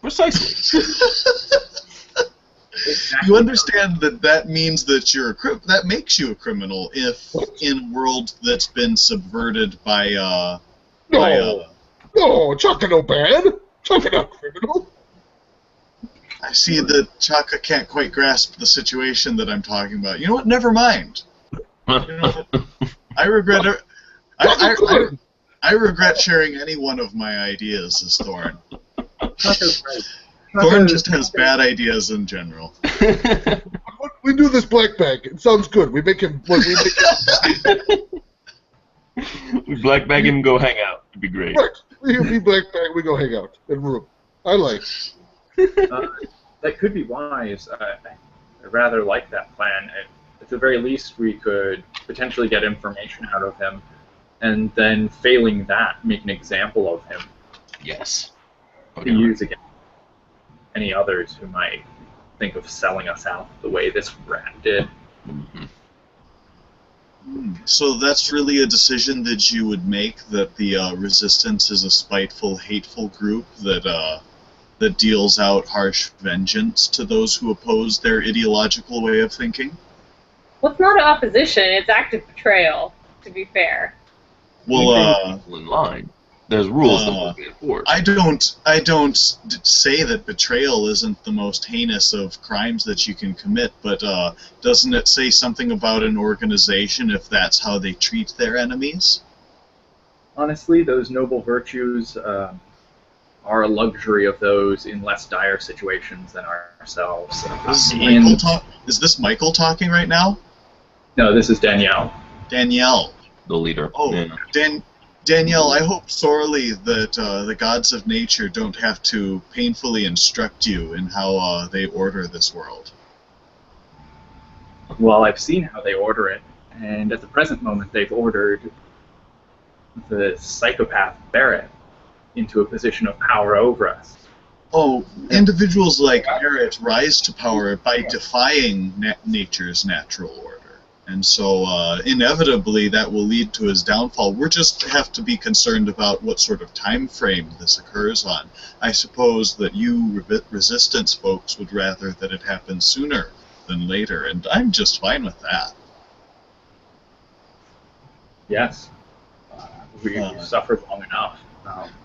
Precisely. You understand that means that you're that makes you a criminal if in a world that's been subverted by No, Chaka no bad. Chaka not criminal. I see that Chaka can't quite grasp the situation that I'm talking about. You know what? Never mind. I regret it. I regret sharing any one of my ideas as Thorn. Thorn just has bad ideas in general. We do this black bag. It sounds good. We make him. We black bag him and go hang out. It'd be great. Right. We black bag. We go hang out in room. I like. That could be wise. I rather like that plan. At the very least, we could potentially get information out of him, and then failing that, make an example of him. Yes. To use against any others who might think of selling us out the way this rat did. Mm-hmm. So that's really a decision that you would make, that the Resistance is a spiteful, hateful group that deals out harsh vengeance to those who oppose their ideological way of thinking? Well, it's not opposition, it's active betrayal, to be fair. Well, in line. There's rules that must be enforced. I don't say that betrayal isn't the most heinous of crimes that you can commit, but doesn't it say something about an organization if that's how they treat their enemies? Honestly, those noble virtues are a luxury of those in less dire situations than ourselves. Is this Michael talking right now? No, this is Danielle. Danielle. The leader. Oh, yeah. Danielle, I hope sorely that the gods of nature don't have to painfully instruct you in how they order this world. Well, I've seen how they order it, and at the present moment they've ordered the psychopath Barrett into a position of power over us. Oh, individuals like Barrett rise to power by defying nature's natural order. And so, inevitably, that will lead to his downfall. We just have to be concerned about what sort of time frame this occurs on. I suppose that you resistance folks would rather that it happen sooner than later, and I'm just fine with that. Yes. We've suffered long enough.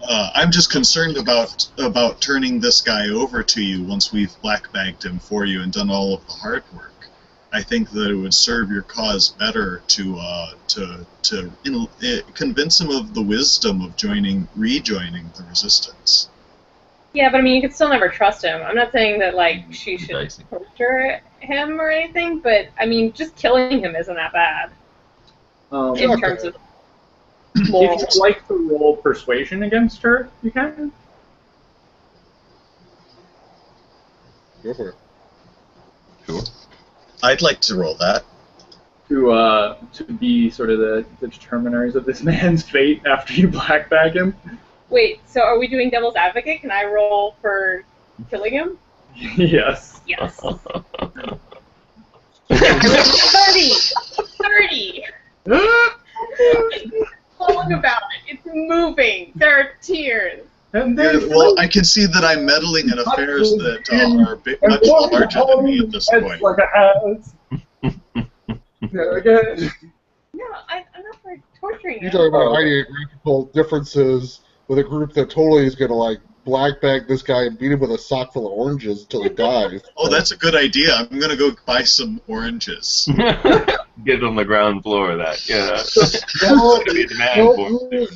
I'm just concerned about turning this guy over to you once we've black-bagged him for you and done all of the hard work. I think that it would serve your cause better to convince him of the wisdom of rejoining the Resistance. Yeah, but I mean, you could still never trust him. I'm not saying that, like, she should torture him or anything, but, I mean, just killing him isn't that bad. In terms of moral. If you'd like to roll persuasion against her, you can. Go for it. Sure. I'd like to roll that. To be sort of the determiners of this man's fate after you blackbag him. Wait, so are we doing devil's advocate? Can I roll for killing him? Yes. Yes. I rolled 30! 30! Falling about it. It's moving. There are tears. Well, I can see that I'm meddling in affairs that are much larger than me at this point. Like a ass. Again. No, I'm not for torturing him. You're talking about ideological differences with a group that totally is going to, like, black bag this guy and beat him with a sock full of oranges until he dies. Oh, that's a good idea. I'm going to go buy some oranges. Get on the ground floor of that. Yeah. There's going to be a demand for it.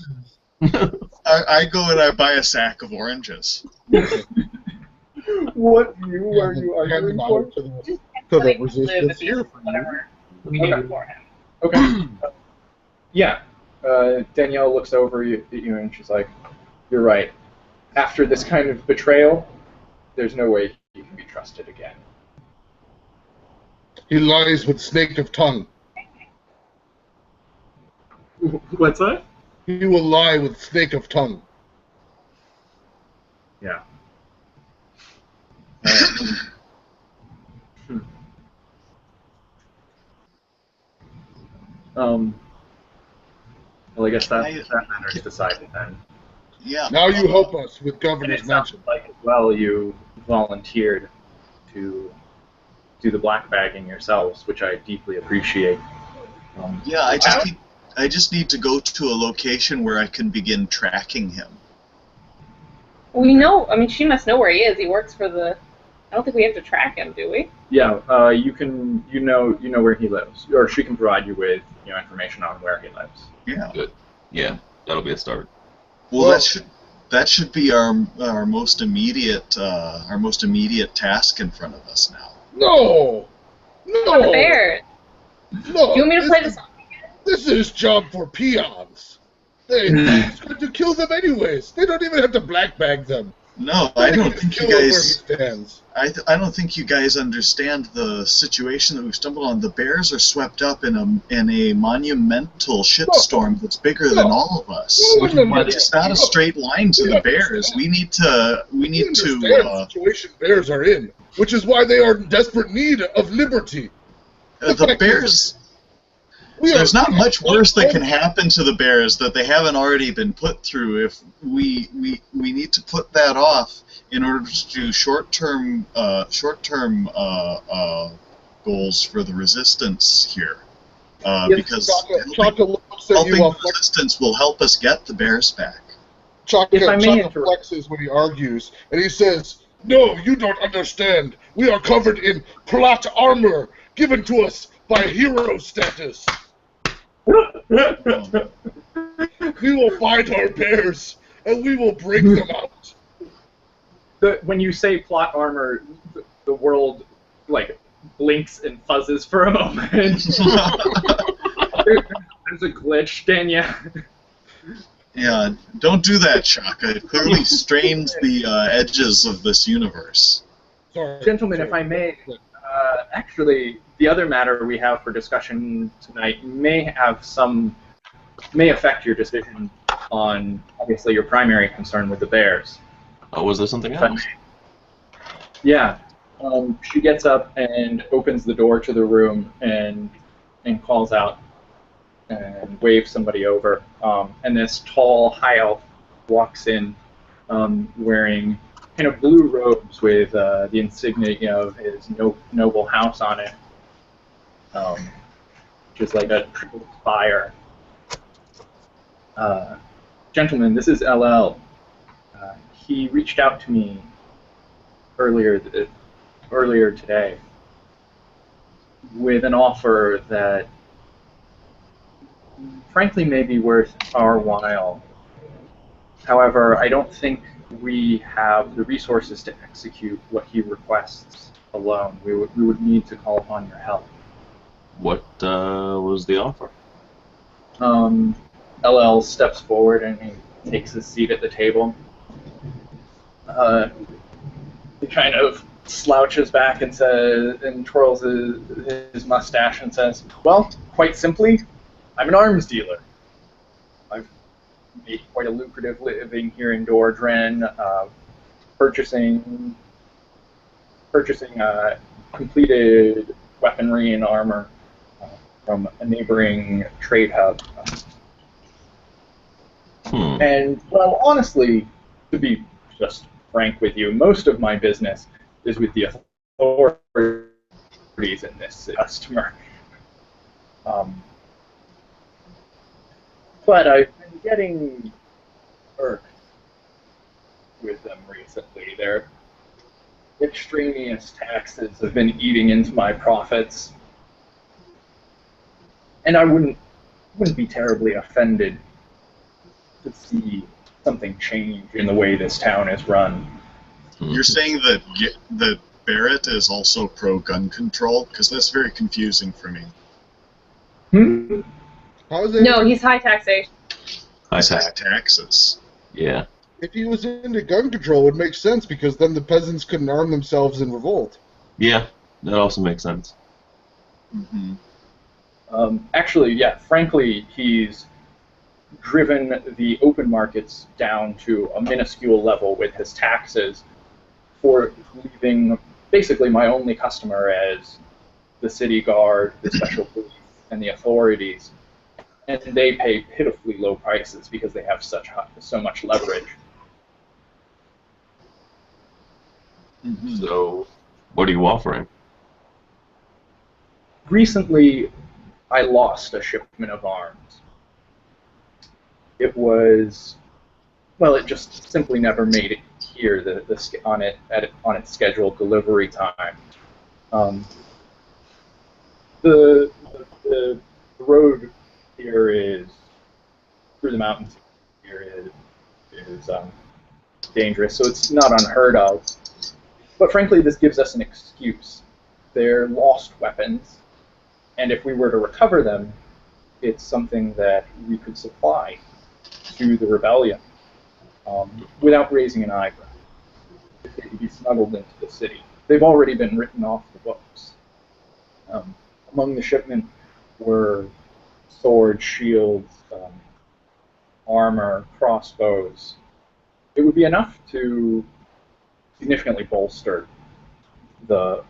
I go and I buy a sack of oranges. What view are you arguing for? To the Resistance here for you. Whatever we do for him. Okay. Yeah. Danielle looks over at you and she's like, "You're right. After this kind of betrayal, there's no way he can be trusted again." He lies with snake of tongue. What's that? He will lie with snake of tongue. Yeah. Well, I guess that matter is decided then. Yeah. Now you help us with And Governor's it sounds Mansion. like as well you volunteered to do the black bagging yourselves, which I deeply appreciate. Yeah, I just need to go to a location where I can begin tracking him. We know. I mean, she must know where he is. He works for the. I don't think we have to track him, do we? Yeah, you know where he lives, or she can provide you with information on where he lives. Yeah. Good. Yeah, that'll be a start. Well, that should be our most immediate task in front of us now. No! On the No! bear. No! Do you want me to play this? This is job for peons. He's going to kill them anyways. They don't even have to black bag them. No, I They don't can think just you kill him guys. where he stands. I don't think you guys understand the situation that we've stumbled on. The bears are swept up in a monumental shitstorm that's bigger than all of us. No. It's not a straight line to the bears. We need to. understand the situation bears are in, which is why they are in desperate need of liberty. The bears. There's not much worse that can happen to the bears that they haven't already been put through. If we need to put that off in order to do short-term goals for the resistance here, because Chaka looks at helping you the resistance will help us get the bears back. Chaka If I may interrupt. flexes when he argues, and he says, "No, you don't understand. We are covered in plot armor given to us by hero status. We will find our bears, and we will bring them out." When you say plot armor, the world blinks and fuzzes for a moment. There's a glitch, Danya. Yeah, don't do that, Chaka. It clearly strains the edges of this universe. Sorry, Gentlemen, if I may, actually, the other matter we have for discussion tonight may affect your decision on, obviously, your primary concern with the bears. Oh, was there something If I else? may. Yeah. She gets up and opens the door to the room and calls out and waves somebody over. And this tall, high elf walks in wearing kind of blue robes with the insignia of his noble house on it, which is like a triple spire. Gentlemen, this is LL. He reached out to me earlier today with an offer that, frankly, may be worth our while. However, I don't think we have the resources to execute what he requests alone. We would need to call upon your help. What was the offer? LL steps forward and he takes his seat at the table. He kind of slouches back and says, and twirls his mustache and says, "Well, quite simply, I'm an arms dealer. I've made quite a lucrative living here in Dordren, purchasing completed weaponry and armor from a neighboring trade hub. And, well, honestly, to be just frank with you, most of my business is with the authorities in this customer. But I've been getting irked with them recently. Their extraneous taxes have been eating into my profits. And I wouldn't be terribly offended to see something change in the way this town is run. You're saying that Barrett is also pro-gun control? Because that's very confusing for me. How is it? No, he's high taxation. High Taxes. Yeah. If he was into gun control, it would make sense because then the peasants couldn't arm themselves in revolt. Yeah, that also makes sense. Mm-hmm. Actually, yeah, frankly, he's driven the open markets down to a minuscule level with his taxes, for leaving basically my only customer as the city guard, the special police, and the authorities. and they pay pitifully low prices because they have so much leverage. Mhm. So, what are you offering? Recently, I lost a shipment of arms. It was, well, it just simply never made it here on its scheduled delivery time. The road here is through the mountains. Here is dangerous, so it's not unheard of. But frankly, this gives us an excuse. They're lost weapons, and if we were to recover them, it's something that we could supply to the rebellion without raising an eyebrow. If they could be smuggled into the city. They've already been written off the books. Among the shipment were swords, shields, armor, crossbows. It would be enough to significantly bolster the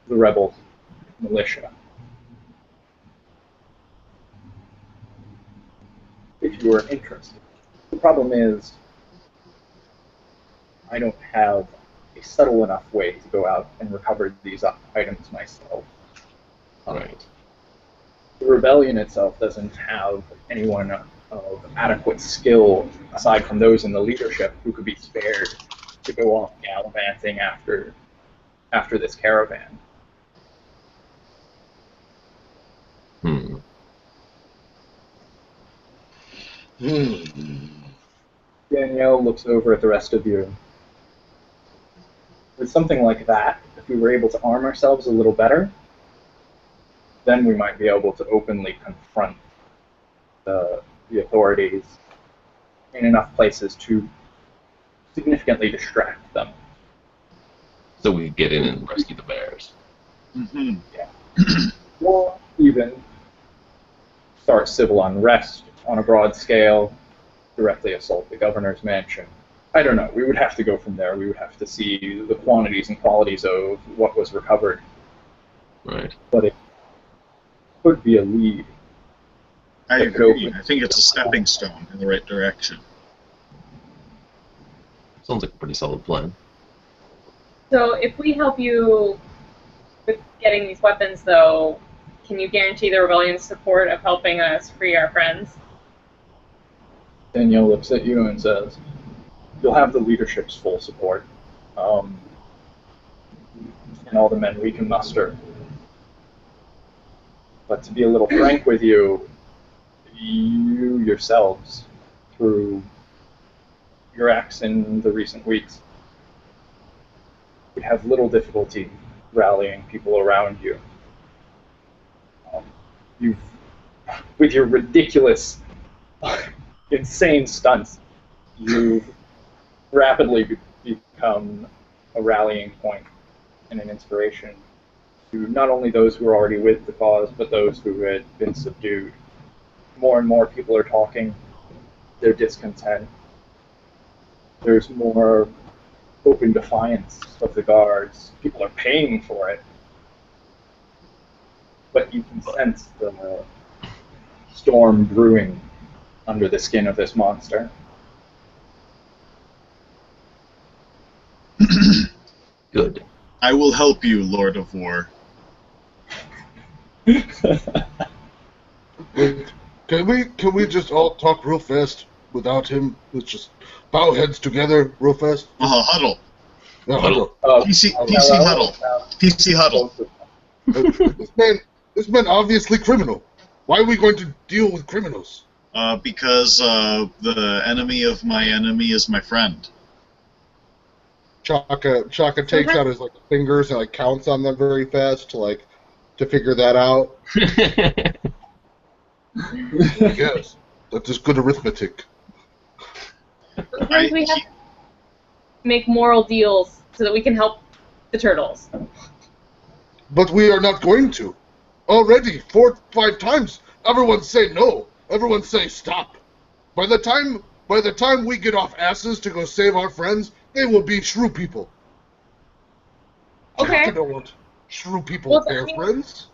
rebel militia. If you are interested. The problem is, I don't have a subtle enough way to go out and recover these items myself. Right. The rebellion itself doesn't have anyone of adequate skill, aside from those in the leadership, who could be spared to go off gallivanting after this caravan. Hmm. Danielle looks over at the rest of you. With something like that, if we were able to arm ourselves a little better, then we might be able to openly confront the authorities in enough places to significantly distract them. So we could get in and rescue the bears. Mhm. Or even start civil unrest on a broad scale, directly assault the governor's mansion. I don't know. We would have to go from there. We would have to see the quantities and qualities of what was recovered. Right. But it could be a lead. I That could agree. open. I think it's a stepping stone in the right direction. Sounds like a pretty solid plan. So if we help you with getting these weapons, though, can you guarantee the rebellion's support of helping us free our friends? Danielle looks at you and says, "You'll have the leadership's full support, and all the men we can muster. But to be a little frank with you, you yourselves, through your acts in the recent weeks, would have little difficulty rallying people around you. You've, with your ridiculous, insane stunts, you've rapidly become a rallying point and an inspiration to not only those who are already with the cause, but those who had been subdued. More and more people are talking their discontent. There's more open defiance of the guards. People are paying for it. But you can sense the storm brewing under the skin of this monster. Good. I will help you, Lord of War. Wait, can we just all talk real fast without him? Let's just bow heads together real fast. Huddle. Yeah, Huddle. PC huddle. PC huddle. This man obviously criminal. Why are we going to deal with criminals? Because the enemy of my enemy is my friend. Chaka takes out his fingers and counts on them very fast to figure that out. Yes, that is good arithmetic. Sometimes we have to make moral deals so that we can help the turtles. But we are not going to. Already 4 or 5 times, everyone say no. Everyone say stop. By the time we get off asses to go save our friends, they will be shrew people. Okay. Chaka don't want shrew people Well, their friends.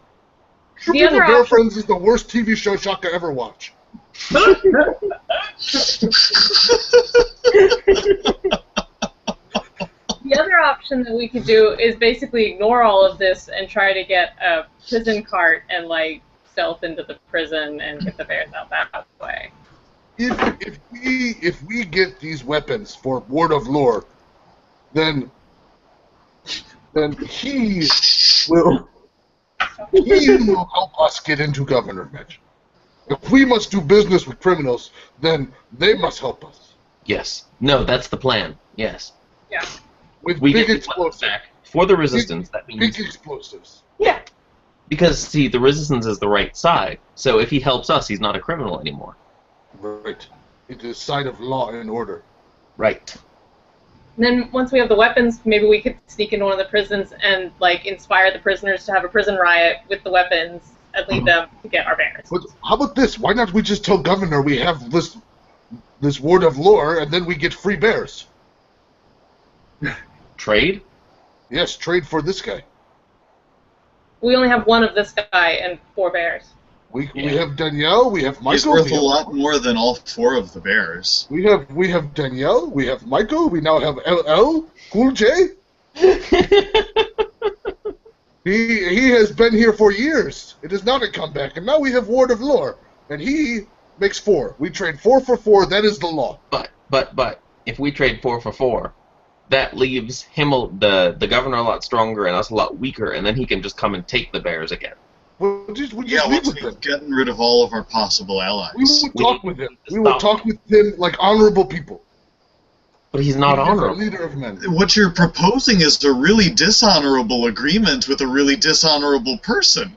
Shooting other with Bear option- Friends is the worst TV show Shaka ever watched. The other option that we could do is basically ignore all of this and try to get a prison cart and like stealth into the prison and get the bears out that way. If we get these weapons for Word of Lore, then he will help us get into government. If we must do business with criminals, then they must help us. Yes. No, that's the plan. Yes. Yeah. With We big get these weapons explosives. back for the resistance. That means Big explosives. Yeah. because see, the resistance is the right side. So if he helps us, he's not a criminal anymore. Right. It is side of law and order. Right. And then once we have the weapons, maybe we could sneak into one of the prisons and like inspire the prisoners to have a prison riot with the weapons and lead them to get our bears. But how about this? Why not we just tell Governor we have this Word of Lore, and then we get free bears? Trade? Yes, trade for this guy. We only have one of this guy and 4 bears. We have Danielle, we have Michael. He's worth we a have- lot more than all 4 of the bears. We have Danielle, we have Michael, we now have LL, Cool J. He has been here for years. It is not a comeback, and now we have Ward of Lore, and he makes 4. We trade 4 for 4. That is the law. But if we trade 4 for 4, that leaves him the governor a lot stronger and us a lot weaker, and then he can just come and take the bears again. We'll just Yeah, meet once with we've him. gotten rid of all of our possible allies. We will We talk need with him. to We will stop talk with him like honorable people. But he's not He is a honorable. leader of men. What you're proposing is a really dishonorable agreement with a really dishonorable person.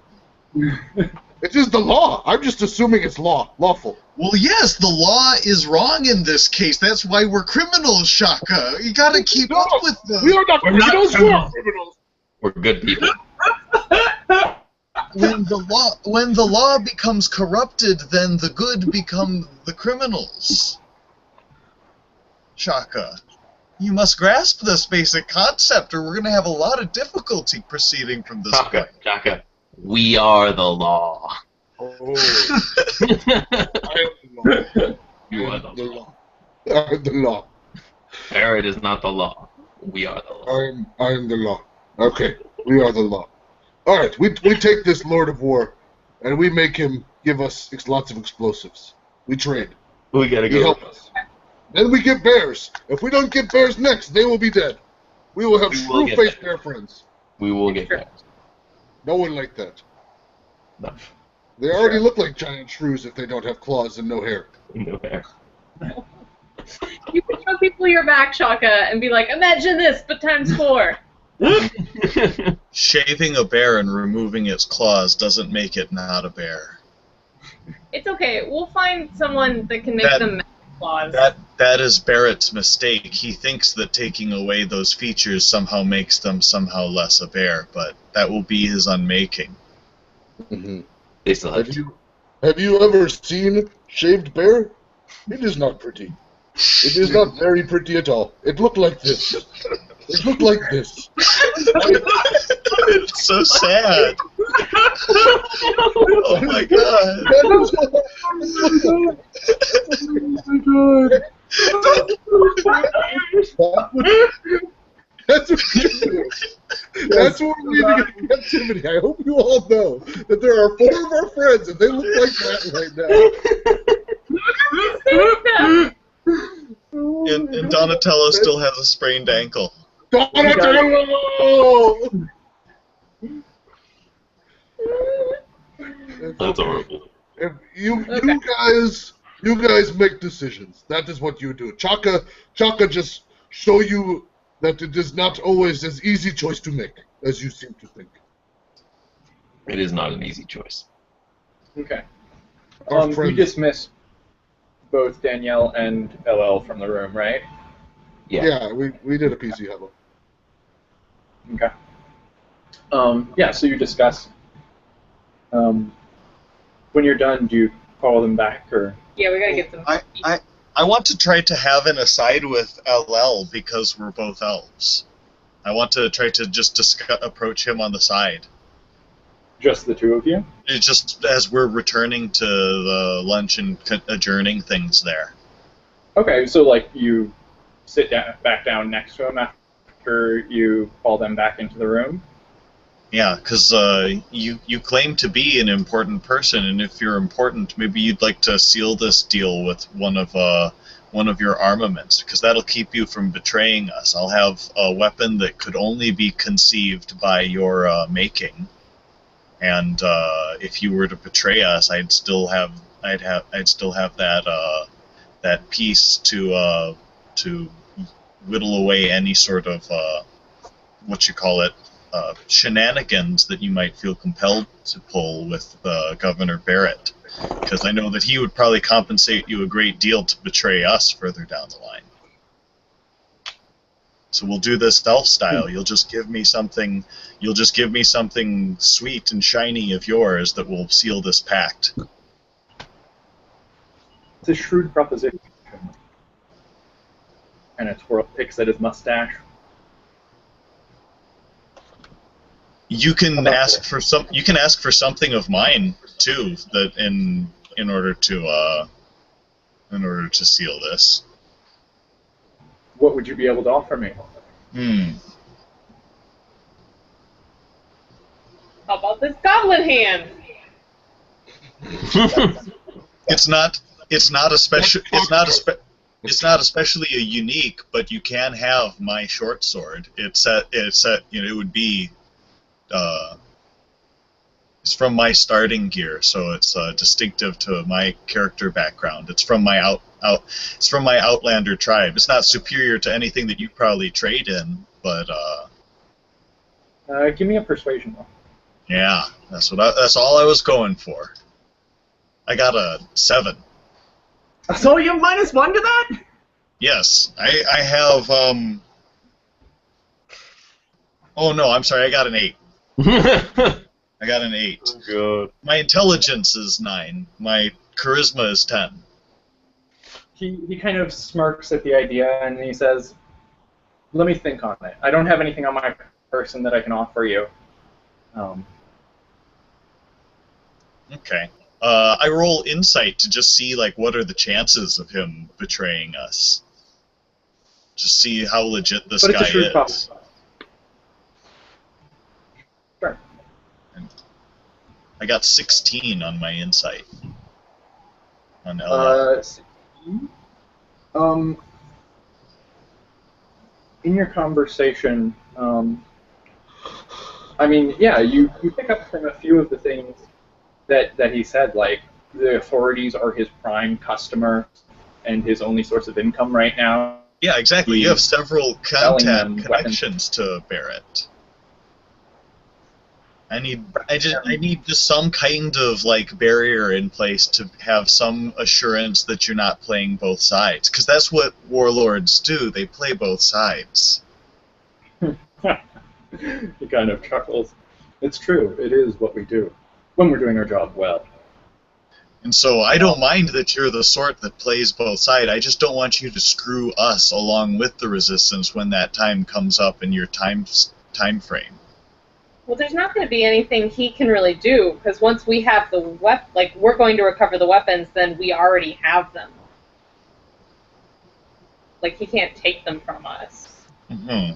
It is the law. I'm just assuming it's lawful. Well, yes, the law is wrong in this case. That's why we're criminals, Shaka. You gotta keep No, up with We the... are not criminals. We are criminals. We're good people. When the law becomes corrupted, then the good become the criminals. Shaka, you must grasp this basic concept, or we're gonna have a lot of difficulty proceeding from this point. Chaka, we are the law. Oh, I am the law. You are I am the law. I am the law. Barrett is not the law. We are the law. I am the law. Okay, we are the law. All right, we take this Lord of War, and we make him give us lots of explosives. We trade. We gotta He go. help us. Then we get bears. If we don't get bears next, they will be dead. We will have We will get screw-faced bears. bear friends. We will get back. No one like that. No. They already look like giant shrews if they don't have claws and no hair. No hair. You can show people your back, Shaka, and be like, imagine this, but times 4. Shaving a bear and removing its claws doesn't make it not a bear. It's okay. We'll find someone that can make That- them claws. That is Barrett's mistake. He thinks that taking away those features somehow makes them somehow less a bear, but that will be his unmaking. Mm-hmm. They still have Have you ever seen shaved bear? It is not pretty. It is not very pretty at all. It looked like this. It looked like this. It's so sad. Oh my god. That's what we do. That's what we need to get captivity. I hope you all know that there are 4 of our friends, and they look like that right now. And Donatello still has a sprained ankle. Donatello! That's horrible. If you guys make decisions. That is what you do. Chaka just show you that it is not always as easy choice to make as you seem to think. It is not an easy choice. Okay. Our We friends- dismissed both Danielle and LL from the room, right? Yeah. we did a PC huddle. Okay. Yeah, so you discuss. When you're done, do you call them back, or? Yeah, we gotta get them. I want to try to have an aside with LL because we're both elves. I want to try to just approach him on the side. Just the 2 of you? It's just as we're returning to the lunch and adjourning things there. Okay, so like you sit back down next to him after you call them back into the room. Yeah, because you claim to be an important person, and if you're important, maybe you'd like to seal this deal with one of your armaments, because that'll keep you from betraying us. I'll have a weapon that could only be conceived by your making, and if you were to betray us, I'd still have that piece to whittle away any sort of shenanigans that you might feel compelled to pull with Governor Barrett, because I know that he would probably compensate you a great deal to betray us further down the line. So we'll do this stealth style. You'll just give me something sweet and shiny of yours that will seal this pact. It's a shrewd proposition. And a twirl picks at his mustache. You can ask for something of mine too, that in order to seal this. What would you be able to offer me? How about this goblin hand? It's not especially a unique, but you can have my short sword. It would be it's from my starting gear, so it's distinctive to my character background. It's from my Outlander tribe. It's not superior to anything that you probably trade in, but give me a persuasion roll. yeah, that's all I was going for. I got a 7. So you -1 to that? Yes, I have. Oh no, I'm sorry. I got an 8. I got an 8. Oh, good. My intelligence is 9. My charisma is 10. He kind of smirks at the idea and he says, "Let me think on it. I don't have anything on my person that I can offer you." Okay. I roll insight to just see what are the chances of him betraying us. Just see how legit this guy is. Sure. I got 16 on my insight. On LR. In your conversation, you pick up from a few of the things that he said, like the authorities are his prime customer and his only source of income right now. Yeah, exactly. You have several contact connections to Barrett. I need just some kind of barrier in place to have some assurance that you're not playing both sides, because that's what warlords do. They play both sides. He kind of chuckles. It's true. It is what we do when we're doing our job well. And so I don't mind that you're the sort that plays both sides. I just don't want you to screw us along with the resistance when that time comes up in your time frame. Well, there's not going to be anything he can really do, because once we have the we're going to recover the weapons, then we already have them. He can't take them from us. Mm-hmm.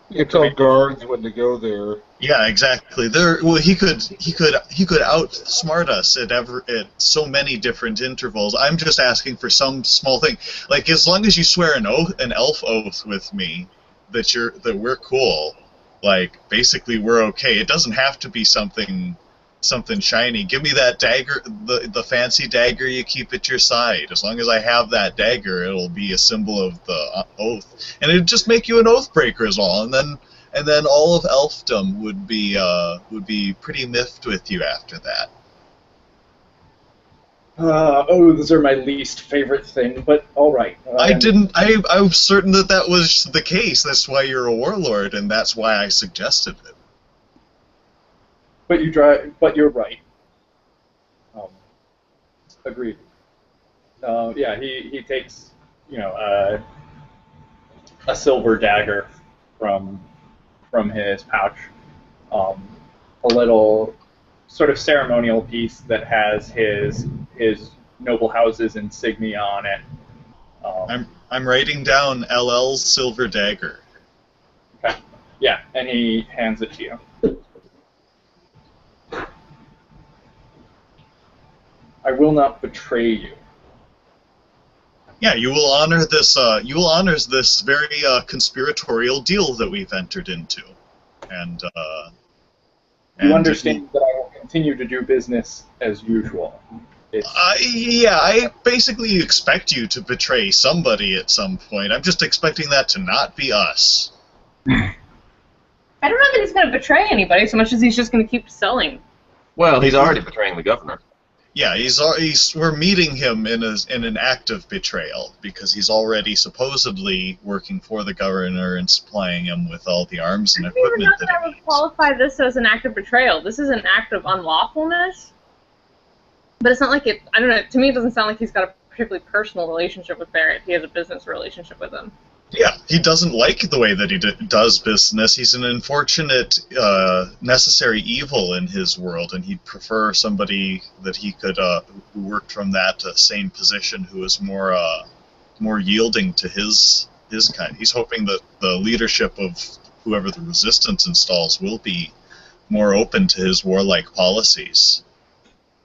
You can tell guards when to go there. Yeah, exactly. He could outsmart us at so many different intervals. I'm just asking for some small thing, as long as you swear an elf oath with me that we're cool. Basically we're okay. It doesn't have to be something shiny. Give me that dagger, the fancy dagger you keep at your side. As long as I have that dagger, it'll be a symbol of the oath, and it'd just make you an oath breaker is all. And then all of elfdom would be pretty miffed with you after that. Oaths are my least favorite thing, but all right. I was certain that was the case. That's why you're a warlord, and that's why I suggested it. But you're right. Agreed. He takes a silver dagger from his pouch, a little sort of ceremonial piece that has his noble house's insignia on it. I'm writing down LL's silver dagger. Okay. Yeah, and he hands it to you. I will not betray you. Yeah, you will honor this. You will honor this very conspiratorial deal that we've entered into, and you understand that I will continue to do business as usual. Yeah, I basically expect you to betray somebody at some point. I'm just expecting that to not be us. I don't know that he's going to betray anybody so much as he's just going to keep selling. Well, he's already betraying the governor. Yeah, we're meeting him in an act of betrayal because he's already supposedly working for the governor and supplying him with all the arms and equipment that he needs. I don't know that I would qualify this as an act of betrayal. This is an act of unlawfulness. But it's not like it, I don't know, to me it doesn't sound like he's got a particularly personal relationship with Barrett. He has a business relationship with him. Yeah, he doesn't like the way that he does business. He's an unfortunate, necessary evil in his world, and he'd prefer somebody that he could, who worked from that same position, who is more yielding to his kind. He's hoping that the leadership of whoever the resistance installs will be more open to his warlike policies.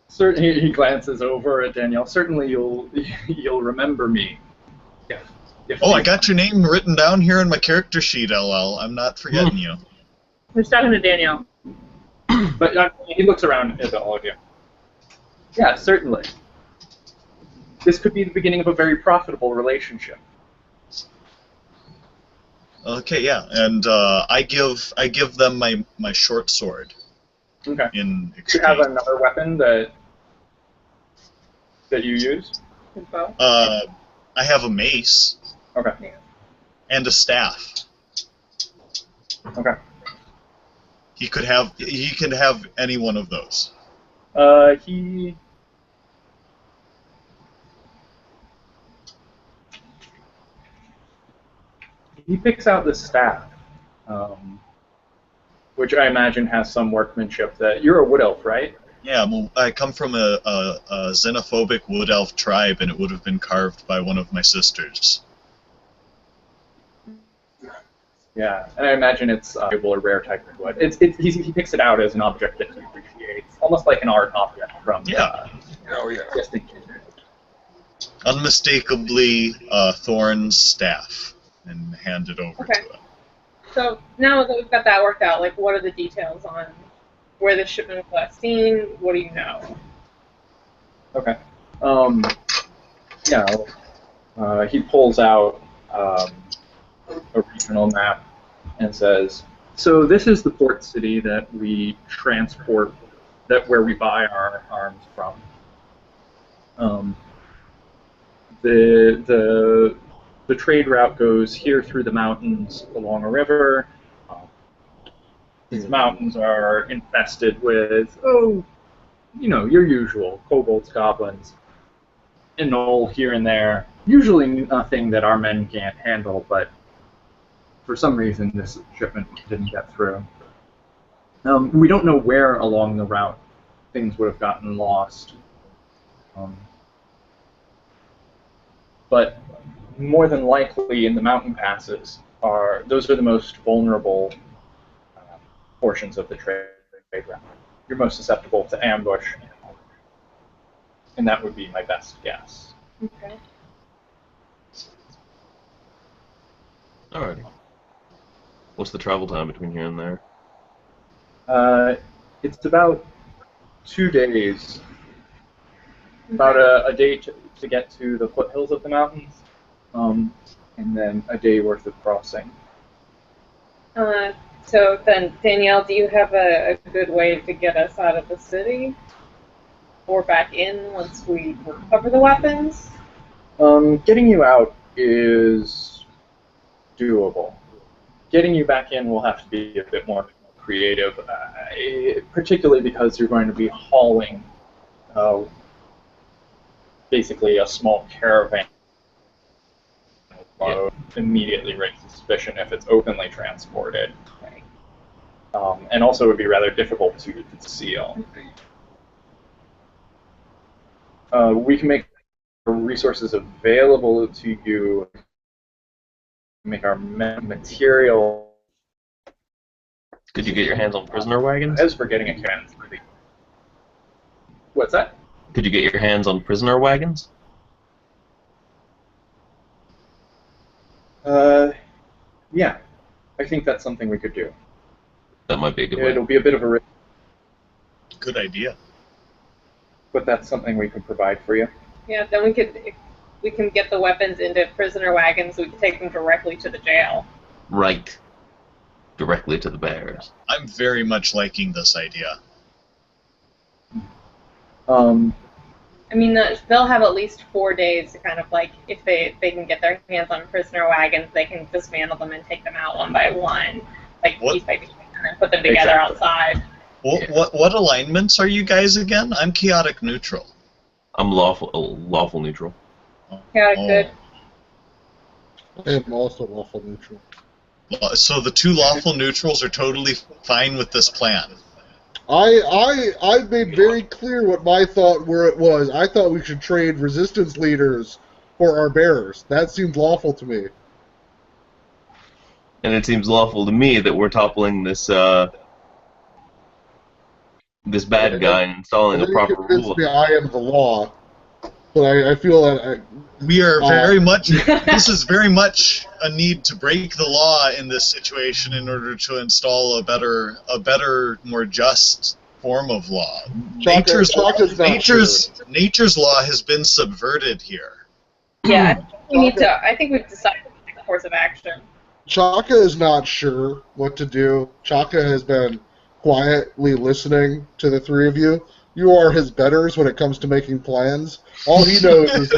Certainly, he glances over at Danielle. Certainly, you'll remember me. Oh, I got your name written down here in my character sheet, LL. I'm not forgetting you. Who's talking to Danielle? But he looks around at all of you. Yeah, certainly. This could be the beginning of a very profitable relationship. Okay, yeah, and I give them my short sword. Okay. In exchange. Do you have another weapon that you use? I have a mace. Okay. And a staff. Okay. He can have any one of those. He picks out the staff, which I imagine has some workmanship. That you're a wood elf, right? Yeah, well, I come from a xenophobic wood elf tribe, and it would have been carved by one of my sisters. Yeah, and I imagine it's valuable or rare type of wood. He picks it out as an object that he appreciates, almost like an art object from. Oh yeah. Unmistakably, Thorn's staff, and hand it over to him. So now that we've got that worked out, like, what are the details on where the shipment was last seen? What do you know? Okay. He pulls out a regional map and says, so this is the port city that we transport, where we buy our arms from. The trade route goes here through the mountains along a river. These mountains are infested with, your usual kobolds, goblins, and all here and there. Usually nothing that our men can't handle, but for some reason this shipment didn't get through. We don't know where along the route things would have gotten lost. But more than likely in the mountain passes, those are the most vulnerable portions of the trade route. You're most susceptible to ambush, and that would be my best guess. Okay. Alrighty. What's the travel time between here and there? It's about 2 days. About a day to get to the foothills of the mountains, and then a day worth of crossing. So then, Danielle, do you have a good way to get us out of the city? Or back in once we recover the weapons? Getting you out is doable. Getting you back in will have to be a bit more creative, particularly because you're going to be hauling basically a small caravan. Immediately raise suspicion if it's openly transported. Right. and also would be rather difficult to conceal. We can make resources available to you, make our material. Could you get your hands on prisoner wagons? As for getting a command. What's that? Could you get your hands on prisoner wagons? Yeah. I think that's something we could do. That might be a good way. It'll be a bit of a risk, Good idea. but that's something we could provide for you. Yeah, then if we can get the weapons into prisoner wagons. We can take them directly to the jail. Right. Directly to the bears. I'm very much liking this idea. I mean, they'll have at least 4 days to kind of like, if they can get their hands on prisoner wagons, they can dismantle them and take them out one by one, like piece by piece, and then put them together outside. What alignments are you guys again? I'm chaotic neutral. I'm lawful neutral. Yeah, good. I am also lawful neutral. So the two lawful neutrals are totally fine with this plan. I made very clear what my thought was. I thought we should trade resistance leaders for our bearers. That seemed lawful to me. And it seems lawful to me that we're toppling this this bad guy and installing the proper rule. I am the law, but I feel that we are very much. This is very much a need to break the law in this situation in order to install a better, more just form of law. Nature's law has been subverted here. Yeah, I think we've decided to take a course of action. Chaka is not sure what to do. Chaka has been quietly listening to the three of you. You are his betters when it comes to making plans. All he knows is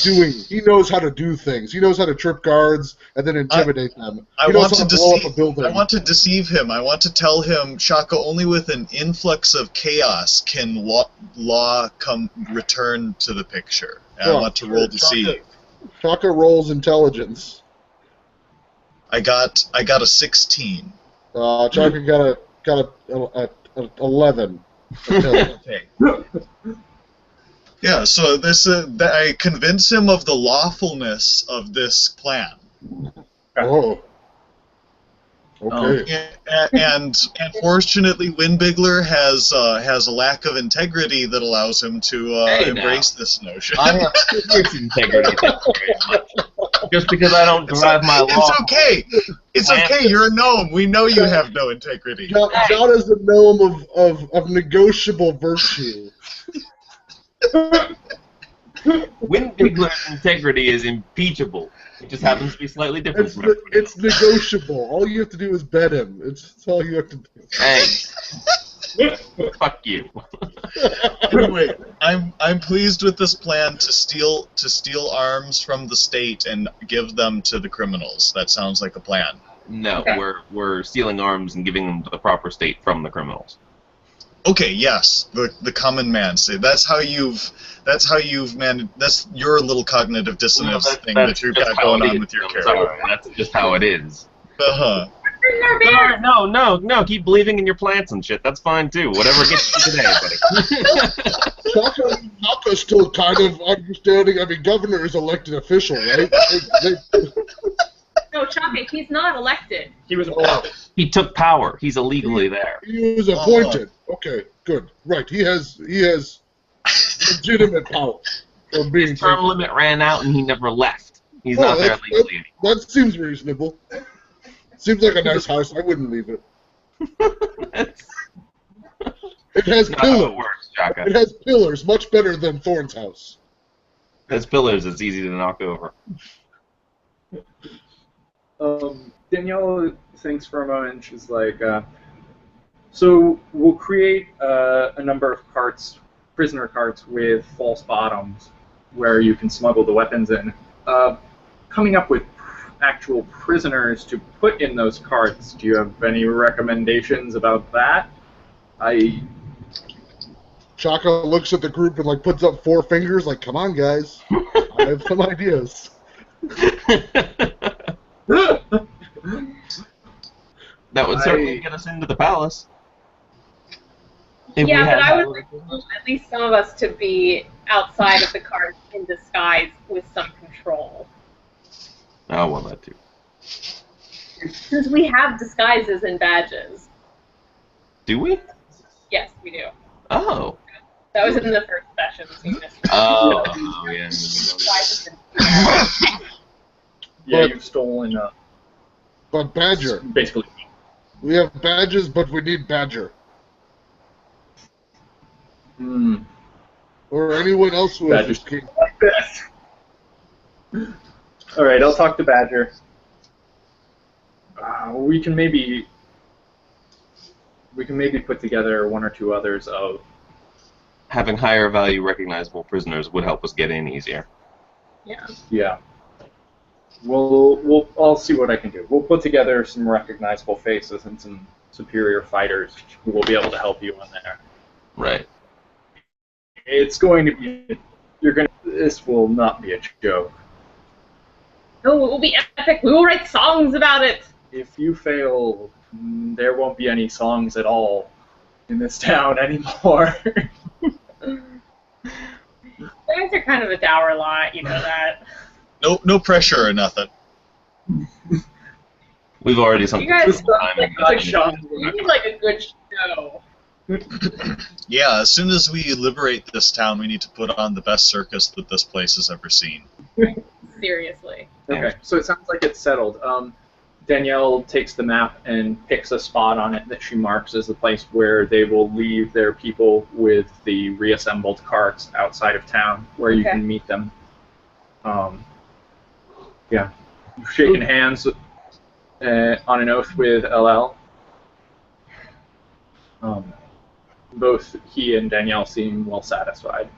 doing. He knows how to do things. He knows how to trip guards and then intimidate them. I want to deceive him. I want to tell him, Shaka, only with an influx of chaos can law return to the picture. And I want to roll deceive. Shaka rolls intelligence. I got a 16. Chaka got a 11. Okay. Yeah, so this I convince him of the lawfulness of this plan. Oh. Okay. And fortunately, Windbigler has a lack of integrity that allows him to embrace this notion. I have serious integrity. Thank you very much. Just because I don't drive my law. It's okay. It's okay. You're a gnome. We know you have no integrity. John is a gnome of negotiable virtue. Windbigler's integrity is impeachable. It just happens to be slightly different. It's negotiable. All you have to do is bet him. It's all you have to do. Hey. Fuck you. Anyway, I'm pleased with this plan to steal arms from the state and give them to the criminals. That sounds like a plan. No, we're stealing arms and giving them to the proper state from the criminals. Okay, yes, the common man say that's how you've managed. That's your little cognitive dissonance thing that you've got going on with your character. Sorry, that's just how it is. Uh-huh. No, keep believing in your plants and shit. That's fine too. Whatever gets you today, buddy. Chaka's still kind of understanding. I mean, governor is elected official, right? No, Chaka, he's not elected. He was appointed. He took power. He's illegally there. He was appointed. Okay, good. Right. He has legitimate power for being. His term limit ran out and he never left. He's not there legally anymore. That seems reasonable. Seems like a nice house. I wouldn't leave it. It has pillars. It has pillars, much better than Thorn's house. It has pillars. It's easy to knock over. Danielle thinks for a moment. She's like, so we'll create a number of carts, prisoner carts with false bottoms where you can smuggle the weapons in. Coming up with actual prisoners to put in those carts, do you have any recommendations about that? Chaka looks at the group and puts up 4 fingers like, come on, guys. I have some ideas. That would certainly get us into the palace. If we Yeah, had but I would highway like at least some of us to be outside of the cart in disguise with some control. Oh, well, that too. Since we have disguises and badges. Do we? Yes, we do. Oh. That was in the first session, so you missed it. Oh, yeah. Disguises and Yeah, But- you've stolen But Badger. basically. We have badges, but we need Badger. Hmm. Or anyone else who has Badger's this key. like this. All right, I'll talk to Badger. We can maybe put together one or two others of. Having higher value recognizable prisoners would help us get in easier. Yeah. Yeah. I'll see what I can do. We'll put together some recognizable faces and some superior fighters who will be able to help you on there. Right. It's going to be. This will not be a joke. No, it will be epic. We will write songs about it. If you fail, there won't be any songs at all in this town anymore. Things are kind of a dour lot, you know that. No pressure or nothing. We've already sunk You guys some time in like this. Sean. You need like a good show. Yeah, as soon as we liberate this town, we need to put on the best circus that this place has ever seen. Seriously. Okay, so it sounds like it's settled. Danielle takes the map and picks a spot on it that she marks as the place where they will leave their people with the reassembled carts outside of town, where you Okay. can meet them. Yeah, you've shaken hands on an oath with LL. Both he and Danielle seem well satisfied.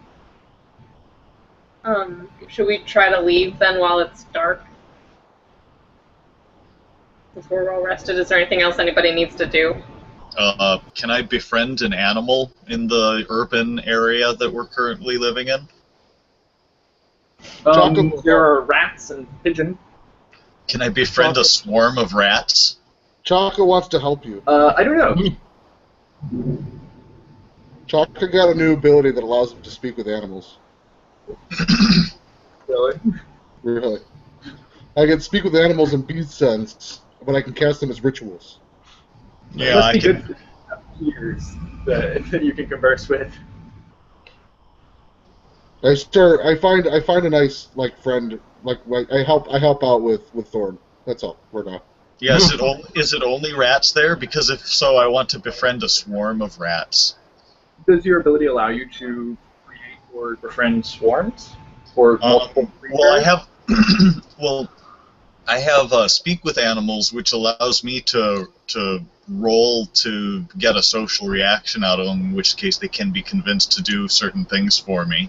Should we try to leave then while it's dark? Since we're all rested, is there anything else anybody needs to do? Can I befriend an animal in the urban area that we're currently living in? There are rats and pigeons. Can I befriend a swarm of rats? Chaka wants to help you. I don't know. Chaka got a new ability that allows him to speak with animals. Really? Really. I can speak with animals in beast sense, but I can cast them as rituals. Yeah, Must I be can. good for ears that you can converse with. I find a nice friend, I help out with Thorn. That's all. We're now. Yeah, is it only rats there? Because if so, I want to befriend a swarm of rats. Does your ability allow you to create or befriend swarms or multiple creatures? Well, I have speak with animals, which allows me to roll to get a social reaction out of them. In which case, they can be convinced to do certain things for me.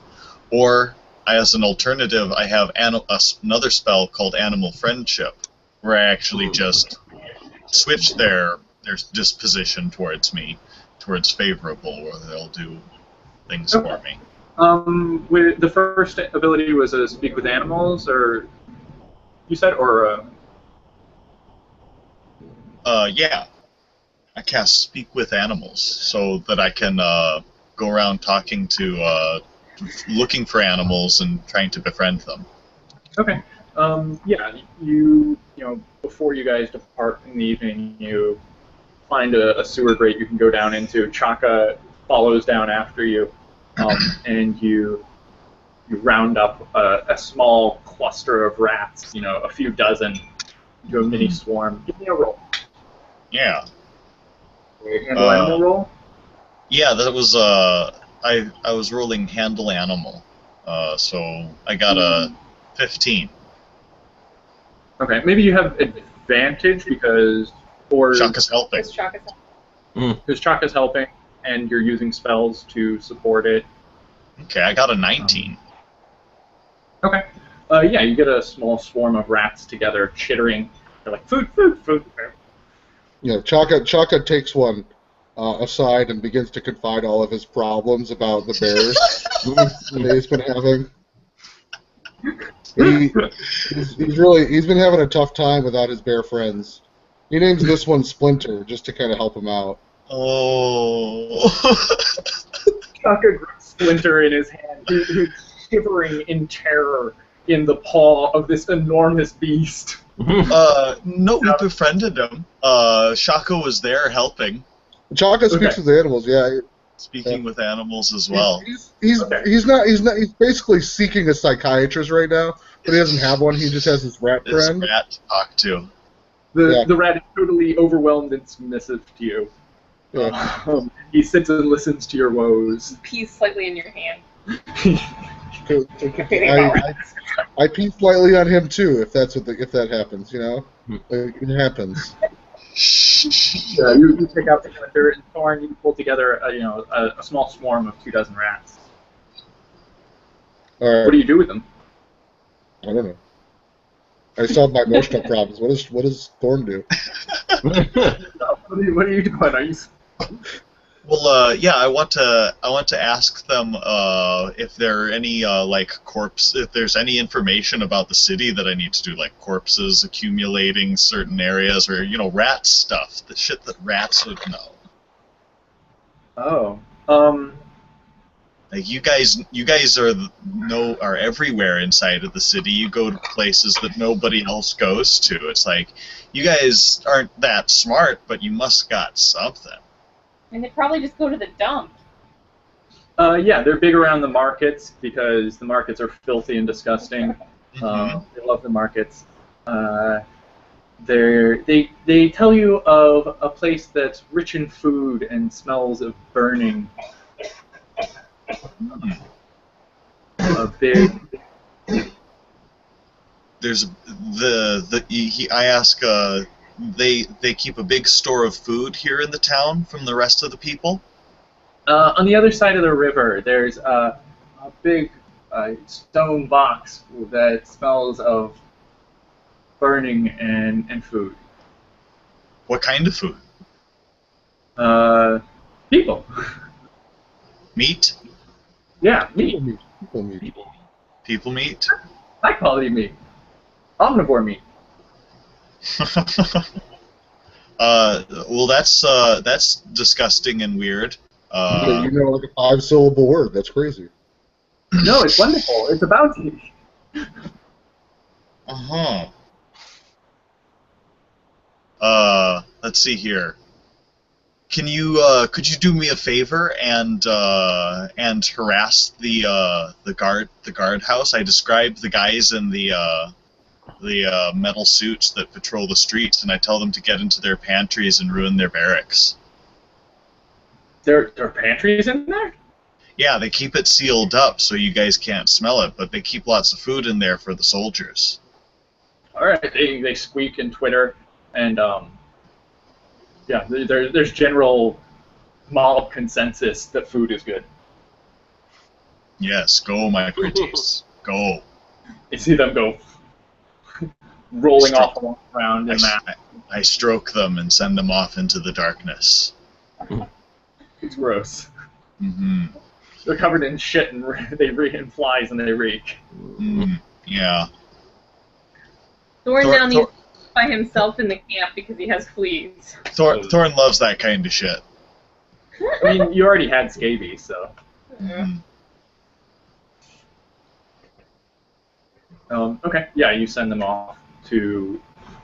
Or, as an alternative, I have another spell called Animal Friendship, where I actually just switch their disposition towards me, towards favorable, where they'll do things for me. With the first ability was a speak with animals, or you said, or Yeah. I cast Speak with Animals, so that I can go around talking to, looking for animals and trying to befriend them. okay. Yeah, you know, before you guys depart in the evening, you find a sewer grate you can go down into. Chaka follows down after you, and you round up a small cluster of rats, you know, a few dozen, into a mini swarm. Give me a roll. Yeah. Handle animal roll? Yeah, that was I was rolling handle animal, so I got a 15. Okay, maybe you have advantage because Chaka's helping. Is Chaka because Chaka's helping, and you're using spells to support it. Okay, I got a 19. Okay. Yeah, you get a small swarm of rats together, chittering. They're like, food, food, food. Yeah, Chaka takes one aside and begins to confide all of his problems about the bears that he's been having. He's been having a tough time without his bear friends. He names this one Splinter just to kind of help him out. Oh. Shaka grips Splinter in his hand, who's shivering in terror in the paw of this enormous beast. No, we befriended him. Shaka was there helping. Chaka speaks with animals, yeah. Speaking with animals as well. He's basically seeking a psychiatrist right now, but he doesn't have one. He just has this rat friend. This rat to talk to. The rat is totally overwhelmed and submissive to you. Yeah. He sits and listens to your woes. Pees slightly in your hand. I pee slightly on him too, if that happens, you know. It happens. Yeah, you take out the Splinter, and Thorn, you pull together a small swarm of 24 rats. All right. What do you do with them? I don't know. I solved my emotional problems. What does Thorn do? What are you doing? Are you? Well, yeah, I want to ask them if there are any if there's any information about the city that I need to do, like corpses accumulating certain areas, or rat stuff, the shit that rats would know. Oh, Like you guys are everywhere inside of the city. You go to places that nobody else goes to. It's like you guys aren't that smart, but you must got something. And they probably just go to the dump. yeah, they're big around the markets because the markets are filthy and disgusting. They love the markets. They tell you of a place that's rich in food and smells of burning. A big. There's I ask. They keep a big store of food here in the town from the rest of the people. On the other side of the river, there's a big stone box that smells of burning and food. What kind of food? People. Meat? Yeah, meat. People meat? High quality meat. Omnivore meat. Well, that's disgusting and weird. Like a 5-syllable word. That's crazy. No, it's wonderful. It's a bounty. Let's see here. Could you do me a favor and harass the guard house? I described the guys in the metal suits that patrol the streets, and I tell them to get into their pantries and ruin their barracks. There are pantries in there? Yeah, they keep it sealed up so you guys can't smell it, but they keep lots of food in there for the soldiers. Alright, they squeak and twitter, and yeah, there's general mob consensus that food is good. Yes, go, my pretties. Go. You see them go rolling off along the ground in that. I stroke them and send them off into the darkness. It's gross. Mm-hmm. They're covered in shit and in flies and they reek. Yeah. Thorn now needs by himself in the camp because he has fleas. Thorn loves that kind of shit. I mean, you already had scabies, so. Okay, yeah, you send them off to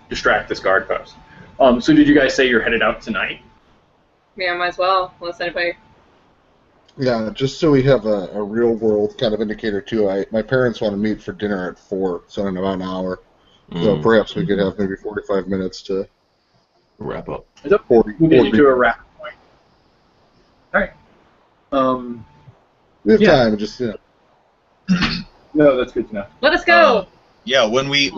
distract this guard post. So did you guys say you're headed out tonight? Yeah, might as well, unless anybody... Yeah, just so we have a real-world kind of indicator, too. My parents want to meet for dinner at 4, so in about an hour. So perhaps we could have maybe 45 minutes to wrap up. We'll get you to a wrap point. Alright. We have time, just, No, that's good to know. Let us go! Yeah, when we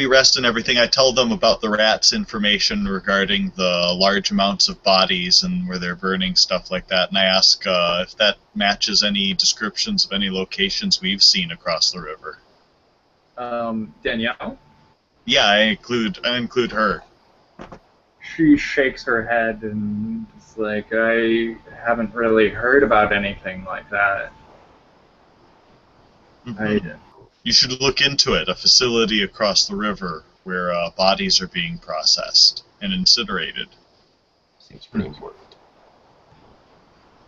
rest and everything, I tell them about the rats' information regarding the large amounts of bodies and where they're burning, stuff like that, and I ask if that matches any descriptions of any locations we've seen across the river. Danielle? Yeah, I include her. She shakes her head and is like, I haven't really heard about anything like that. You should look into it, a facility across the river where bodies are being processed. and incinerated. Seems pretty important.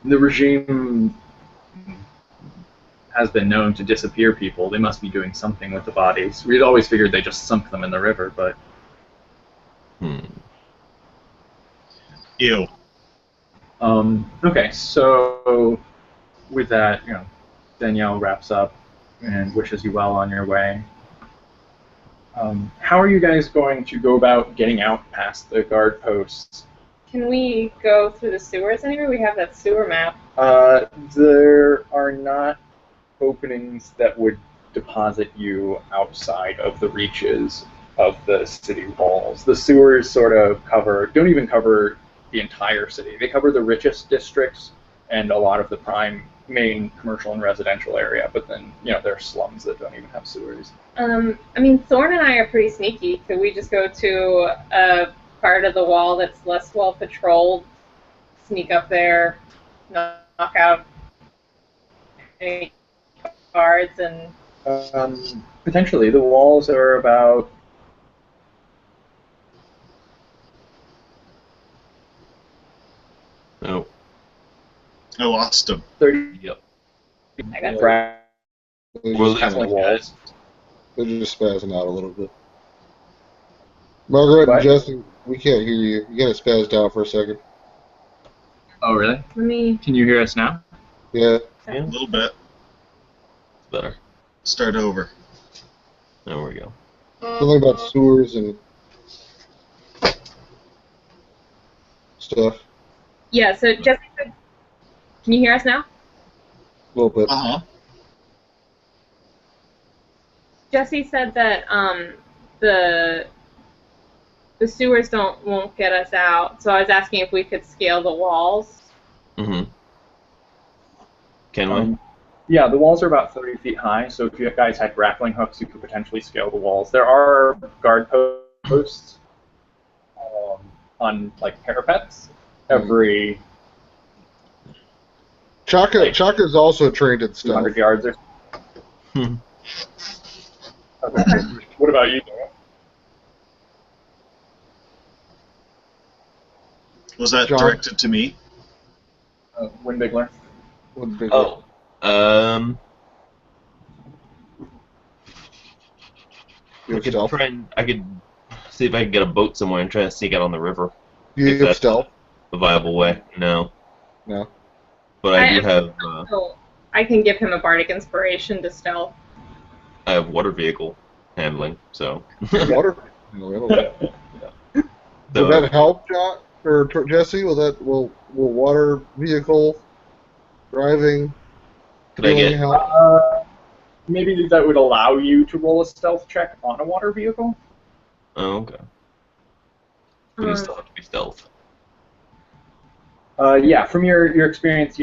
The regime has been known to disappear people. They must be doing something with the bodies. We'd always figured they just sunk them in the river, but... Ew. Okay, so with that, Danielle wraps up and wishes you well on your way. How are you guys going to go about getting out past the guard posts? Can we go through the sewers anywhere? We have that sewer map. There are not openings that would deposit you outside of the reaches of the city walls. The sewers sort of don't even cover the entire city. They cover the richest districts and a lot of the prime main commercial and residential area, but then, there are slums that don't even have sewers. Thorn and I are pretty sneaky. Could we just go to a part of the wall that's less well patrolled, sneak up there, knock out any guards, and... Potentially. The walls are about... Oh. I lost him. 30... Yep. I got Well, They're that's just, they're just spazzing out a little bit. Margaret and What? Jesse, we can't hear you. You got spazzed out for a second. Oh, really? Let me... Can you hear us now? Yeah. A little bit. It's better. Start over. There we go. Something about sewers and stuff. Yeah, so Jesse, can you hear us now? A little bit. Uh-huh. Jesse said that the sewers won't get us out, so I was asking if we could scale the walls. Mm-hmm. Can we? Yeah, the walls are about 30 feet high, so if you guys had grappling hooks, you could potentially scale the walls. There are guard posts on, parapets every Chaka's also trained in stealth. 200 yards or Hmm. Okay. What about you, Dara? Was that John? directed to me? Windbigler? Would be Oh. You I have could stealth. I could see if I could get a boat somewhere and try to sneak out on the river. You if have that's stealth. a viable way. No. No. But I do have So I can give him a bardic inspiration to stealth. I have water vehicle handling, so. Water. Will So, that help, John or Jesse? Will water vehicle driving could I feeling get help? Maybe that would allow you to roll a stealth check on a water vehicle? Oh, okay. But you still have to be stealth. Yeah, from your experience,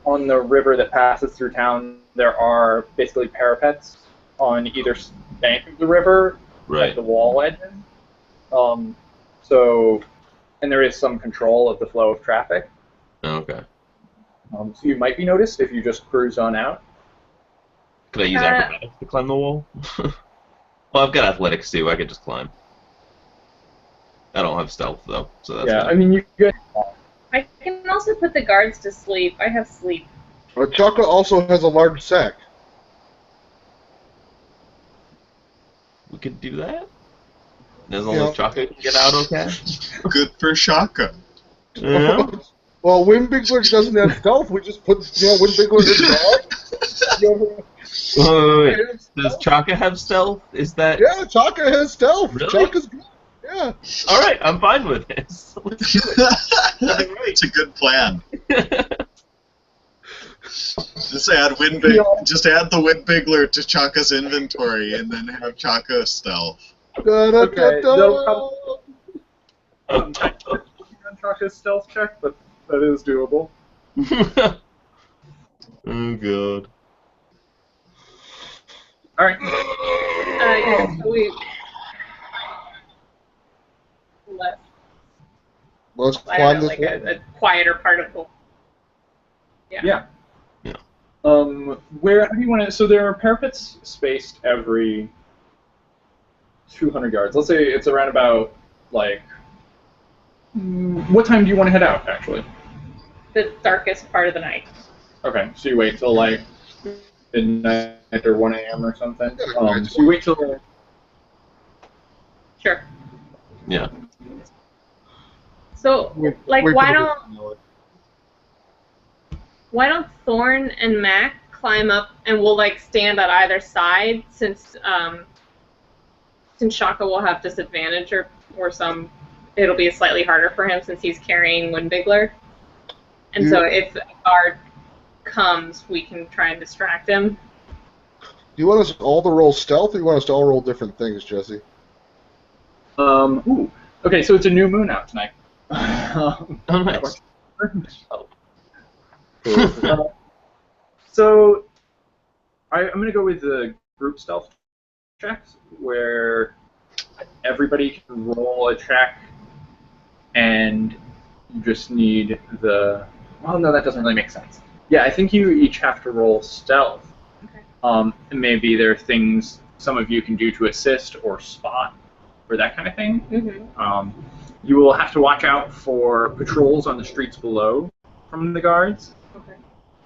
on the river that passes through town, there are basically parapets on either bank of the river Right. at the wall edges. And there is some control of the flow of traffic. Oh, okay. So you might be noticed if you just cruise on out. Could I use acrobatics to climb the wall? Well, I've got athletics too. I could just climb. I don't have stealth though, so that's Yeah, fine. I mean, you could. I can also put the guards to sleep. I have sleep. Chaka also has a large sack. We could do that. As long Yeah. as Chaka can get out okay. Good for Shaka. Yeah. Well, Windbigler doesn't have stealth. We just put Windbigler in bag. Wait. Does Chaka have stealth? Is that? Yeah, Chaka has stealth. Really? Chaka's good. Yeah. All right, I'm fine with this. Let's do it. It's a good plan. Just add the Windbigler to Chaka's inventory, and then have Chaka stealth. Da, da, Okay, da, they'll da. Chaka's stealth check, but that is doable. Oh god. All right. Yeah, so we left Let's I climb don't know, this like wall. a quieter part of the. Yeah. Yeah. How do you want to? So there are parapets spaced every 200 yards. Let's say it's around about What time do you want to head out, actually? The darkest part of the night. Okay, so you wait till like midnight or 1 a.m. or something. Yeah, So you wait till. Sure. Yeah. So, like, Wait why for don't Thorn and Mac climb up, and we'll like stand on either side, since Shaka will have disadvantage or some. It'll be slightly harder for him since he's carrying Windbigler. And so if a guard comes, we can try and distract him. Do you want us all to roll stealth, or you want us to all roll different things, Jesse? Ooh. Okay, so it's a new moon out tonight. Oh, nice. So I'm going to go with the group stealth checks, where everybody can roll a check, and you just need the. Well, no, that doesn't really make sense. Yeah, I think you each have to roll stealth. Okay. And maybe there are things some of you can do to assist or spot, or that kind of thing. Mm-hmm. You will have to watch out for patrols on the streets below from the guards, Okay.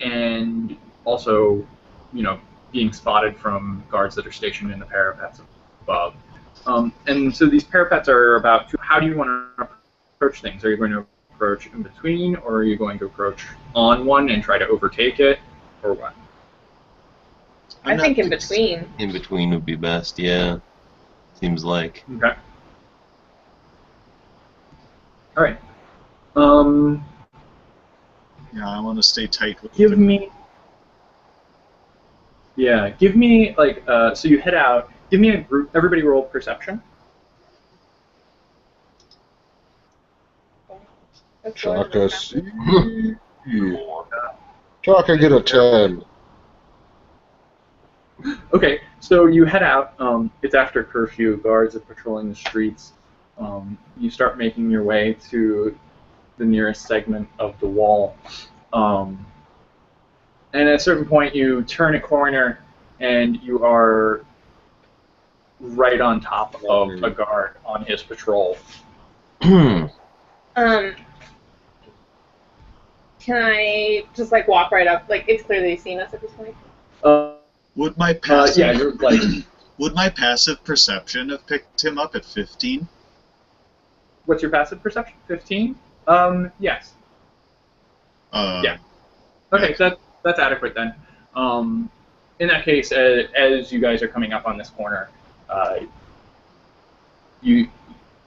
and also, being spotted from guards that are stationed in the parapets above. And so these parapets are about. How do you want to approach things? Are you going to approach in between, or are you going to approach on one and try to overtake it, or what? I think in between. In between would be best, yeah. Seems like. Okay. All right. Yeah, I want to stay tight with Give me like so you head out. Give me a group. Everybody roll perception. Chaka, Chaka, get a 10. Okay, so you head out. It's after curfew. Guards are patrolling the streets. You start making your way to the nearest segment of the wall. And at a certain point, you turn a corner, and you are right on top of a guard on his patrol. Can I just like walk right up? Like, it's clear that he's seen us at this point. Would my passive you're like. would my passive perception have picked him up at 15? What's your passive perception? 15? Yes. Yeah. Okay, that's adequate then. In that case, as you guys are coming up on this corner,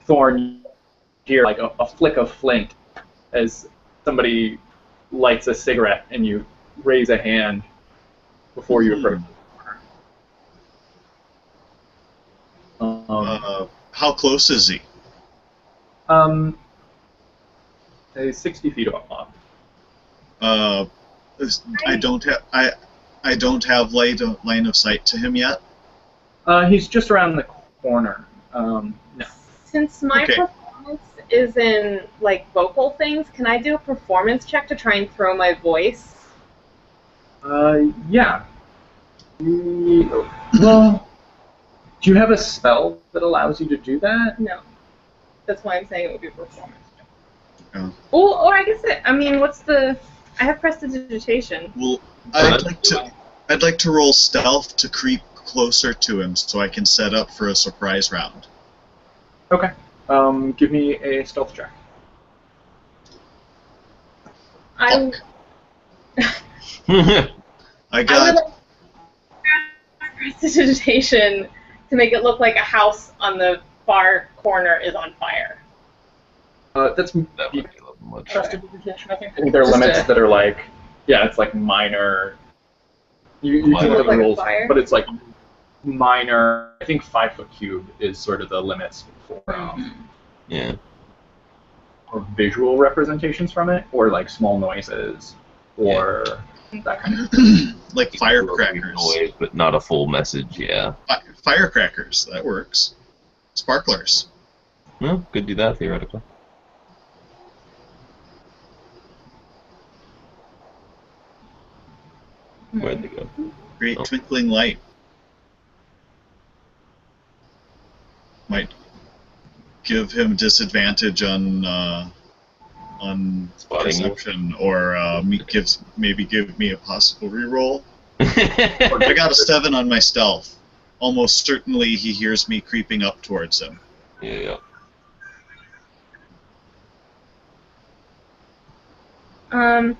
Thorn, hear like a flick of flint as somebody lights a cigarette, and you raise a hand before you approach. How close is he? 60 feet off. I don't have line of sight to him yet. He's just around the corner. No. Since my performance is in like vocal things, can I do a performance check to try and throw my voice? Yeah. Well, do you have a spell that allows you to do that? No. That's why I'm saying it would be a performance check. Oh. Well, or I guess what's the? I have prestidigitation. Well, I'd like to roll stealth to creep closer to him so I can set up for a surprise round. Okay. Give me a stealth check. I got prestidigitation to make it look like a house on the far corner is on fire. That might be a little much. prestidigitation, I think. There are limits that are like, it's like minor. You can look at the rules, but it's like minor. I think 5 foot cube is sort of the limits for or visual representations from it, or like small noises, or that kind of thing. Like firecrackers. Noise, but not a full message, yeah. Firecrackers, that works. Sparklers. Well, could do that theoretically. Where'd they go? Great twinkling light. Might give him disadvantage on Spotting you. perception, or maybe give me a possible reroll. I got a 7 on my stealth. Almost certainly he hears me creeping up towards him. Yeah. I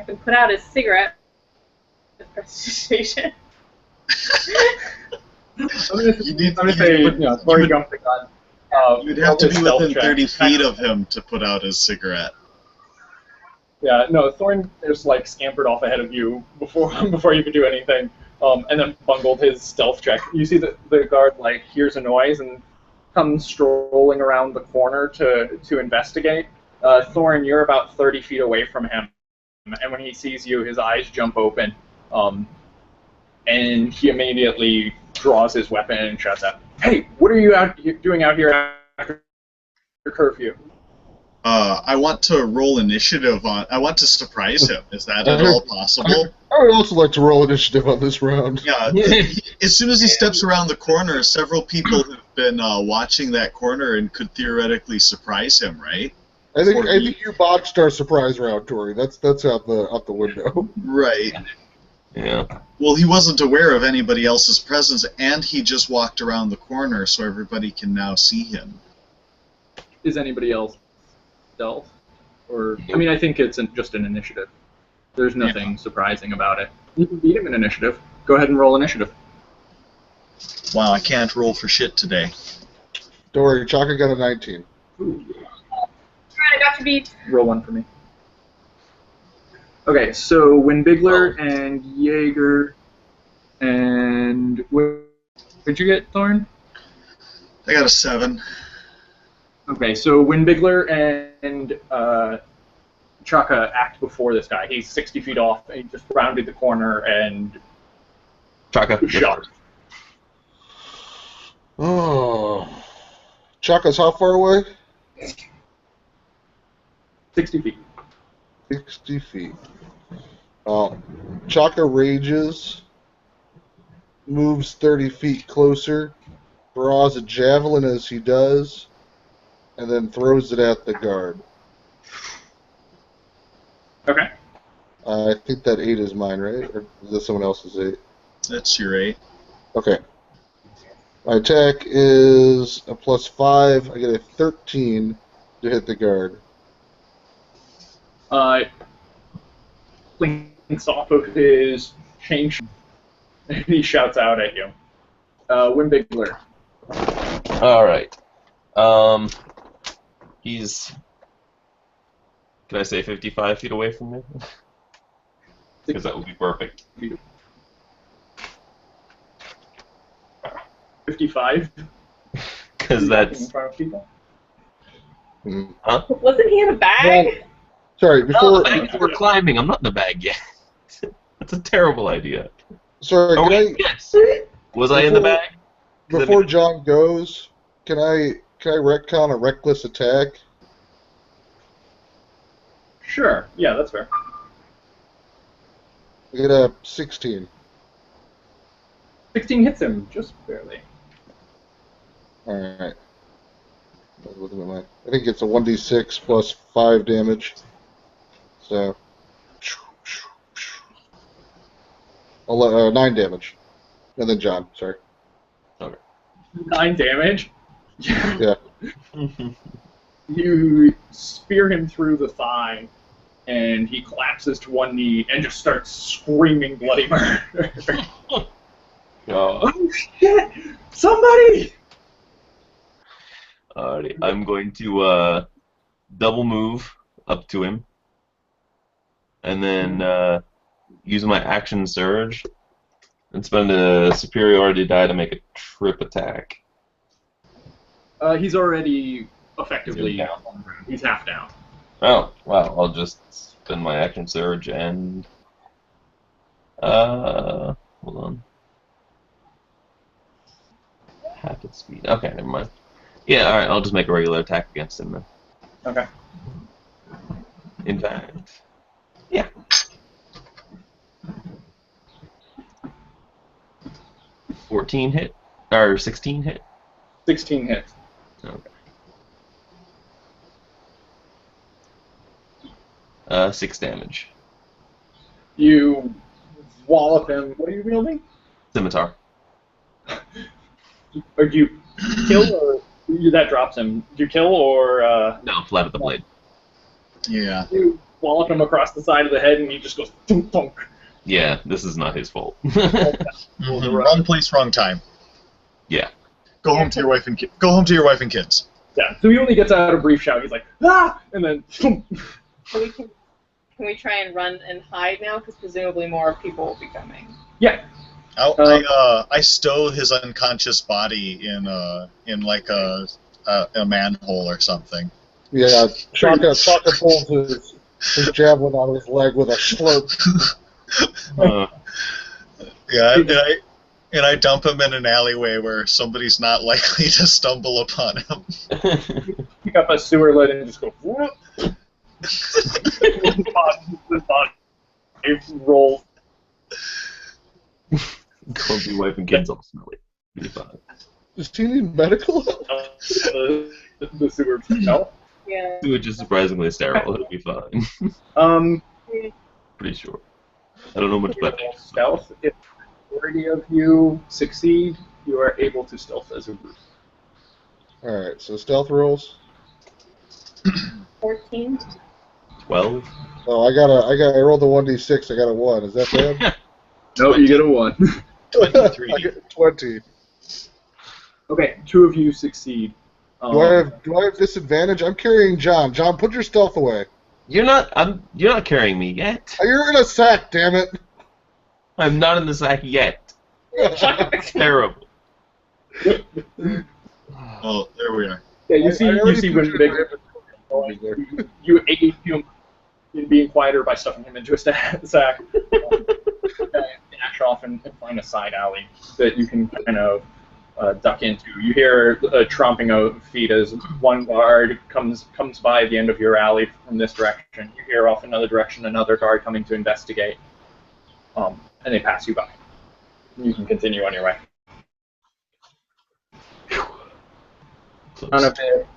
can put out his cigarette. Prestidigitation. I'm gonna say, Thorn jumped the gun. You'd have to be stealth within check. 30 feet of him to put out his cigarette. Yeah, no, Thorn just like scampered off ahead of you before you could do anything, and then bungled his stealth check. You see that the guard like hears a noise and comes strolling around the corner to investigate. Thorn, you're about 30 feet away from him, and when he sees you, his eyes jump open, and he immediately draws his weapon and shouts out, "Hey, what are you doing out here after curfew?" I want to roll initiative on. I want to surprise him. Is that at all possible? I would also like to roll initiative on this round. Yeah. As soon as he steps around the corner, several people have been watching that corner and could theoretically surprise him, right? I think you botched our surprise round, Tori. That's out the window. Right. Yeah. Well, he wasn't aware of anybody else's presence, and he just walked around the corner, so everybody can now see him. Is anybody else stealth? Or I mean, I think it's just an initiative. There's nothing surprising about it. You can beat him in initiative. Go ahead and roll initiative. Wow, I can't roll for shit today. Don't worry, Chaka got a 19. Alright, I got you beat. Roll one for me. Okay, so Windbigler and Jaeger and what did you get, Thorn? I got a 7. Okay, so Windbigler and Chaka act before this guy. He's 60 feet off, and he just rounded the corner and Chaka. shot. Oh. Chaka's how far away? 60 feet. 60 feet. Chaka rages, moves 30 feet closer, draws a javelin as he does, and then throws it at the guard. Okay. I think that 8 is mine, right? Or is that someone else's 8? That's your 8. Okay. My attack is a +5. I get a 13 to hit the guard. Blinks off of his chain, and he shouts out at you. Windbigler. All right. He's. Can I say 55 feet away from me? Because that would be perfect. 55. Because that's. In front of people. Huh? Wasn't he in a bag? Sorry, Oh, before we're climbing. I'm not in the bag yet. That's a terrible idea. sorry, Oh, can wait, I yes. Was I in the bag? before John goes, can I retcon a reckless attack? Sure. Yeah, that's fair. I get a 16. 16 hits him, just barely. Alright. I think it's a 1d6 plus 5 damage. So. 9 damage. And then John, sorry. 9 damage. Yeah. You spear him through the thigh, and he collapses to one knee and just starts screaming bloody murder. Oh shit! Somebody! Alrighty, I'm going to double move up to him, and then use my action surge, and spend a superiority die to make a trip attack. He's already effectively down on the ground. He's half down. Oh, wow, I'll just spend my action surge and... hold on. Half its speed. Okay, never mind. Yeah, alright, I'll just make a regular attack against him then. Okay. In fact, yeah. 14 hit? Or 16 hit? 16 hits. Okay. 6 damage. You wallop him. What are you wielding? Scimitar. Or do you kill, or that drops him? Do you kill, or No, flat at the blade. Yeah. you wallop him across the side of the head, and he just goes thunk thunk. Yeah, this is not his fault. Mhm. Wrong place, wrong time. Yeah. Go home to your wife and Go home to your wife and kids. Yeah. So he only gets out a brief shout. He's like, ah, and then. So can we try and run and hide now? Because presumably more people will be coming. Yeah. I stow his unconscious body in like a manhole or something. Yeah, Shaka pulls his javelin out of his leg with a slurp. Yeah, and I dump him in an alleyway where somebody's not likely to stumble upon him. Pick up a sewer lid and just go. Whoop. The body rolls. Don't be wife and kids all smelly. Be fine. Does he need medical help? The sewer. No. Yeah. Sewage is surprisingly sterile. It'll be fine. Pretty sure. I don't know much about it. Stealth. If the majority of you succeed, you are able to stealth as a group. Alright, so stealth rolls. 14. 12? Oh, I rolled a 1d6, I got a 1. Is that bad? No, you get a 1. 23. I get 20. Okay, 2 of you succeed. Do I have disadvantage? I'm carrying John. John, put your stealth away. You're not carrying me yet. You're in a sack, damn it. I'm not in the sack yet. It's terrible. Oh, there we are. Yeah, you see when you aid him in being quieter by stuffing him into a sack. Dash off and find a side alley that you can kind of duck into. You hear a tromping of feet as one guard comes by the end of your alley from this direction. You hear off another direction another guard coming to investigate, and they pass you by. You can continue on your way. None of it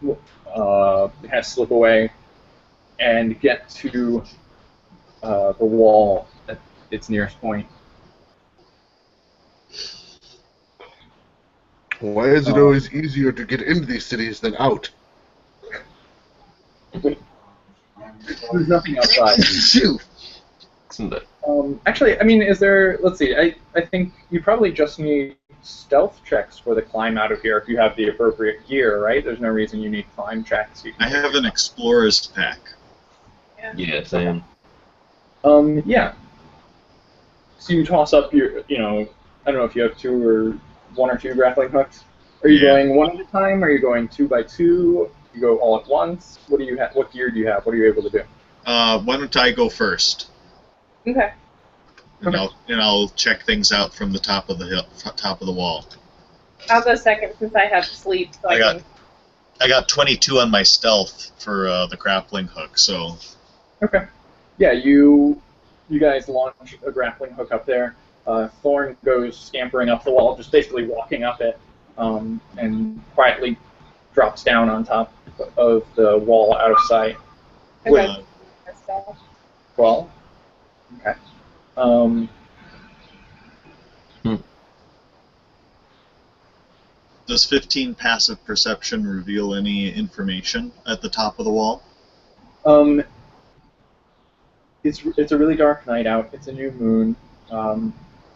has to slip away and get to the wall at its nearest point. Why is it always easier to get into these cities than out? There's nothing outside. Shoot! Isn't it? Actually, I mean, is there? Let's see. I think you probably just need stealth checks for the climb out of here if you have the appropriate gear, right? There's no reason you need climb checks. I have an explorer's pack. Yeah, same. Yeah. So you toss up your, I don't know if you have 1 or 2 grappling hooks. Are you going one at a time? Are you going 2 by 2? You go all at once? What do you have? What gear do you have? What are you able to do? Why don't I go first? Okay. And I'll check things out from the top of the wall. I'll go second since I have sleep. So I got 22 on my stealth for the grappling hook, so. Okay. Yeah, you guys launch a grappling hook up there. Thorn goes scampering up the wall, just basically walking up it, and quietly drops down on top of the wall out of sight. Okay. 12. Okay. Does 15 passive perception reveal any information at the top of the wall? It's a really dark night out. It's a new moon.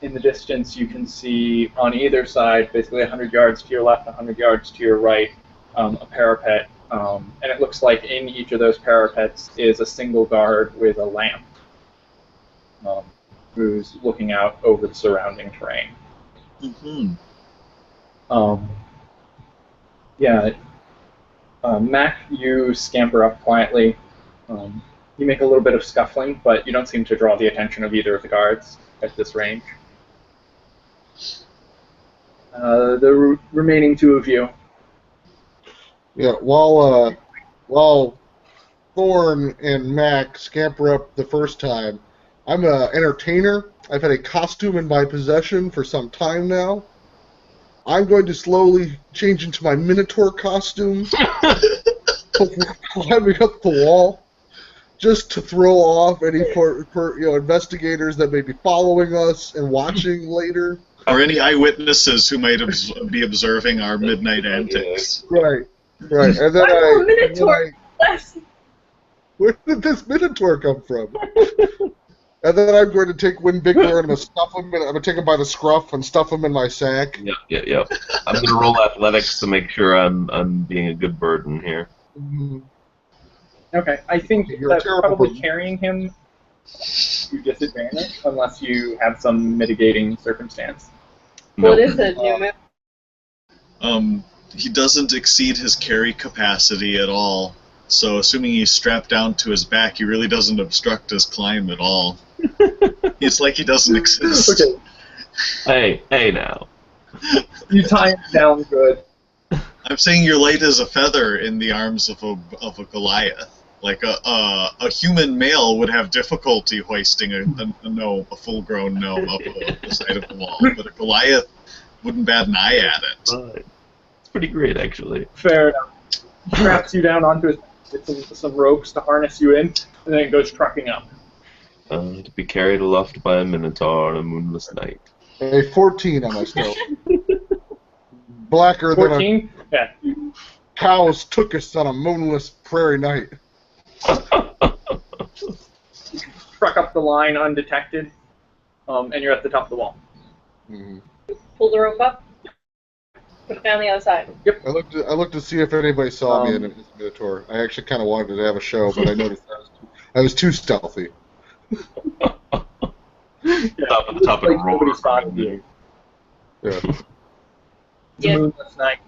In the distance, you can see on either side, basically 100 yards to your left, 100 yards to your right, a parapet. And it looks like in each of those parapets is a single guard with a lamp, who's looking out over the surrounding terrain. Mm-hmm. Mac, you scamper up quietly. You make a little bit of scuffling, but you don't seem to draw the attention of either of the guards at this range. The remaining 2 of you. Yeah, while Thorn and Mac scamper up the first time, I'm an entertainer. I've had a costume in my possession for some time now. I'm going to slowly change into my Minotaur costume, climbing up the wall, just to throw off any investigators that may be following us and watching later. Or any eyewitnesses who might be observing our midnight antics. Right. And then Minotaur. Where did this Minotaur come from? And then I'm going to take Windbigler and I'm going to stuff him. I'm going to take him by the scruff and stuff him in my sack. Yep. I'm going to roll athletics to make sure I'm being a good burden here. Mm-hmm. Okay, I think You're that's terrible probably person. carrying him to disadvantage unless you have some mitigating circumstance. Well, Nope. it is a new move. He doesn't exceed his carry capacity at all. So assuming he's strapped down to his back, he really doesn't obstruct his climb at all. It's like he doesn't exist. Okay, Hey now. you tie him down good. I'm saying you're light as a feather in the arms of a Goliath. Like a human male would have difficulty hoisting a full-grown gnome up the side of the wall, but a Goliath wouldn't bat an eye at it. It's pretty great, actually. Fair enough. He straps you down onto his with some ropes to harness you in, and then it goes trucking up. To be carried aloft by a minotaur on a moonless night. A 14 on my stealth. Blacker than a 14? Yeah. cow's tuchus on a moonless prairie night. Truck up the line undetected, and you're at the top of the wall. Mm-hmm. Pull the rope up. Put it down the other side. I looked to see if anybody saw me in his Minotaur. I actually kind of wanted to have a show, but I noticed I was too stealthy. Top of the top of the roll. Nobody spotted you. Yeah. It's Yeah. a moonless night.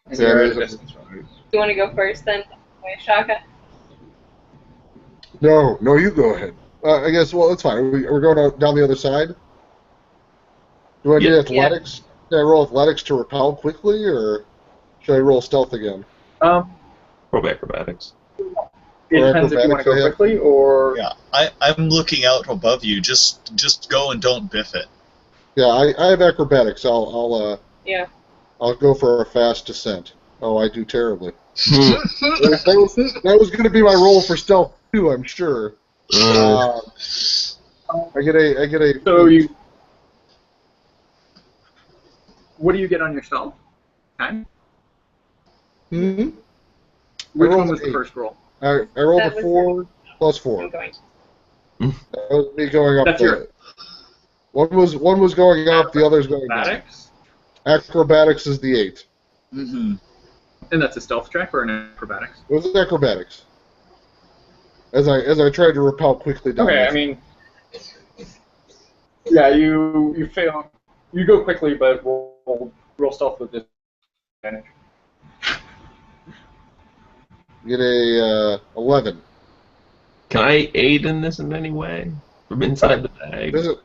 And Yeah, you're it at a is distance from it. You want to go first then? Shaka? No, you go ahead. I guess, well, it's fine. We're going down the other side? Do I need Yeah. athletics? Can I roll athletics to repel quickly, or should I roll stealth again? Probe acrobatics. It depends if you want to go quickly or... Yeah, I'm looking out above you. Just go and don't biff it. Yeah, I have acrobatics. I'll go for a fast descent. Oh, I do terribly. that was going to be my roll for stealth too, I'm sure. I get a. So you... What do you get on your stealth? Okay. Hmm. Which rolled one was an the 8. first roll? I rolled That a was 4 plus 4. I'm going. That was me going up. That's your... One was going up, the other's going down. Acrobatics? Acrobatics is the 8. Mm-hmm. And that's a stealth check or an acrobatics? It was acrobatics. As I tried to repel quickly down. Okay, I mean... Yeah, you fail. You go quickly, but roll stealth with disadvantage. Get a 11. Can I aid in this in any way? From inside the bag? Is it?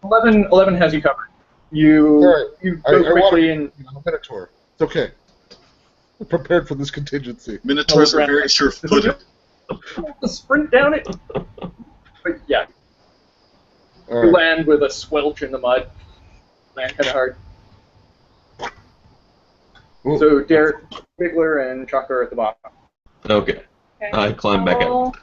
11 has you covered. You Alright. you I go quickly and I'm a Minotaur. It's okay. I'm prepared for this contingency. Minotaurs are very sure-footed. sprint down it. But yeah, All you right. land with a squelch in the mud. Land kind of hard. Ooh. So Derek, Bigler, and Chuck are at the bottom. Okay. Okay. I climb back out.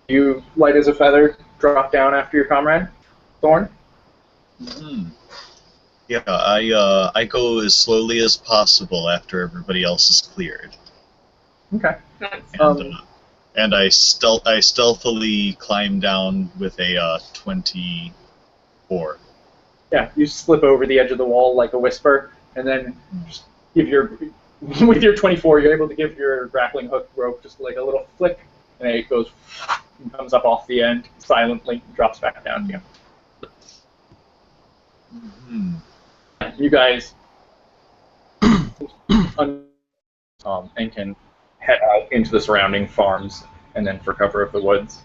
You, light as a feather, drop down after your comrade, Thorn. Mm-hmm. Yeah, I go as slowly as possible after everybody else is cleared, Okay. Nice. and I stealthily climb down with a 24. Yeah, you slip over the edge of the wall like a whisper, and then just give your with your 24, you're able to give your grappling hook rope just like a little flick, and it goes and comes up off the end silently, and drops back down to you. Mm-hmm. You guys and can head out into the surrounding farms and then for cover of the woods.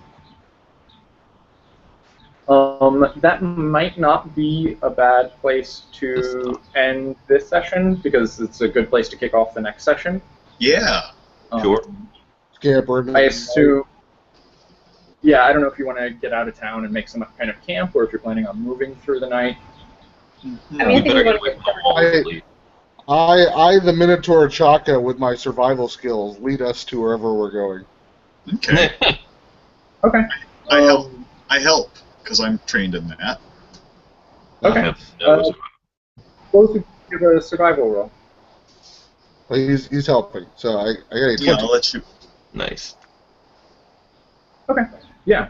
That might not be a bad place to end this session because it's a good place to kick off the next session. Yeah. Sure. Scamper. I assume yeah, I don't know if you want to get out of town and make some kind of camp, or if you're planning on moving through the night. I mean, We I think better we get want away to from the walls, at least. I, the Minotaur Chaka, with my survival skills, lead us to wherever we're going. Okay. Okay. I help because I'm trained in that. Okay. Have no Both give a survival roll. Well, he's helping, so I got a 20. Yeah, I'll let you. Nice. Okay. Yeah.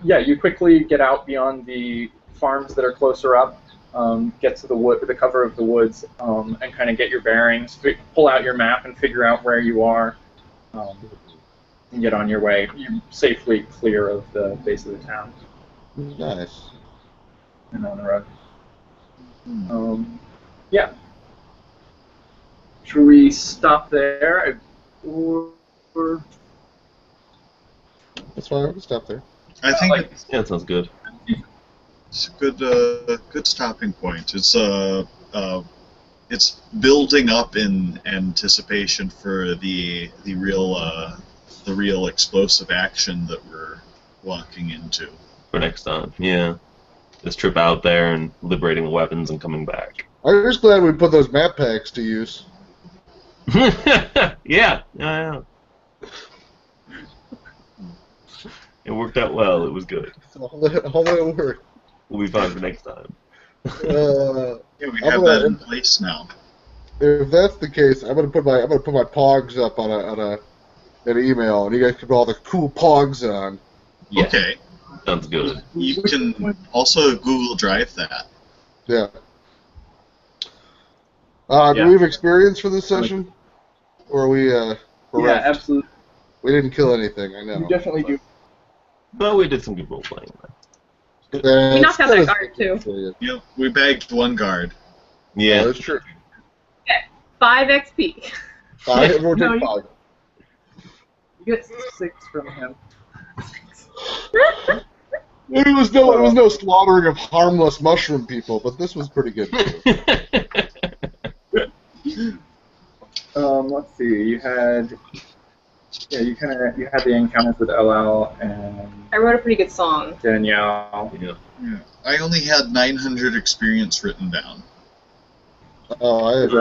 Yeah. You quickly get out beyond the farms that are closer up. Get to the cover of the woods, and kind of get your bearings. Pull out your map and figure out where you are. And get on your way. You're safely clear of the base of the town Nice. and on the road. Yeah. Should we stop there? Or That's why I would stop there. I think Yeah, that sounds good. it's a good stopping point. It's building up in anticipation for the real explosive action that we're walking into. For next time, yeah. This trip out there and liberating the weapons and coming back. I'm just glad we put those map packs to use. Yeah. It worked out well. It was good. All that work. We'll be fine for next time. Yeah, we I'm have gonna- that in place now. If that's the case, I'm gonna put my pogs up on an email, and you guys can put all the cool pogs on. Yeah, Okay. sounds good. You can also Google Drive that. Yeah. Yeah. Do we have experience for this session? Or are we yeah, bereft? absolutely. We didn't kill anything, I know. You definitely do. But we did some good role playing. We knocked out that guard, too. Yep, we bagged one guard. Yeah, Yeah. that's true. 5 XP. Everyone No, take you- 5. You get 6 from him. It was no slaughtering of harmless mushroom people, but this was pretty good. Let's see. You had the encounters with LL and I wrote a pretty good song. Danielle. Yeah. Yeah. I only had 900 experience written down. Oh, I had We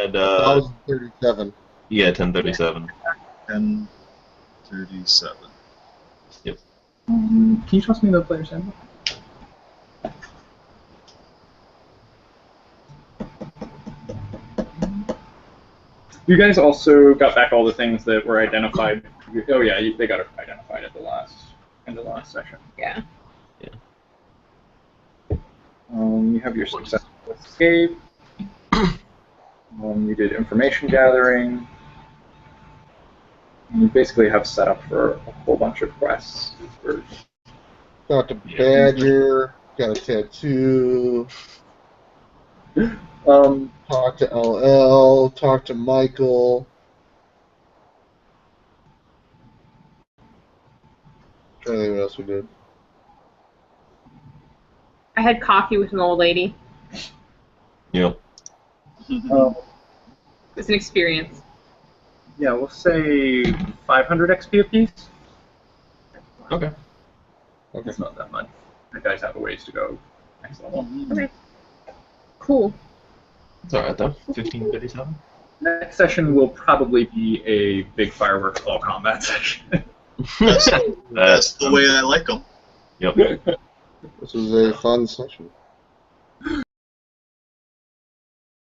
had 1,037. yeah, 1037. 1037. Can you toss me the player's handbook? You guys also got back all the things that were identified. Oh yeah, they got identified at the last session. Yeah. You have your successful escape. You did information gathering. You basically have set up for a whole bunch of quests. Talked to Badger, got a tattoo, talked to LL, talked to Michael. Trying to think what else we did. I had coffee with an old lady. Yep. It's an experience. Yeah, we'll say 500 XP apiece. Okay. It's not that much. You guys have a ways to go next level. Okay. Cool. It's alright though. 1557. Next session will probably be a big fireworks all combat session. That's the way I like them. Yep. This was a fun session.